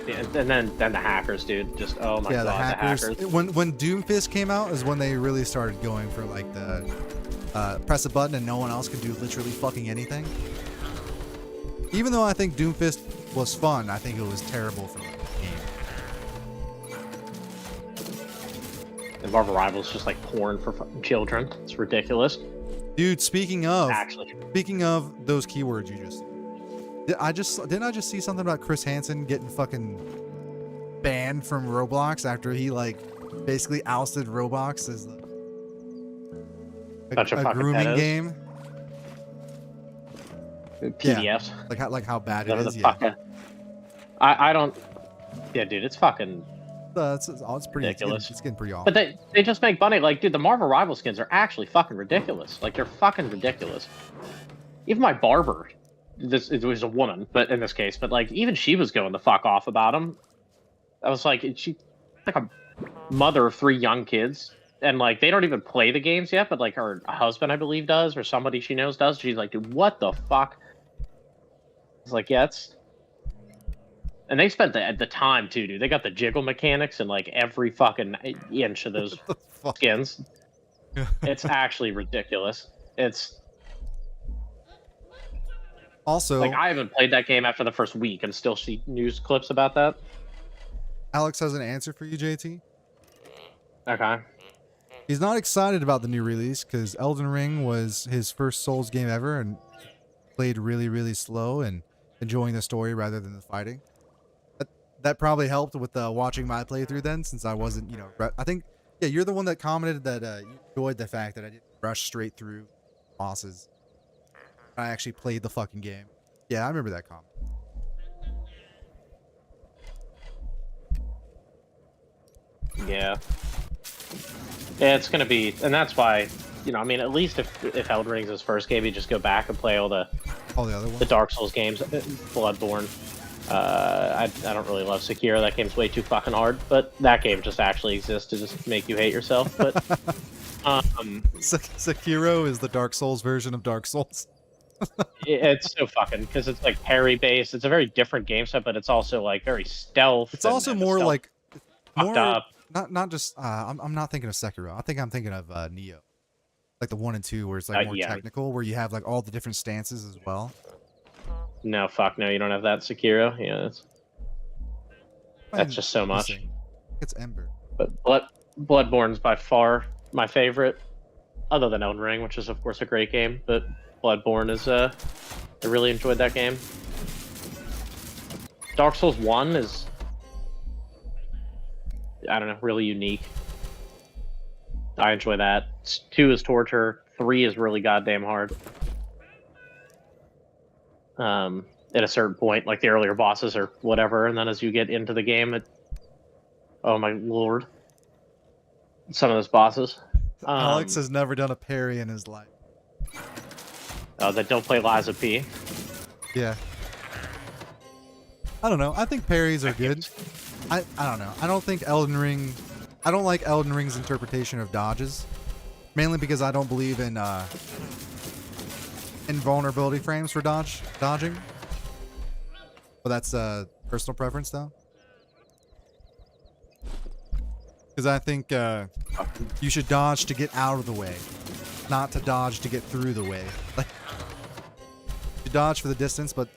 yeah, and then the hackers, dude. Just oh my Yeah, god, the hackers. the hackers. When Doomfist came out is when they really started going for like the press a button and no one else could do literally fucking anything. Even though I think Doomfist was fun, I think it was terrible for the game. And Marvel Rivals just like porn for fucking children. It's ridiculous. Dude, speaking of those keywords you just didn't I just see something about Chris Hansen getting fucking banned from Roblox after he like basically ousted Roblox as the Bunch of A fucking grooming pedos. game. PDFs. Like how bad it Whatever is. the Yeah. fuck. I don't. Yeah, dude, it's fucking It's pretty ridiculous. It's getting pretty awful. But they just make money. Like, dude, the Marvel Rival skins are actually fucking ridiculous. Like, they're fucking ridiculous. Even my barber, it was a woman, but in this case, but like, even she was going the fuck off about them. I was like, she like a mother of 3 young kids, and like they don't even play the games yet, but like her husband, I believe, does, or somebody she knows does. She's like, dude, what the fuck? It's like, yeah, it's. And they spent the time too, dude. They got the jiggle mechanics in like every fucking inch of those What the fuck? skins. It's actually ridiculous. It's Also, like I haven't played that game after the first week and still see news clips about that. Alex has an answer for you, JT. Okay. He's not excited about the new release because Elden Ring was his first Souls game ever and played really, really slow and enjoying the story rather than the fighting. That probably helped with watching my playthrough then, since I wasn't, I think, yeah, you're the one that commented that you enjoyed the fact that I didn't rush straight through bosses. I actually played the fucking game. Yeah, I remember that comment. Yeah. Yeah, it's gonna be, and that's why, I mean, at least if Elden Ring's his first game, you just go back and play all the other ones, the Dark Souls games, Bloodborne. I don't really love Sekiro. That game's way too fucking hard, but that game just actually exists to just make you hate yourself. But Sekiro is the Dark Souls version of Dark Souls. It's so fucking, because it's like parry based. It's a very different game set, but it's also like very stealth. It's also more like fucked up. Not just. I'm not thinking of Sekiro. I think I'm thinking of Neo, like the 1 and 2, where it's like more technical, where you have like all the different stances as well. No, fuck no, you don't have that Sekiro. Yeah, that's just so much. It's Ember. But Bloodborne's by far my favorite, other than Elden Ring, which is of course a great game. But Bloodborne is I really enjoyed that game. Dark Souls 1 is, I don't know, really unique. I enjoy that. 2 is torture. 3 is really goddamn hard. At a certain point, like the earlier bosses or whatever, and then as you get into the game, oh my lord, some of those bosses. Alex has never done a parry in his life. That don't play Liza P. Yeah. I don't know. I think parries are good. I don't know. I don't think Elden Ring. I don't like Elden Ring's interpretation of dodges, mainly because I don't believe in invulnerability frames for dodging. Well, that's personal preference though, because I think you should dodge to get out of the way, not to dodge to get through the way. Like, you dodge for the distance, but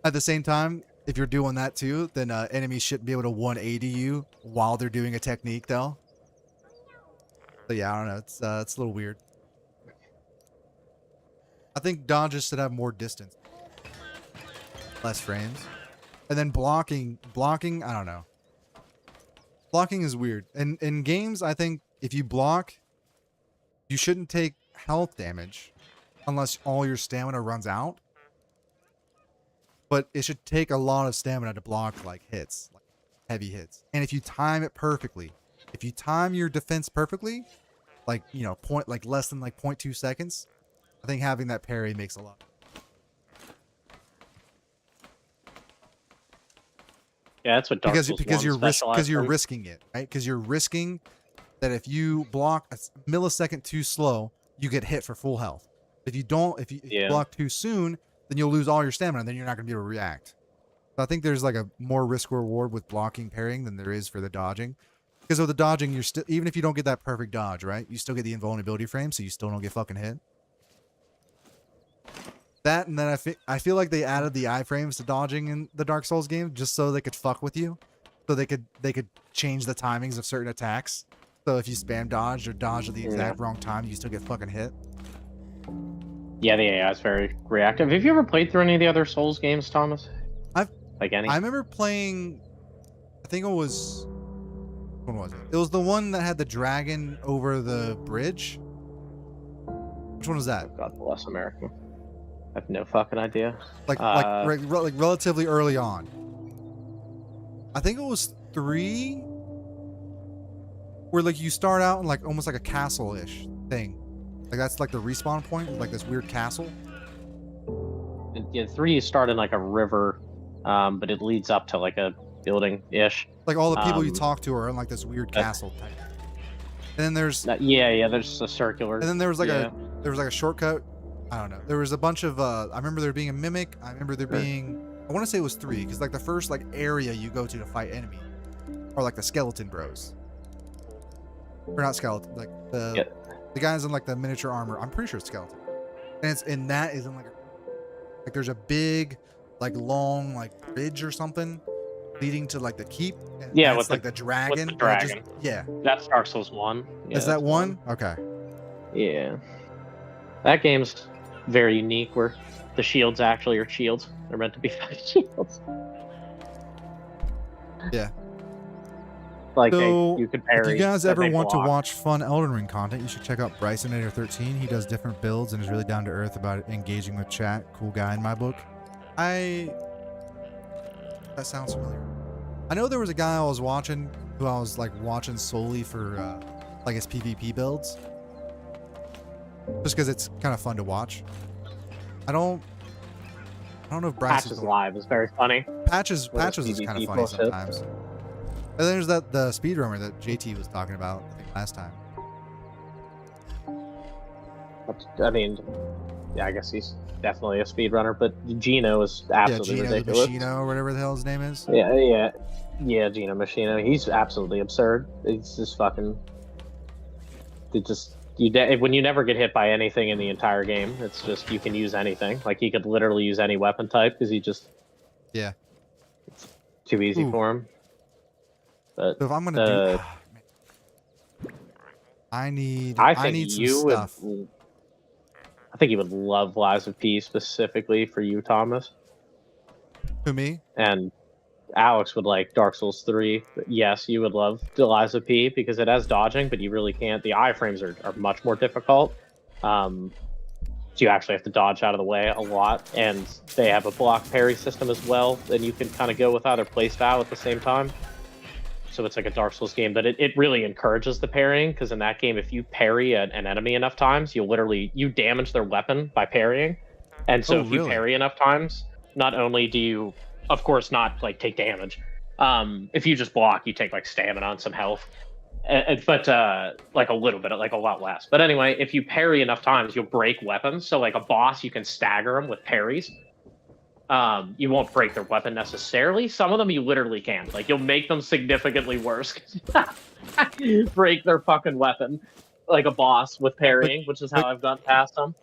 at the same time, if you're doing that too, then enemies shouldn't be able to 180 you while they're doing a technique though. But yeah, I don't know. It's a little weird. I think dodges should have more distance, less frames, and then blocking. I don't know. Blocking is weird. And in games, I think if you block, you shouldn't take health damage unless all your stamina runs out. But it should take a lot of stamina to block like hits, like heavy hits. And if you time it perfectly, if you time your defense perfectly, like less than like 0.2 seconds. I think having that parry makes a lot. Yeah, that's what Dark Souls because you're in. risking it, right? Because you're risking that if you block a millisecond too slow, you get hit for full health. If you block too soon, then you'll lose all your stamina, and then you're not going to be able to react. So I think there's like a more risk reward with blocking parrying than there is for the dodging. Because with the dodging, you're still, even if you don't get that perfect dodge, right? You still get the invulnerability frame, so you still don't get fucking hit. That, and then I feel like they added the iframes to dodging in the Dark Souls game just so they could fuck with you, so they could change the timings of certain attacks. So if you spam dodge or dodge at the exact wrong time, you still get fucking hit. Yeah, the AI is very reactive. Have you ever played through any of the other Souls games, Thomas? Any? I remember playing. I think it was. What was it? It was the one that had the dragon over the bridge. Which one was that? God bless America. I have no fucking idea. Like relatively early on. I think it was 3, where like you start out in like almost like a castle-ish thing. Like that's like the respawn point, like this weird castle. Yeah, 3 you start in like a river, but it leads up to like a building-ish. Like all the people you talk to are in like this weird castle type. And then there's there's a circular. And then there was like a shortcut. I don't know. There was a bunch of I remember there being a mimic. I remember there being, I want to say it was 3, because like the first like area you go to fight enemy are like the skeleton bros. Or not skeleton, like the guys in like the miniature armor. I'm pretty sure it's skeleton. And that is in like there's a big like long like bridge or something leading to like the keep. Yeah, with like the dragon. With the dragon. That's Dark Souls 1. Yeah, is that 1? Okay. Yeah. That game's very unique, where the shields actually are shields. They're meant to be shields. Yeah. Like so, you could parry. If you guys ever want to watch fun Elden Ring content, you should check out Brysonator13. He does different builds and is really down to earth about engaging with chat. Cool guy in my book. That sounds familiar. I know there was a guy I was watching who I was like watching solely for like his PvP builds. Just because it's kind of fun to watch. I don't know if Bryce Patches Live is very funny. Patches is kind of funny sometimes. And then there's the speedrunner that JT was talking about, I think, last time. I mean, yeah, I guess he's definitely a speedrunner, but Gino is absolutely ridiculous. Gino or whatever the hell his name is. Yeah, Gino Machino. He's absolutely absurd. It's just fucking. When you never get hit by anything in the entire game, it's just you can use anything. Like he could literally use any weapon type because he just. Yeah. It's too easy for him. But so if I'm gonna I need some stuff. I think you would love Lies of P specifically for you, Thomas. Who, me? And Alex would like Dark Souls 3. But yes, you would love Lies of P because it has dodging, but you really can't. The iframes are much more difficult. So you actually have to dodge out of the way a lot. And they have a block parry system as well. And you can kind of go with either playstyle at the same time. So it's like a Dark Souls game, but it really encourages the parrying, because in that game, if you parry an enemy enough times, you damage their weapon by parrying. And so you parry enough times, not only do you, of course, not like take damage. If you just block, you take like stamina and some health, but like a little bit, like a lot less. But anyway, if you parry enough times, you'll break weapons. So like a boss, you can stagger them with parries. You won't break their weapon necessarily. Some of them you literally can. Like, you'll make them significantly worse. Break their fucking weapon. Like a boss with parrying, which is how I've gotten past them.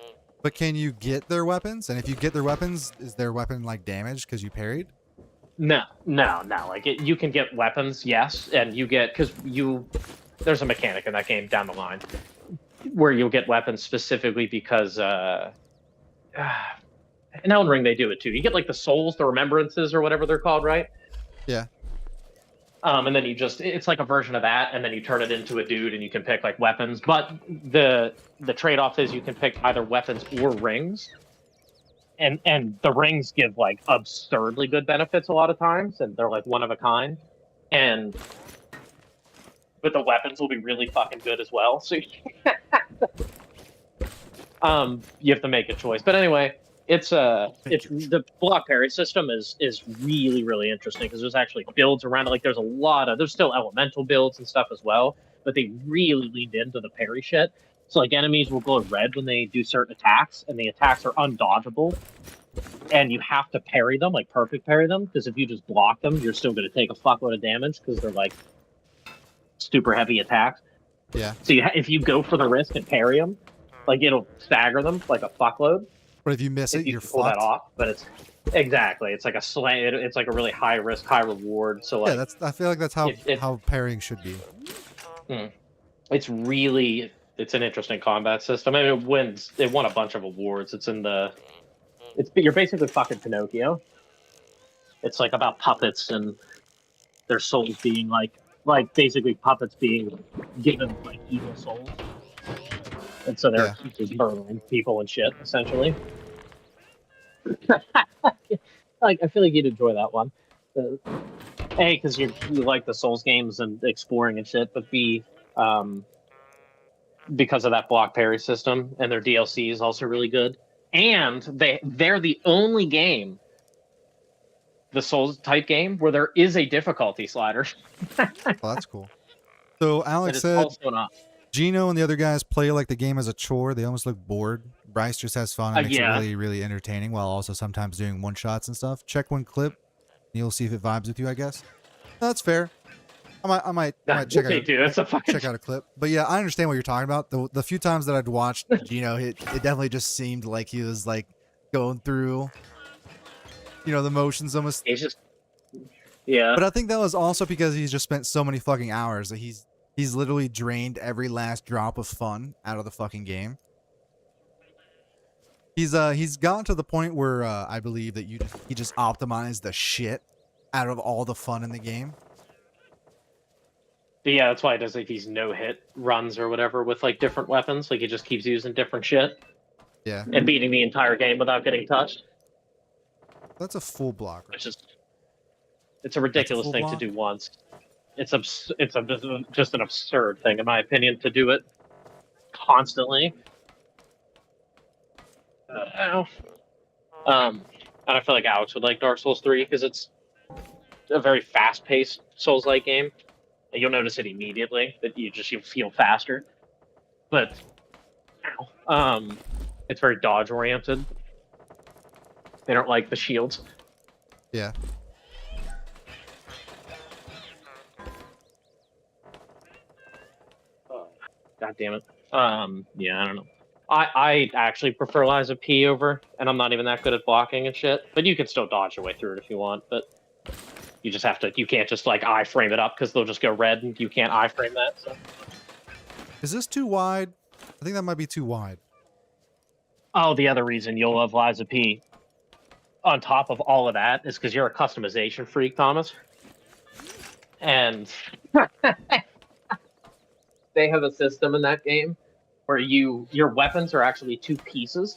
But can you get their weapons? And if you get their weapons, is their weapon, like, damaged because you parried? No. Like, you can get weapons, yes. And you get... Because there's a mechanic in that game down the line where you'll get weapons specifically because... in Elden Ring, they do it too. You get like the souls, the remembrances, or whatever they're called, right? Yeah. And then it's like a version of that, and then you turn it into a dude, and you can pick like weapons. But the trade-off is you can pick either weapons or rings, and the rings give like absurdly good benefits a lot of times, and they're like one of a kind. But the weapons will be really fucking good as well. So you have to make a choice. But anyway. It's the block parry system is really, really interesting because there's actually builds around it. Like there's still elemental builds and stuff as well, but they really leaned into the parry shit. So like enemies will glow red when they do certain attacks, and the attacks are undodgeable, and you have to parry them, like perfect parry them, because if you just block them, you're still going to take a fuckload of damage because they're like super heavy attacks. Yeah. So if you go for the risk and parry them, like it'll stagger them like a fuckload. But if you miss it, you're pull fucked. That off. But it's like a slam. It's like a really high risk, high reward. So like, yeah, I feel like that's how parrying should be. It's an interesting combat system. I mean, it won a bunch of awards. You're basically fucking Pinocchio. It's like about puppets and their souls being like basically puppets being given like evil souls. and so they're Yeah. just burning people and shit, essentially. Like, I feel like you'd enjoy that one. A, because you like the Souls games and exploring and shit, but B, because of that block parry system, and their DLC is also really good. And they're the only game, the Souls type game, where there is a difficulty slider. Well, that's cool. So And Alex it's said also not. Gino and the other guys play like the game as a chore. They almost look bored. Bryce just has fun and makes it Yeah. really, really entertaining while also sometimes doing one shots and stuff. Check one clip. And you'll see if it vibes with you, I guess. That's fair. I might check Okay, out dude, that's a fucking check out a clip. But yeah, I understand what you're talking about. The few times that I'd watched Gino, it definitely just seemed like he was like going through, the motions almost. It's just, yeah. But I think that was also because he's just spent so many fucking hours that he's literally drained every last drop of fun out of the fucking game. He's gotten to the point where I believe that he just optimized the shit out of all the fun in the game. But yeah, that's why he does like these no-hit runs or whatever with like different weapons. Like he just keeps using different shit Yeah, and beating the entire game without getting touched. that's a full block. Right? It's a ridiculous full thing block? to do once. It's just an absurd thing, in my opinion, to do it constantly. And I feel like Alex would like Dark Souls 3 because it's a very fast-paced Souls-like game. You'll notice it immediately that you feel faster, but it's very dodge-oriented. They don't like the shields. Yeah. God damn it. Yeah, I don't know. I actually prefer Lies of P over, and I'm not even that good at blocking and shit. But you can still dodge your way through it if you want. But you just have to. You can't just like iframe it up because they'll just go red, and you can't iframe that. So. Is this too wide? I think that might be too wide. Oh, the other reason you'll love Lies of P, on top of all of that, is because you're a customization freak, Thomas. And they have a system in that game where your weapons are actually two pieces,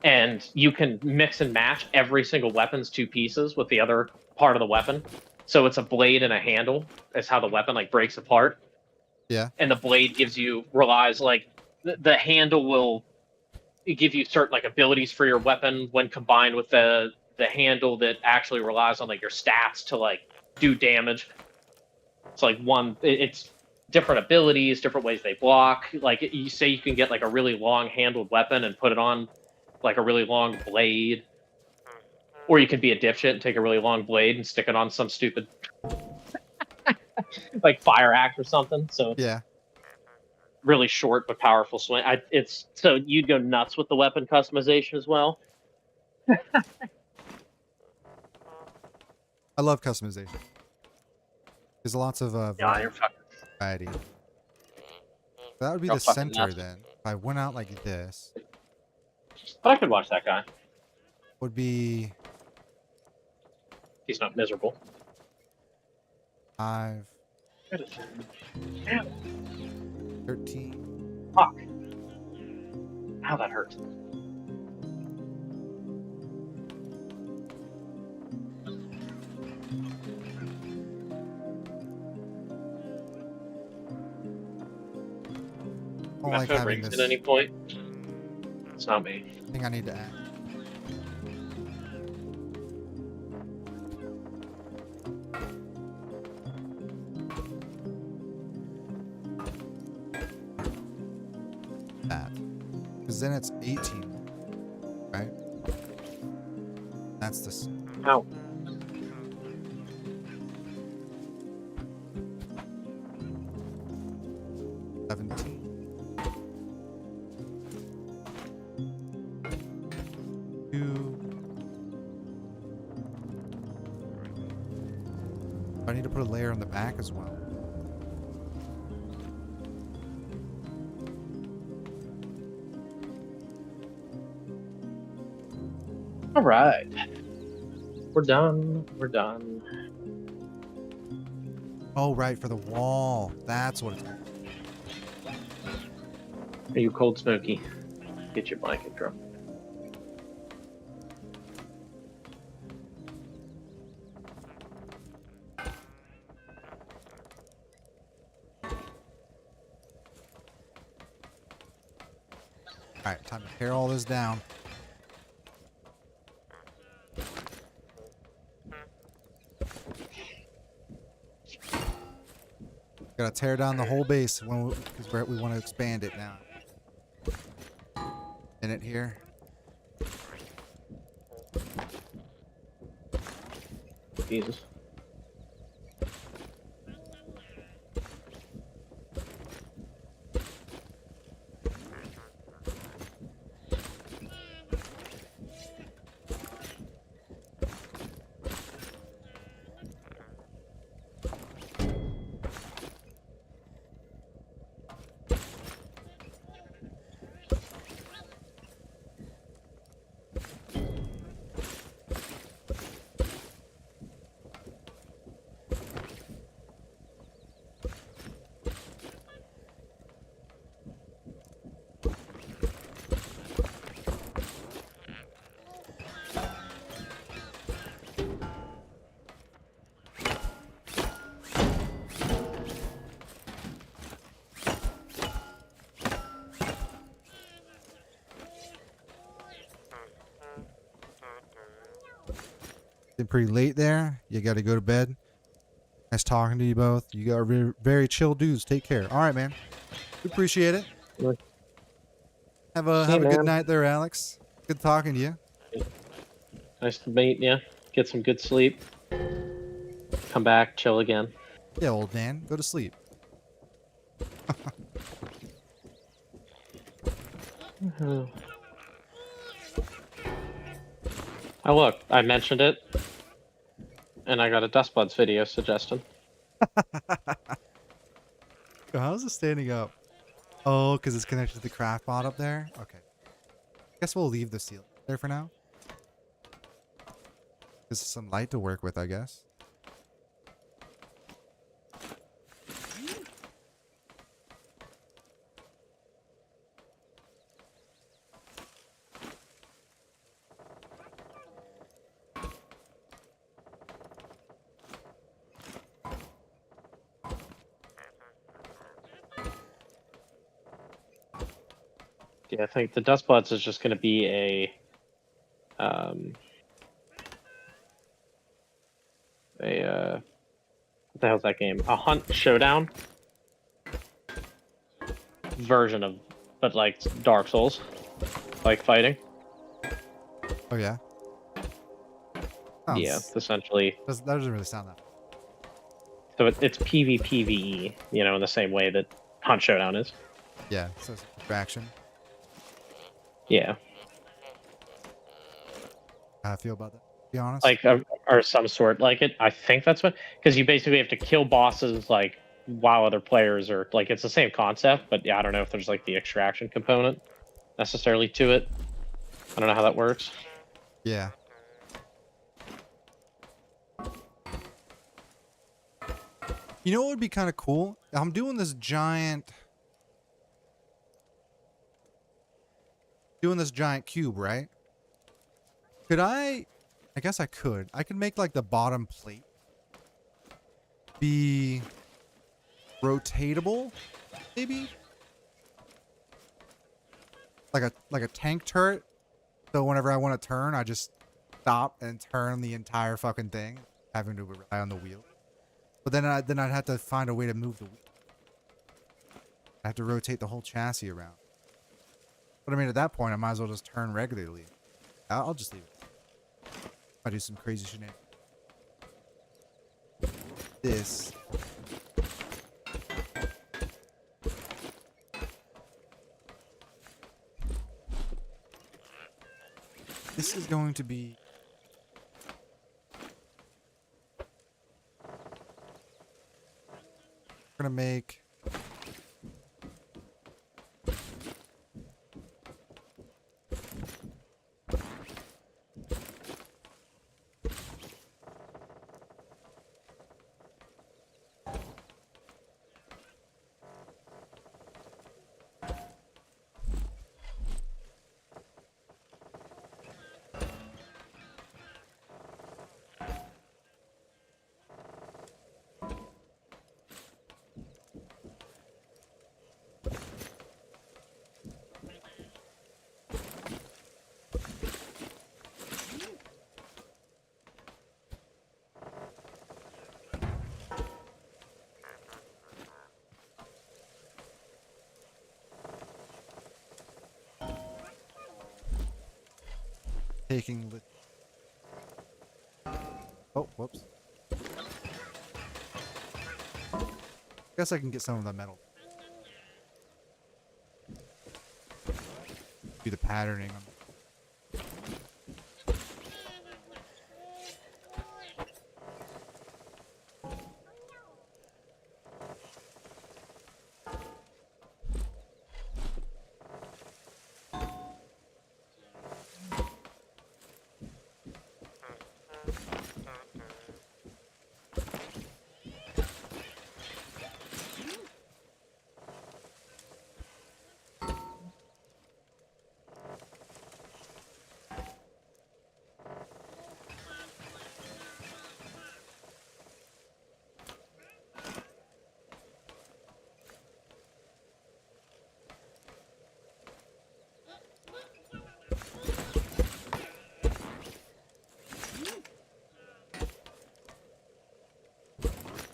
and you can mix and match every single weapon's two pieces with the other part of the weapon. So it's a blade and a handle. That's how the weapon like breaks apart. Yeah. And the blade relies like the handle will give you certain like abilities for your weapon when combined with the handle that actually relies on like your stats to like do damage. It's like it's different abilities, different ways they block. Like you say, you can get like a really long handled weapon and put it on like a really long blade, or you can be a dipshit and take a really long blade and stick it on some stupid like fire axe or something. So Yeah. really short but powerful swing. It's so you'd go nuts with the weapon customization as well. I love customization. There's lots of Yeah, you're fucking. variety. That would be You're the fucking center nuts. then. If I went out like this, But I could watch that guy. would be He's not miserable. 5, Damn, 13. fuck. How that hurts. I don't My like phone having rings this at any point. It's not me. thing I need to add. That. Because then it's 18. Right? That's this. Ow. I need to put a layer on the back as well. All right. We're done. We're done. Oh, right, for the wall. That's what it's. Are you cold, Smokey? Get your blanket, girl. All right, time to tear all this down. Gotta tear down the whole base because we want to expand it now. In it here. Jesus. Been pretty late there. You got to go to bed. Nice talking to you both. You got very chill dudes. Take care. All right, man. We appreciate it. Look. Have a See you, good man. night there, Alex. Good talking to you. Nice to meet you. Get some good sleep. Come back, chill again. Yeah, old man. Go to sleep. Oh look, I mentioned it, and I got a Dust Buds video suggestion. How's it standing up? Oh, because it's connected to the craft pod up there? Okay. Guess we'll leave the ceiling there for now. This is some light to work with, I guess. Yeah, I think the Dust Buds is just going to be a what the hell's that game? A Hunt Showdown version of, but like Dark Souls, like fighting. Oh, yeah? Yeah, essentially. That doesn't really sound that. So it's PvPvE, you know, in the same way that Hunt Showdown is. Yeah, so it's distraction. Yeah. How I feel about that, to be honest. Like, or some sort like it. I think that's what, because you basically have to kill bosses like while other players are like, it's the same concept, but yeah, I don't know if there's like the extraction component necessarily to it. I don't know how that works. Yeah. You know what would be kind of cool? I'm doing this giant cube, right? Could I guess I could. I could make like the bottom plate be rotatable, maybe? Like a tank turret. So whenever I want to turn, I just stop and turn the entire fucking thing, having to rely on the wheel. But then I'd have to find a way to move the wheel. I have to rotate the whole chassis around. But I mean, at that point, I might as well just turn regularly. I'll just leave it. I do some crazy shenanigans. This. This is going to be. We're gonna make. taking. Oh, whoops. Guess I can get some of the metal. Do the patterning on.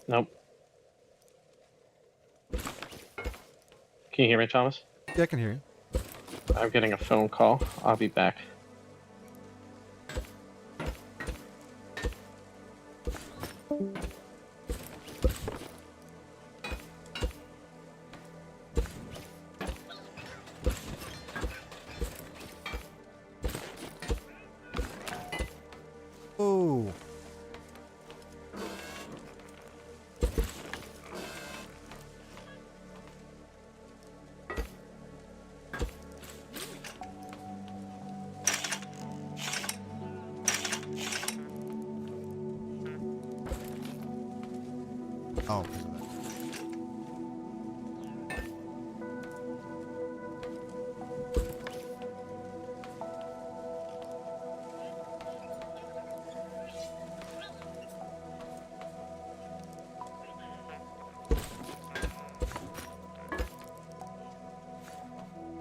Nope. Can you hear me, Thomas? Yeah, I can hear you. I'm getting a phone call. I'll be back. Oh. Oh, because of that.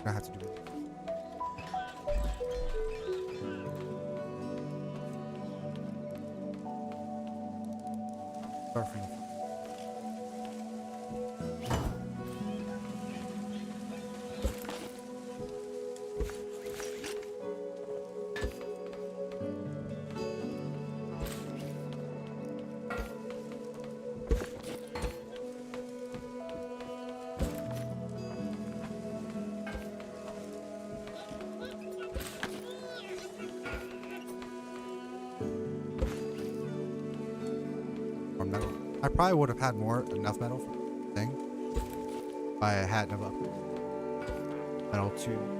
I have to do it. Start from the front. Or metal. I probably would have had enough metal for the thing if I hadn't have upgraded metal to.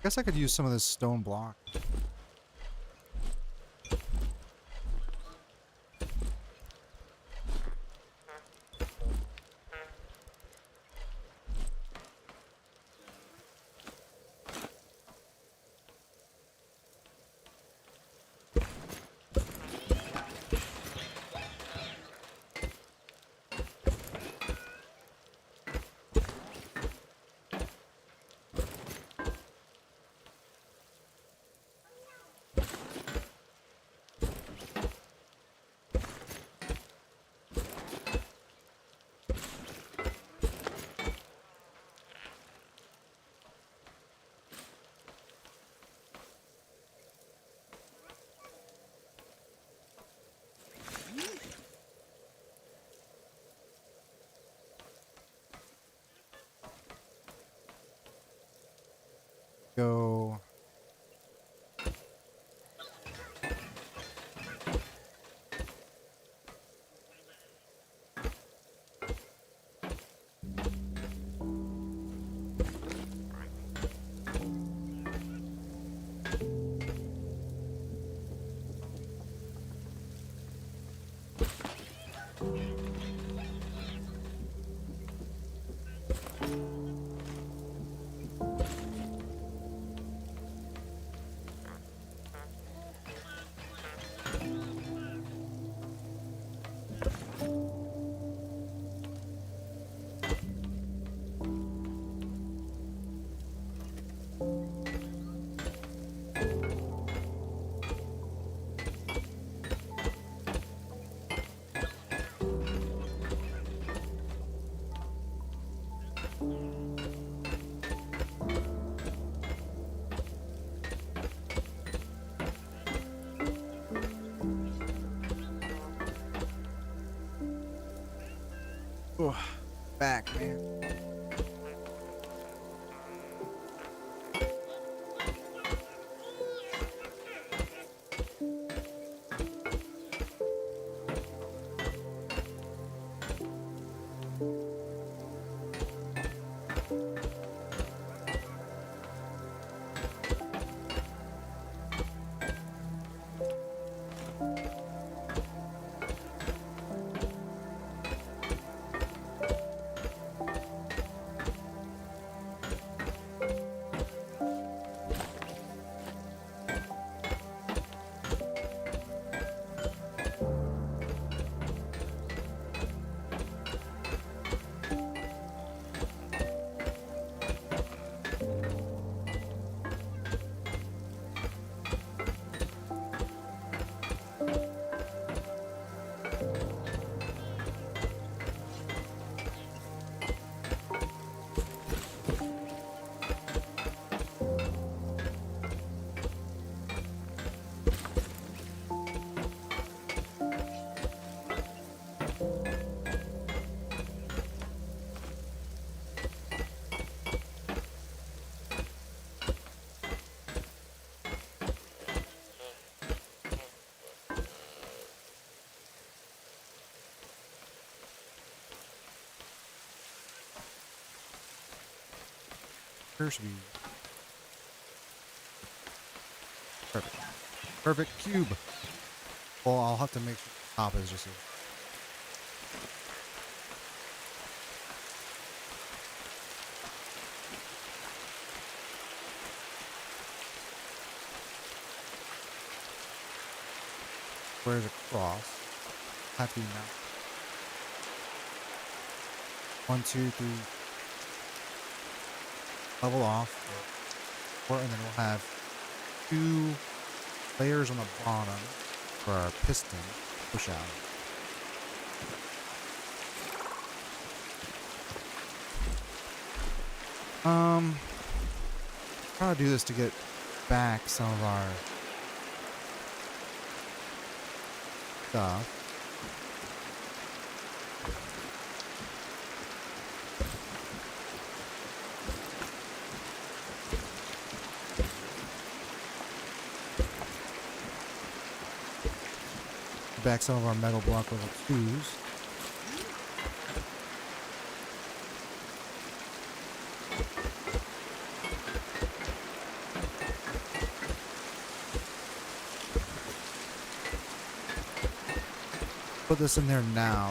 Guess I could use some of this stone block. Go. Oh, back, man. Here should be perfect. Perfect cube. Well, I'll have to make sure the top is just a squares across. Have to be now. 1, 2, 3. Level off. And then we'll have 2 layers on the bottom for our piston push out. Try to do this to get back some of our stuff. Back some of our metal block level 2s. put this in there now.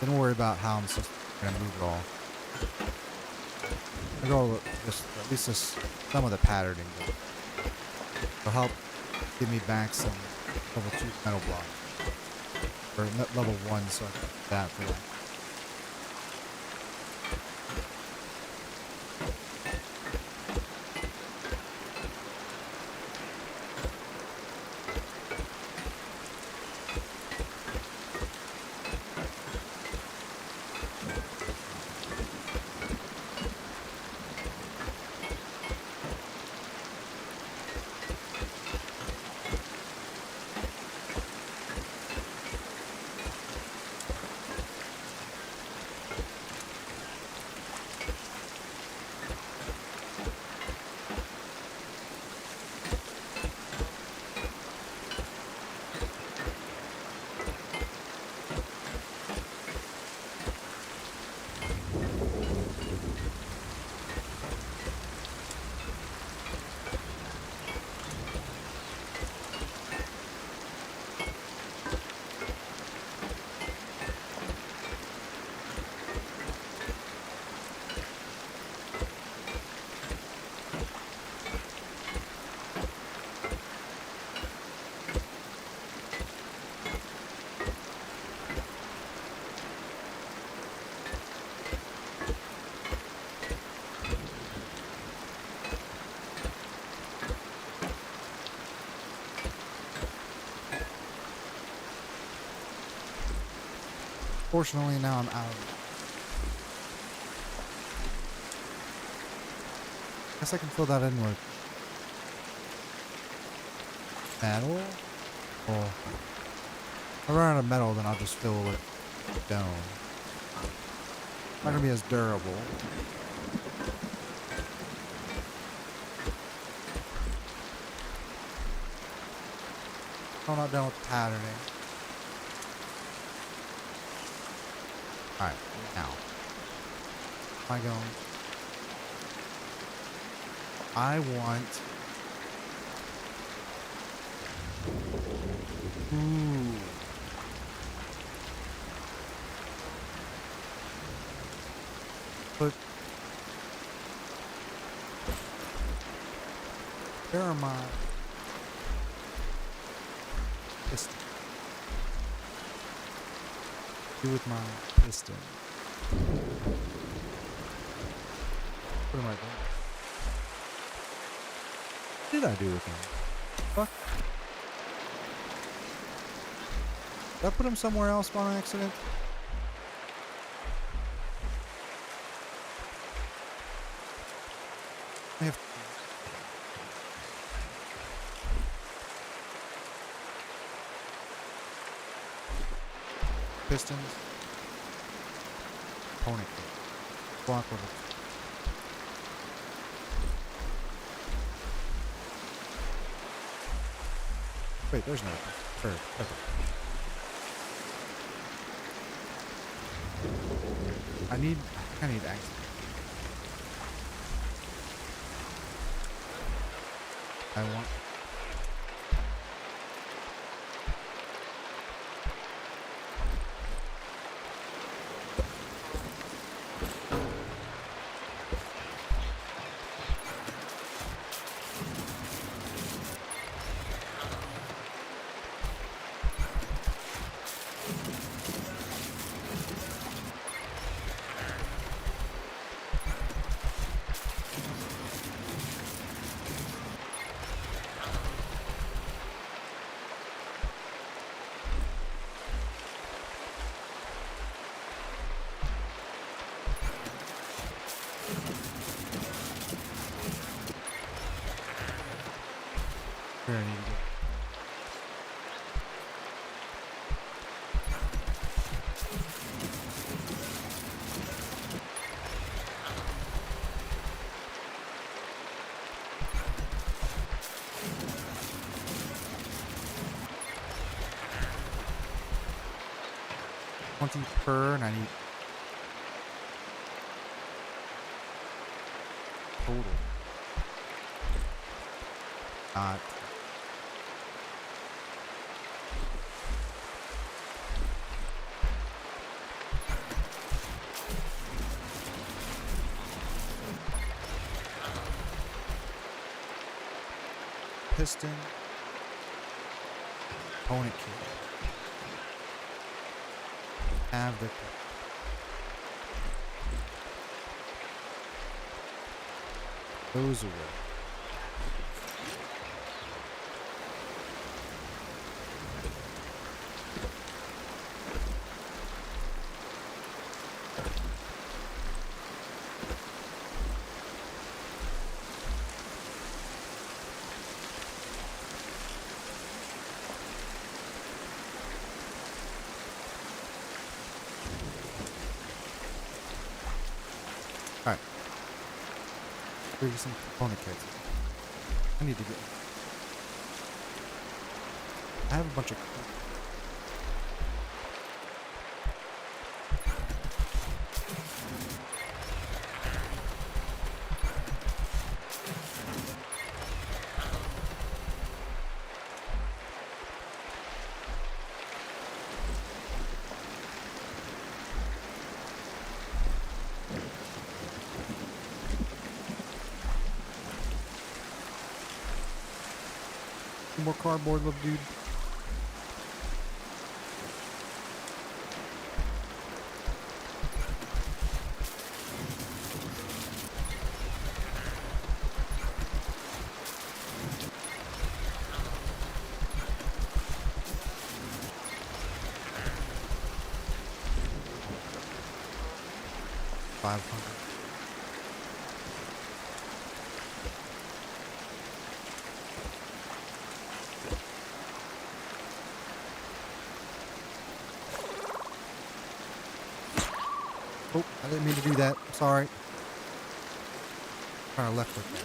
Then worry about how I'm just gonna move it all. I go just at least some of the patterning. It'll help give me back some level 2 metal blocks. Or level 1, so I can do that for that. Fortunately, now I'm out. Guess I can fill that in with metal. Or if I run out of metal, then I'll just fill it with stone. Not gonna be as durable. I'm not done with the patterning. Alright, now. Am I going? I want... Ooh. But... Where are my... Piston. Do with my piston. What am I doing? What did I do with him? Fuck. Did I put him somewhere else by accident? I have pistons. Component kit. Block level. Wait, there's no perfect. I need access. I want... Where I need to go. Per, and I need total. Not. piston, component kit. Have the those away. Alright. Here's some component kits. I need to get. I have a bunch of. 2 more cardboard, little dude. $500. Oh, I didn't mean to do that. I'm sorry. Trying to left click that.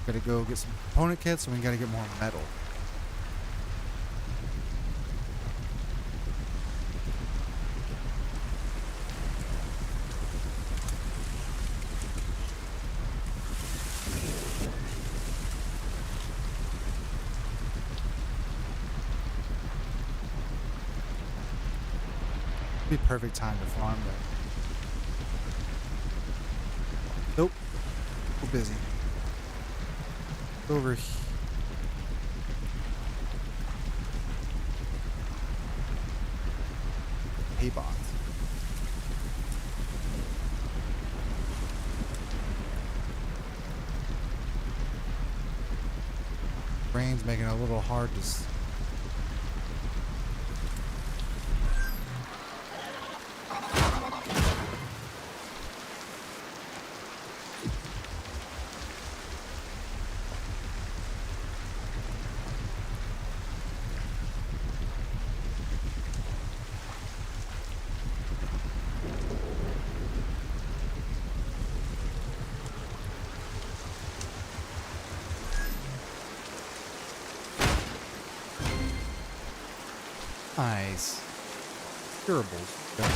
Gotta go get some component kits and we gotta get more metal. Be perfect time to farm that. Nope. We're busy. Over here. Hay box. Rain's making it a little hard to Nice. Durables. Yeah.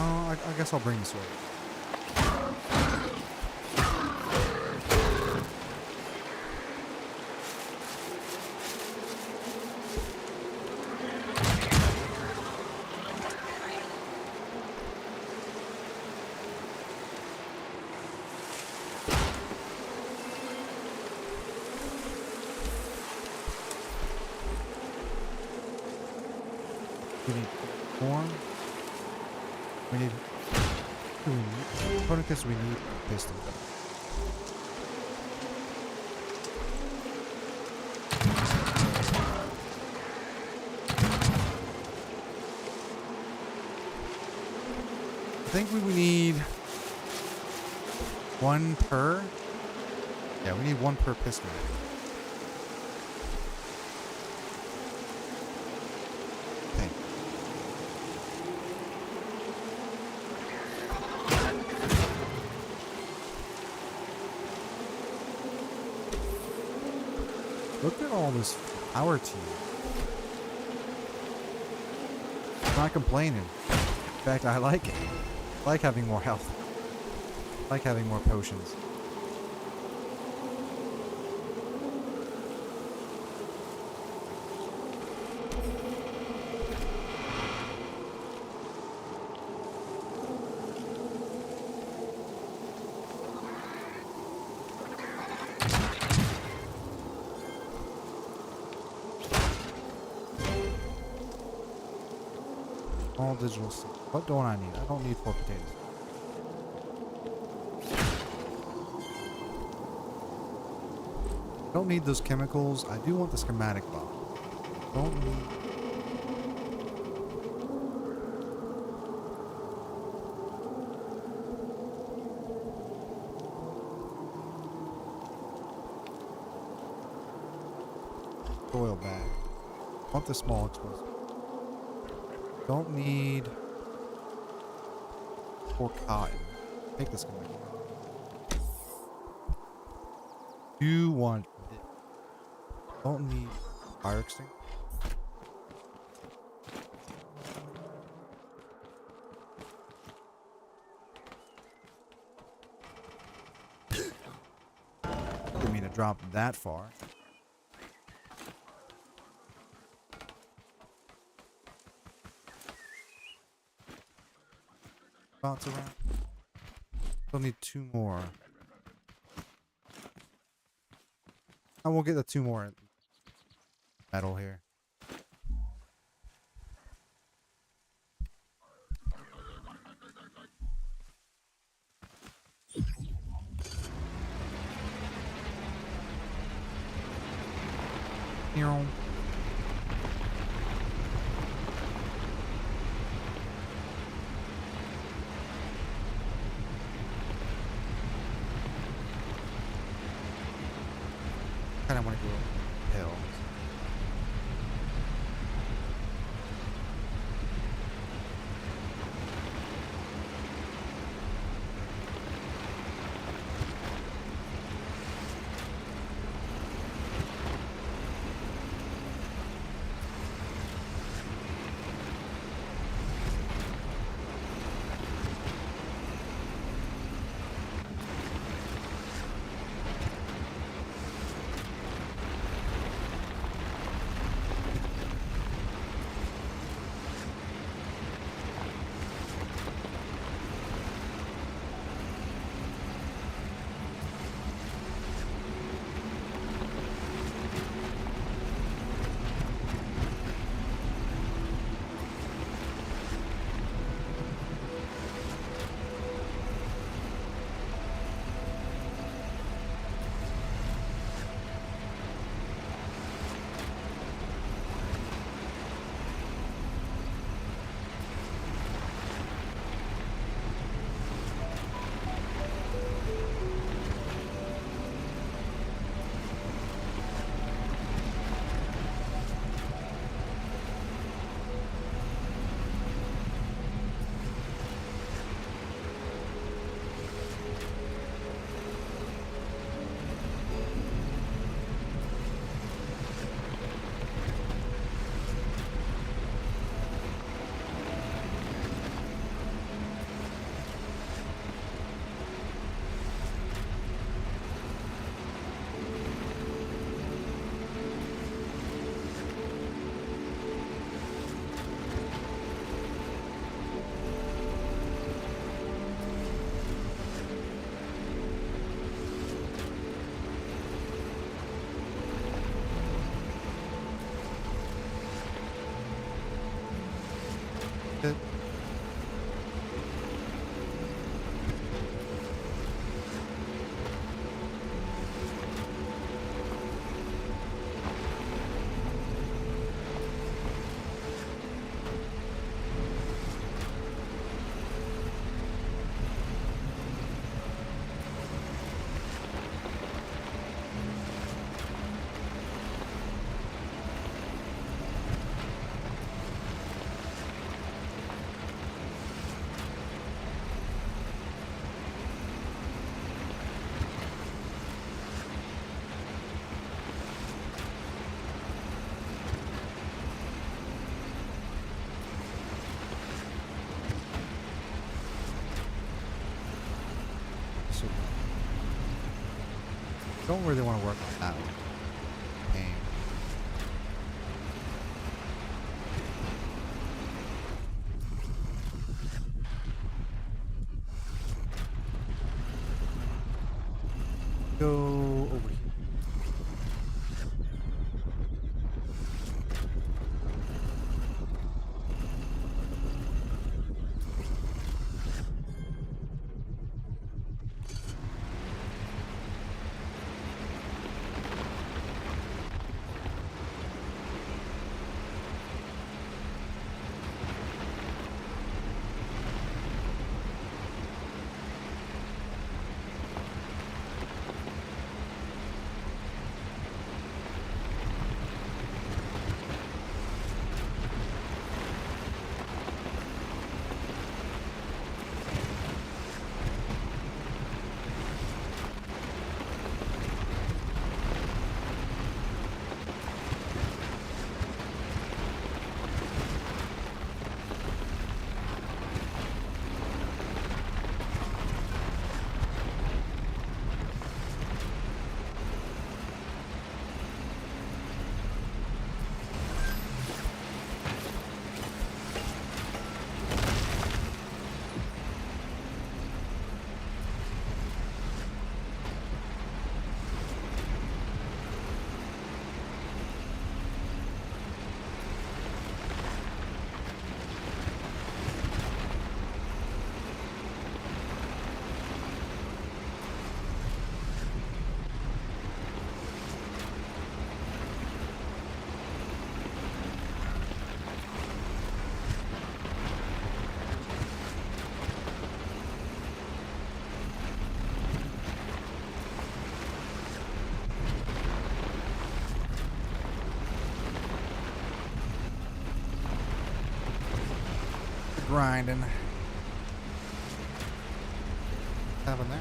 Oh, I guess I'll bring the sword. We need more. We need component kits. We need pistol. I think we need one per. Yeah, we need one per piston. Okay. Look at all this power to you. I'm not complaining. In fact, I like it. I like having more health. I like having more potions. All digital seed. What don't I need? I don't need 4 potatoes. I don't need those chemicals. I do want the schematic bomb. Don't need. Oil bag. I want the small explosive. Don't need 4 cotton. Take this schematic. Do want this. Don't need fire extinguisher. Didn't mean to drop that far. Spots around. Still need 2 more. I will get the 2 more metal here. Here. Kind of want to go hills. Good. Don't really want to work on that one. Pain. Go over here. Grinding. What's happened there?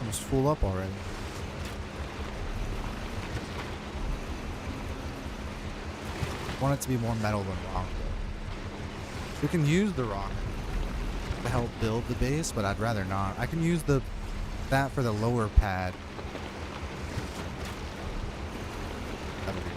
Almost full up already. I want it to be more metal than rock, though. We can use the rock to help build the base, but I'd rather not. I can use that for the lower pad. That'll be.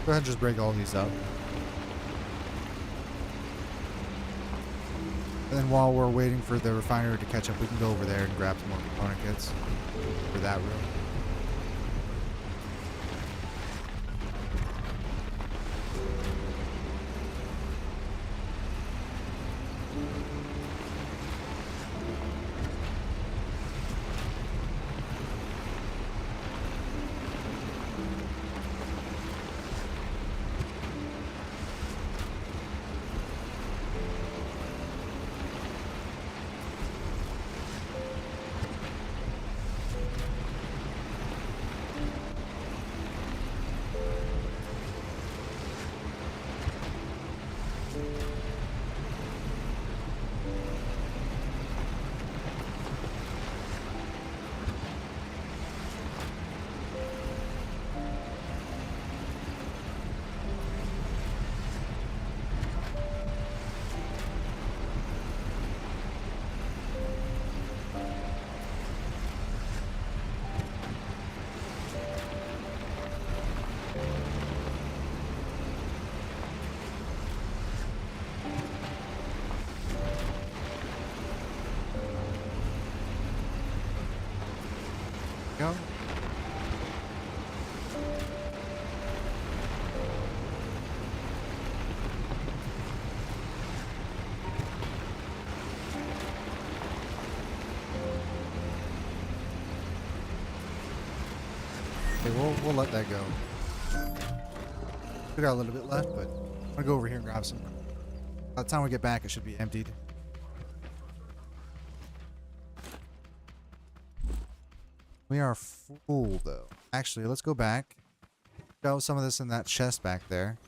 Go ahead and just break all these up. And then while we're waiting for the refinery to catch up, we can go over there and grab some more component kits for that room. Go. Okay, we'll let that go. We got a little bit left, but I'm gonna go over here and grab some. By the time we get back, it should be emptied. We are full though. Actually, let's go back. Shove some of this in that chest back there.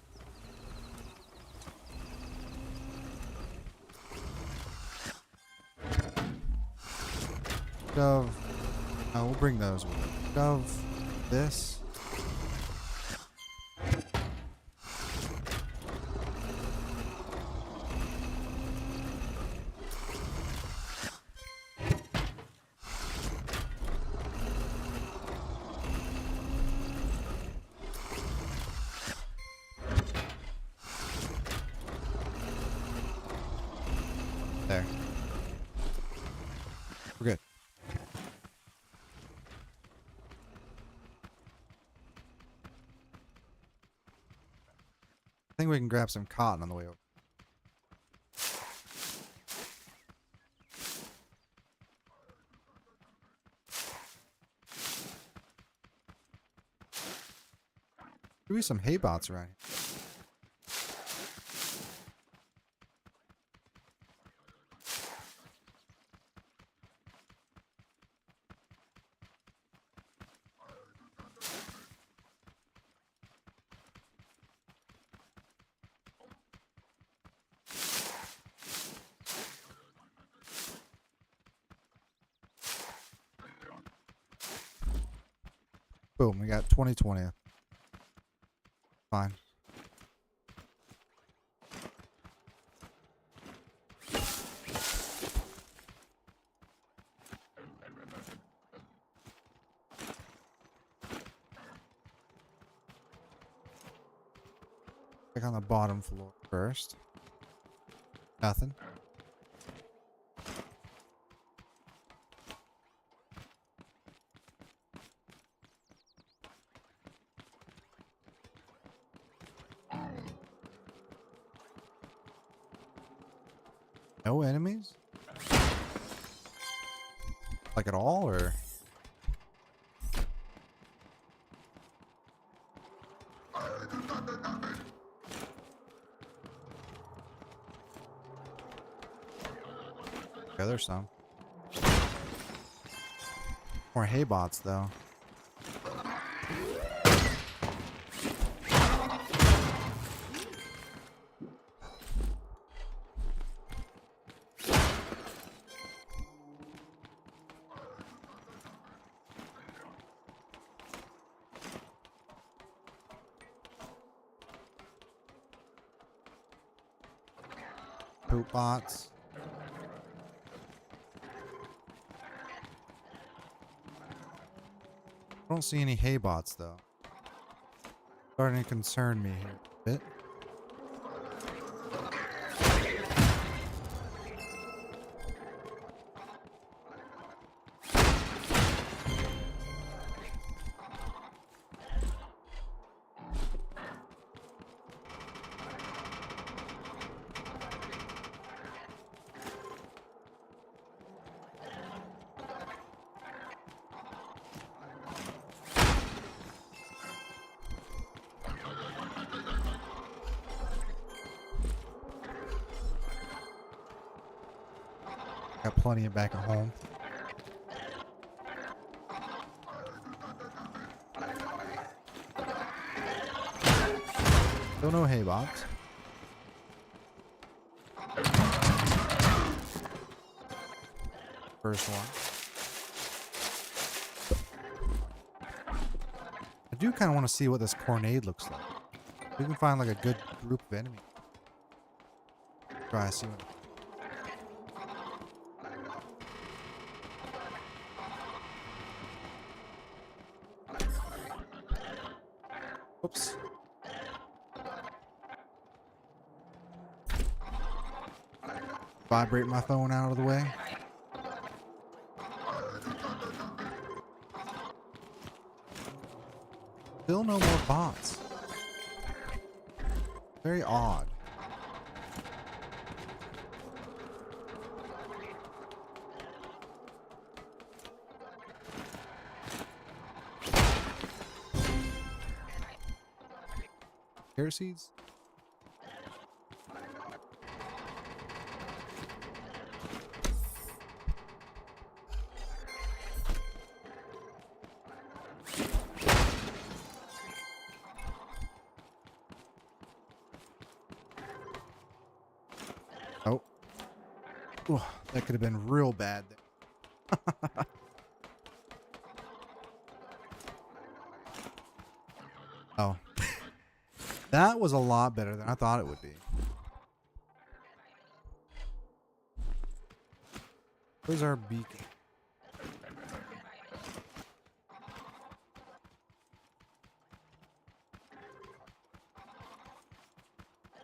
Shove. No, we'll bring those with us. Shove this. There. We're good. I think we can grab some cotton on the way over. There be some hay bots around here. Boom, we got 2020. Fine. Check on the bottom floor first. Nothing. No enemies? Like at all, or? Yeah, there's some. More hay bots, though. Poop bots. I don't see any hay bots though. Starting to concern me here a bit. Got plenty of back at home. Still no hay bots. First one. I do kind of want to see what this Cornade looks like. If we can find like a good group of enemies. Try to see what. Oops. Vibrate my phone out of the way. Still no more bots. Very odd. Carrot seeds? Oh. Ooh, that could have been real bad there. Oh. That was a lot better than I thought it would be. Where's our beacon?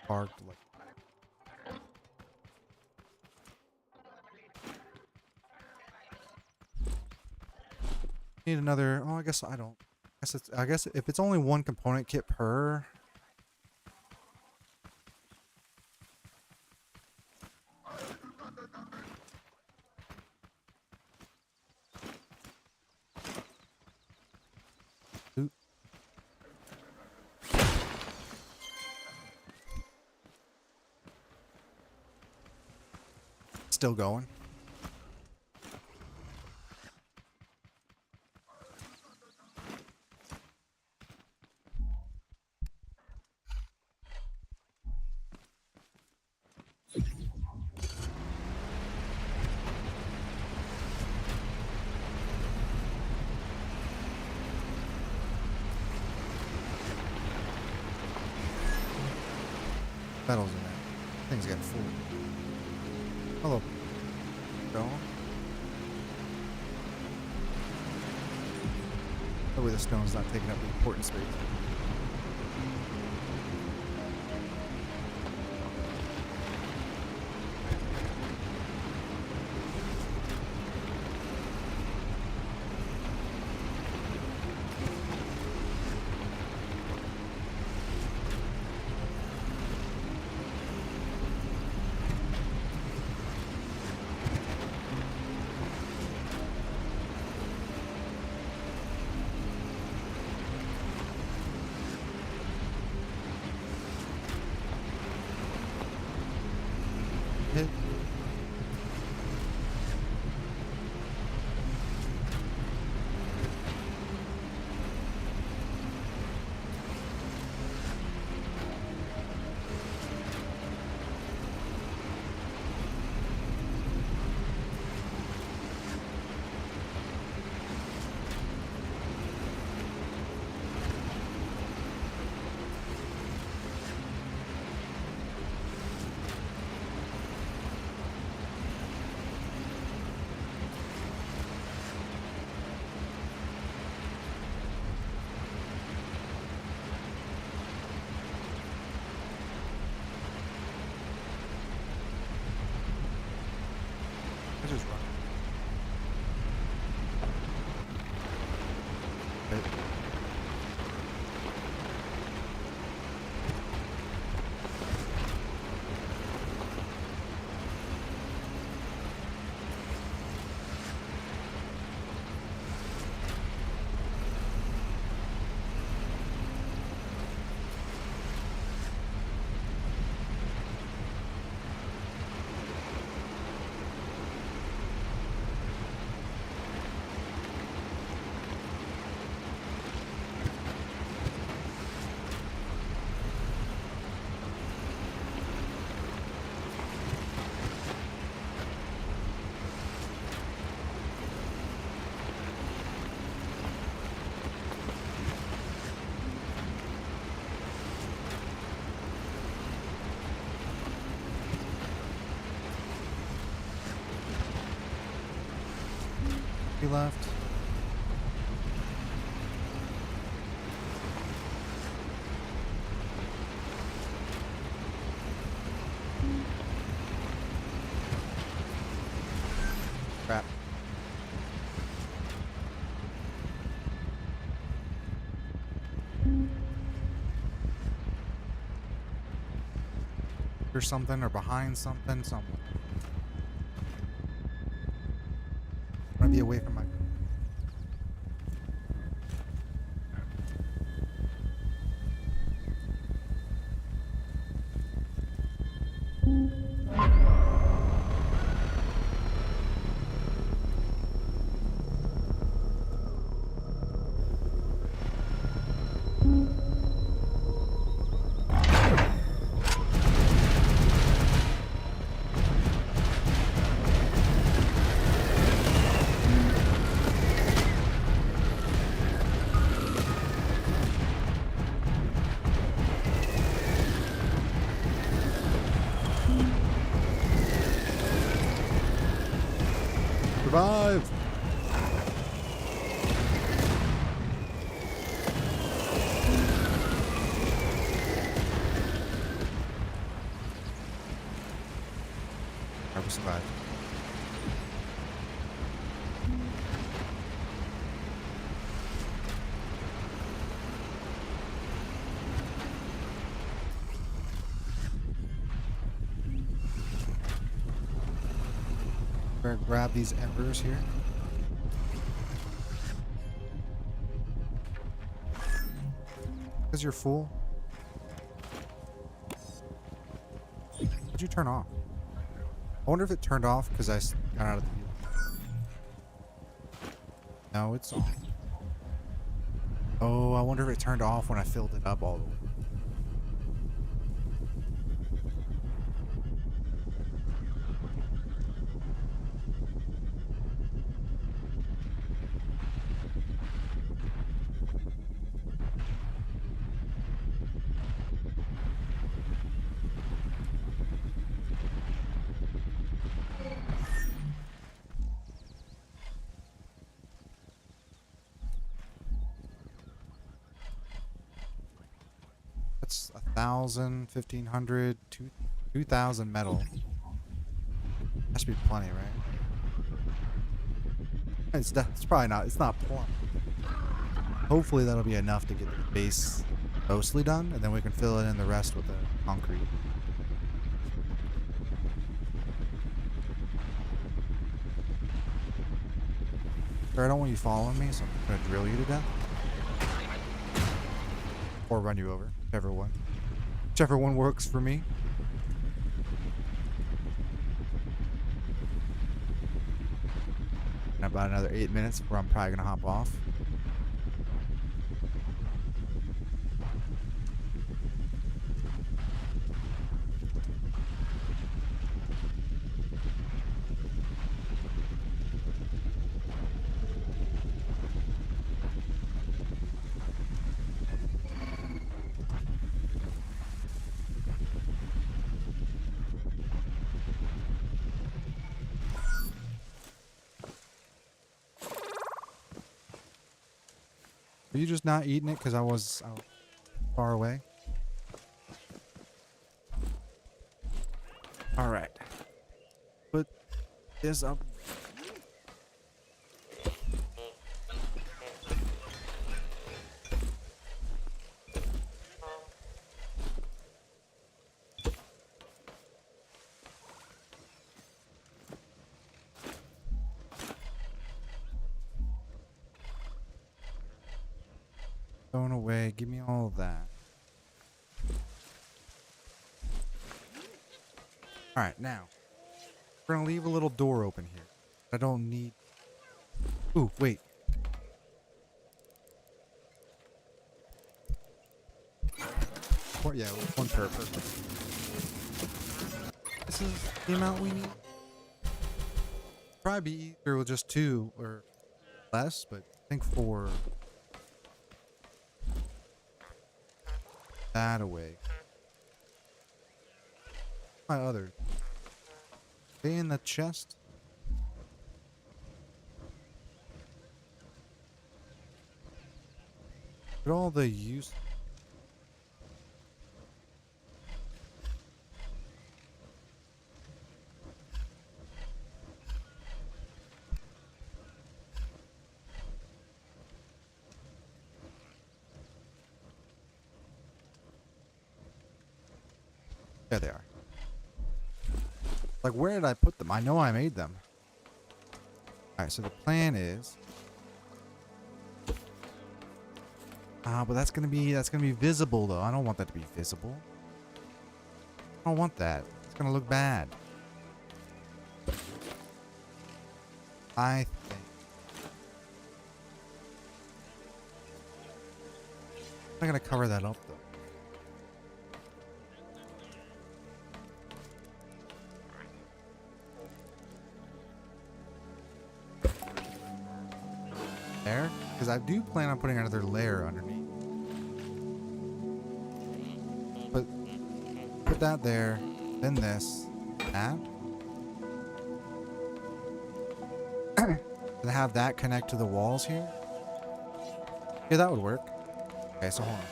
Parked like. Need another. Oh, I guess I don't. I guess if it's only one component kit per. Oop. Still going. Metals in there. Thing's getting full. Hello. Go. That way the stone's not taking up the important space. Hit. I just run. Hit. left. Crap. Or something, or behind something, something. I want to be away from my... Survive! I will survive. Better grab these embers here. Because you're full. What'd you turn off? I wonder if it turned off because I got out of the view. No, it's on. Oh, I wonder if it turned off when I filled it up all the way. That's 1,000, 1,500, 2,000 metal. That should be plenty, right? It's probably not. It's not plenty. Hopefully that'll be enough to get the base mostly done, and then we can fill in the rest with the concrete. Sir, I don't want you following me, so I'm gonna drill you to death. Or run you over. Whichever one. Whichever one works for me. In about another 8 minutes before I'm probably gonna hop off. Are you just not eating it because I was far away? Alright. Put this up. Going away. Give me all of that. Alright, now. We're gonna leave a little door open here. I don't need... Ooh, wait. Yeah, one per perfect. This is the amount we need. Probably be either with just 2 or less, but I think 4... that away. My other. Stay in the chest. Look at all the use. There they are. Like, where did I put them? I know I made them. Alright, so the plan is... but that's gonna be visible though. I don't want that to be visible. I don't want that. It's gonna look bad. I think. I'm not gonna cover that up though. There, because I do plan on putting another layer underneath. But put that there, then this, that, and have that connect to the walls here. Yeah, that would work. Okay, so hold on,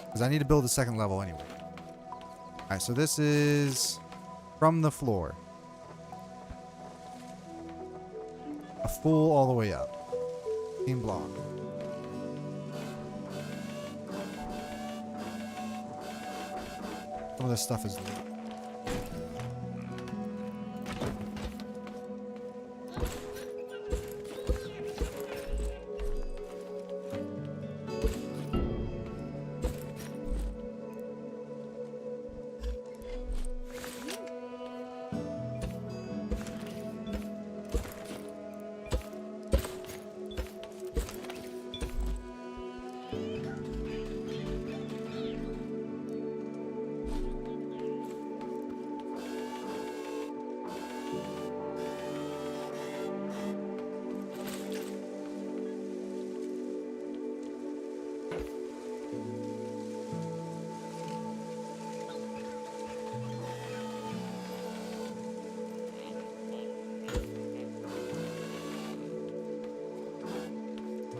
because I need to build a second level anyway. All right, so this is from the floor, a full all the way up. Block. Some of this stuff is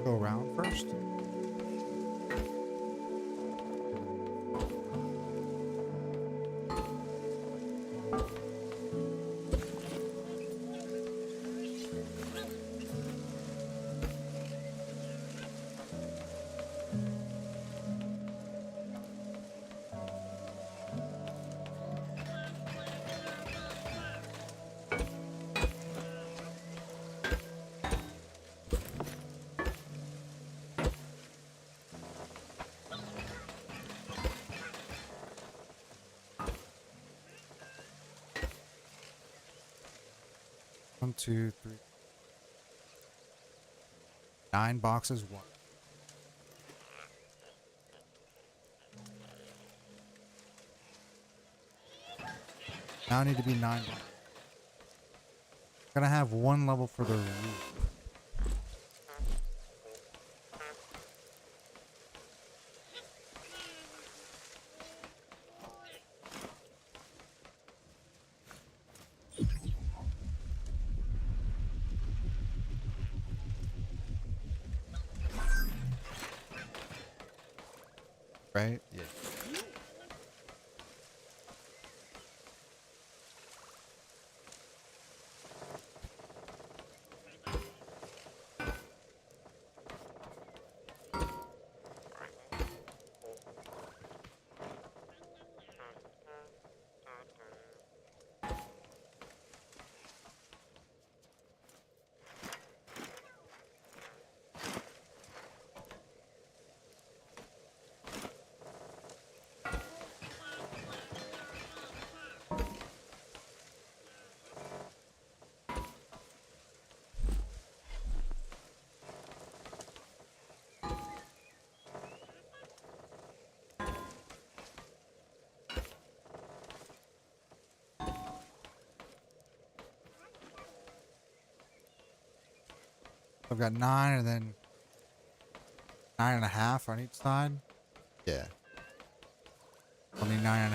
go around first. One, two, three. 9 boxes. One. Now I need to be 9 boxes. Gonna have one level for the roof. Right? Yeah. I've got 9 and then 9.5 on each side. Yeah. Only 9.5.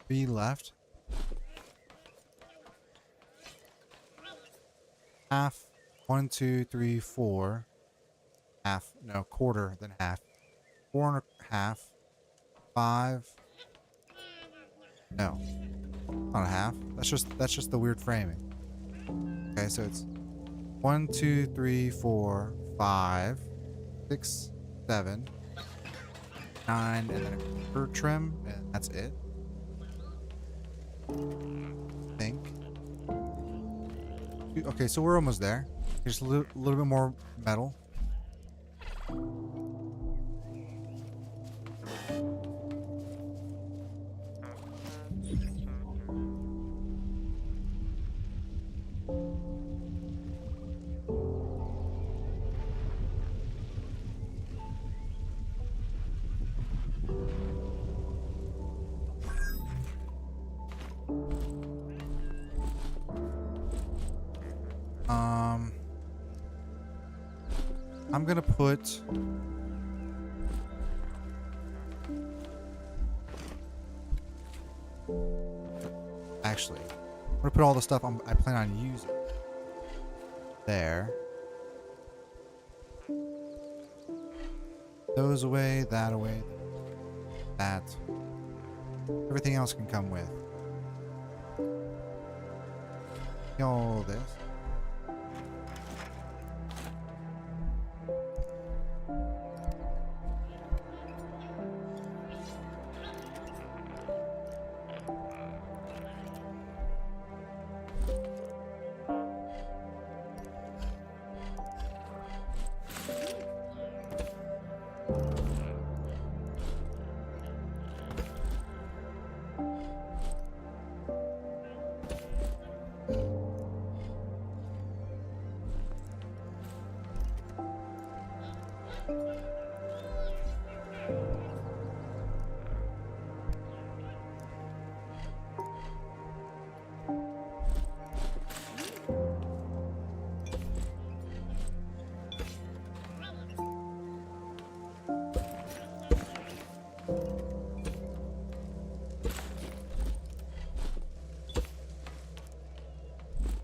3 left. Half. 1, 2, 3, 4. Half. No, quarter, then half. 4 and a half. 5. No. Not a half. That's just the weird framing. Okay, so it's 1, 2, 3, 4, 5, 6, 7, 9, and then a quarter trim, and that's it. I think. Okay, so we're almost there. Just a little bit more metal. I'm gonna put actually I'm gonna put all the stuff I plan on using there. Those away, that away, that. Everything else can come with. All this.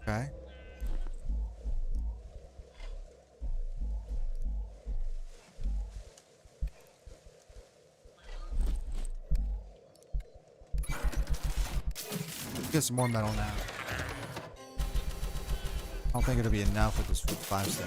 Okay. Get some more metal now. I don't think it'll be enough with this 5 step.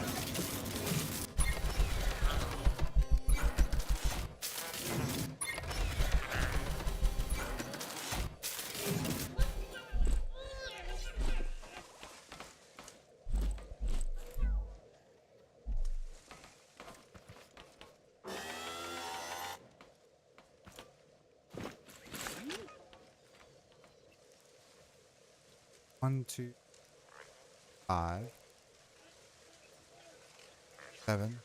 One, 2, 5, 7.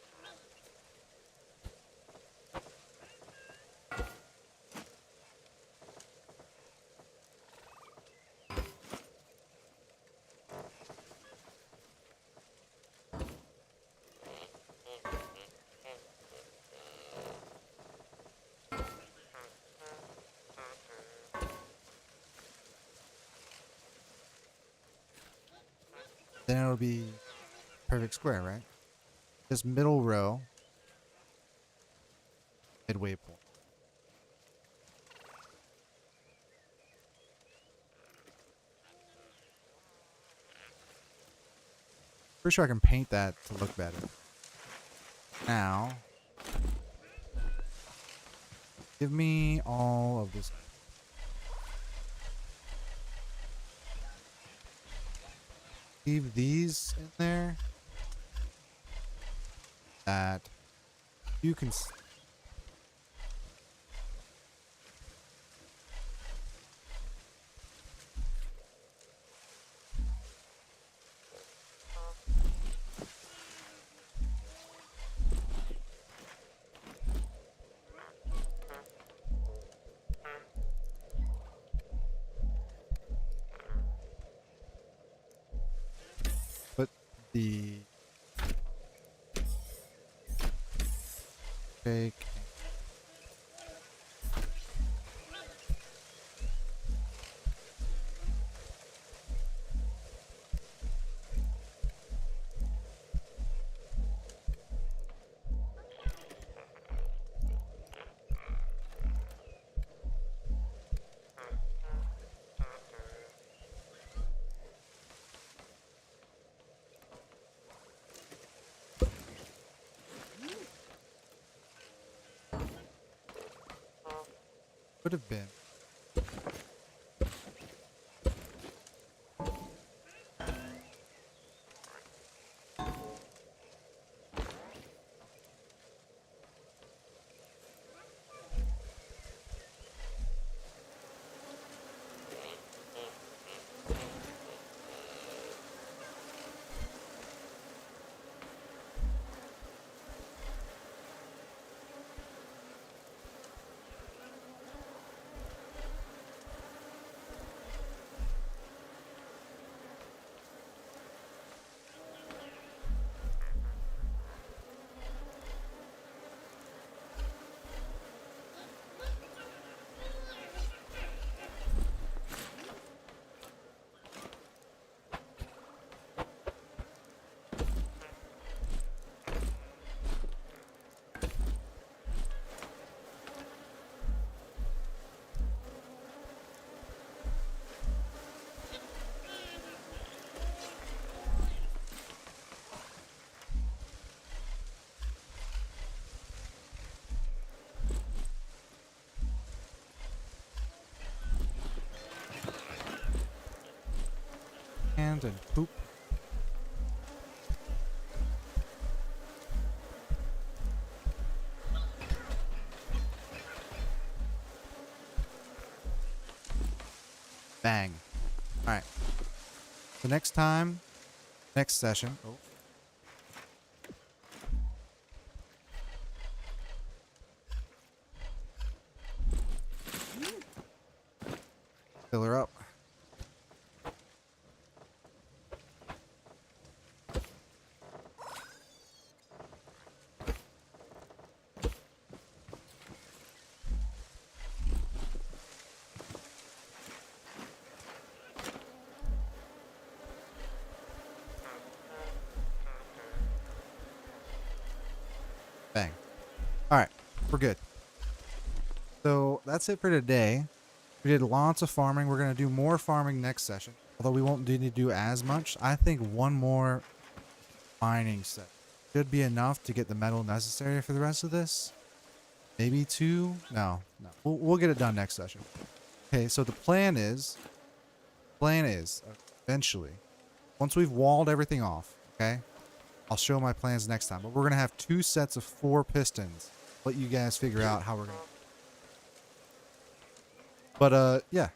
Then it'll be perfect square, right? This middle row, midway point. Pretty sure I can paint that to look better. Now, give me all of this. Leave these in there that you can put the fake could have been. And poop. Bang. All right. So next time, next session. Oh. Fill her up. Bang. All right, we're good. So that's it for today. We did lots of farming. We're going to do more farming next session. Although we won't need to do as much. I think one more mining set should be enough to get the metal necessary for the rest of this. Maybe 2? No. We'll get it done next session. Okay, so the plan is eventually, once we've walled everything off, okay, I'll show my plans next time. But we're going to have 2 sets of 4 pistons. Let you guys figure out how we're going to. But, yeah.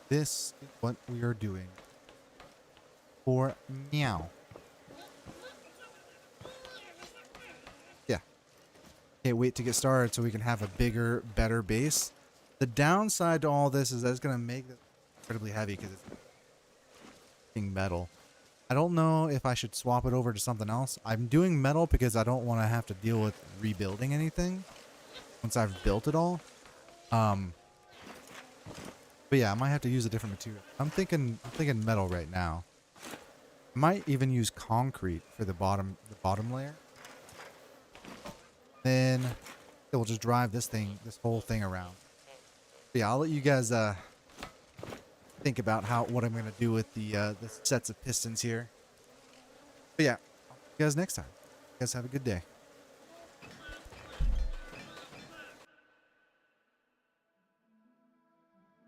This is what we are doing for meow. Yeah. Can't wait to get started so we can have a bigger, better base. The downside to all this is that it's going to make it incredibly heavy because it's metal. I don't know if I should swap it over to something else. I'm doing metal because I don't want to have to deal with rebuilding anything once I've built it all. But yeah, I might have to use a different material. I'm thinking metal right now. I might even use concrete for the bottom layer. Then it will just drive this whole thing around. But yeah, I'll let you guys think about what I'm gonna do with the sets of pistons here. But yeah, I'll see you guys next time. You guys have a good day.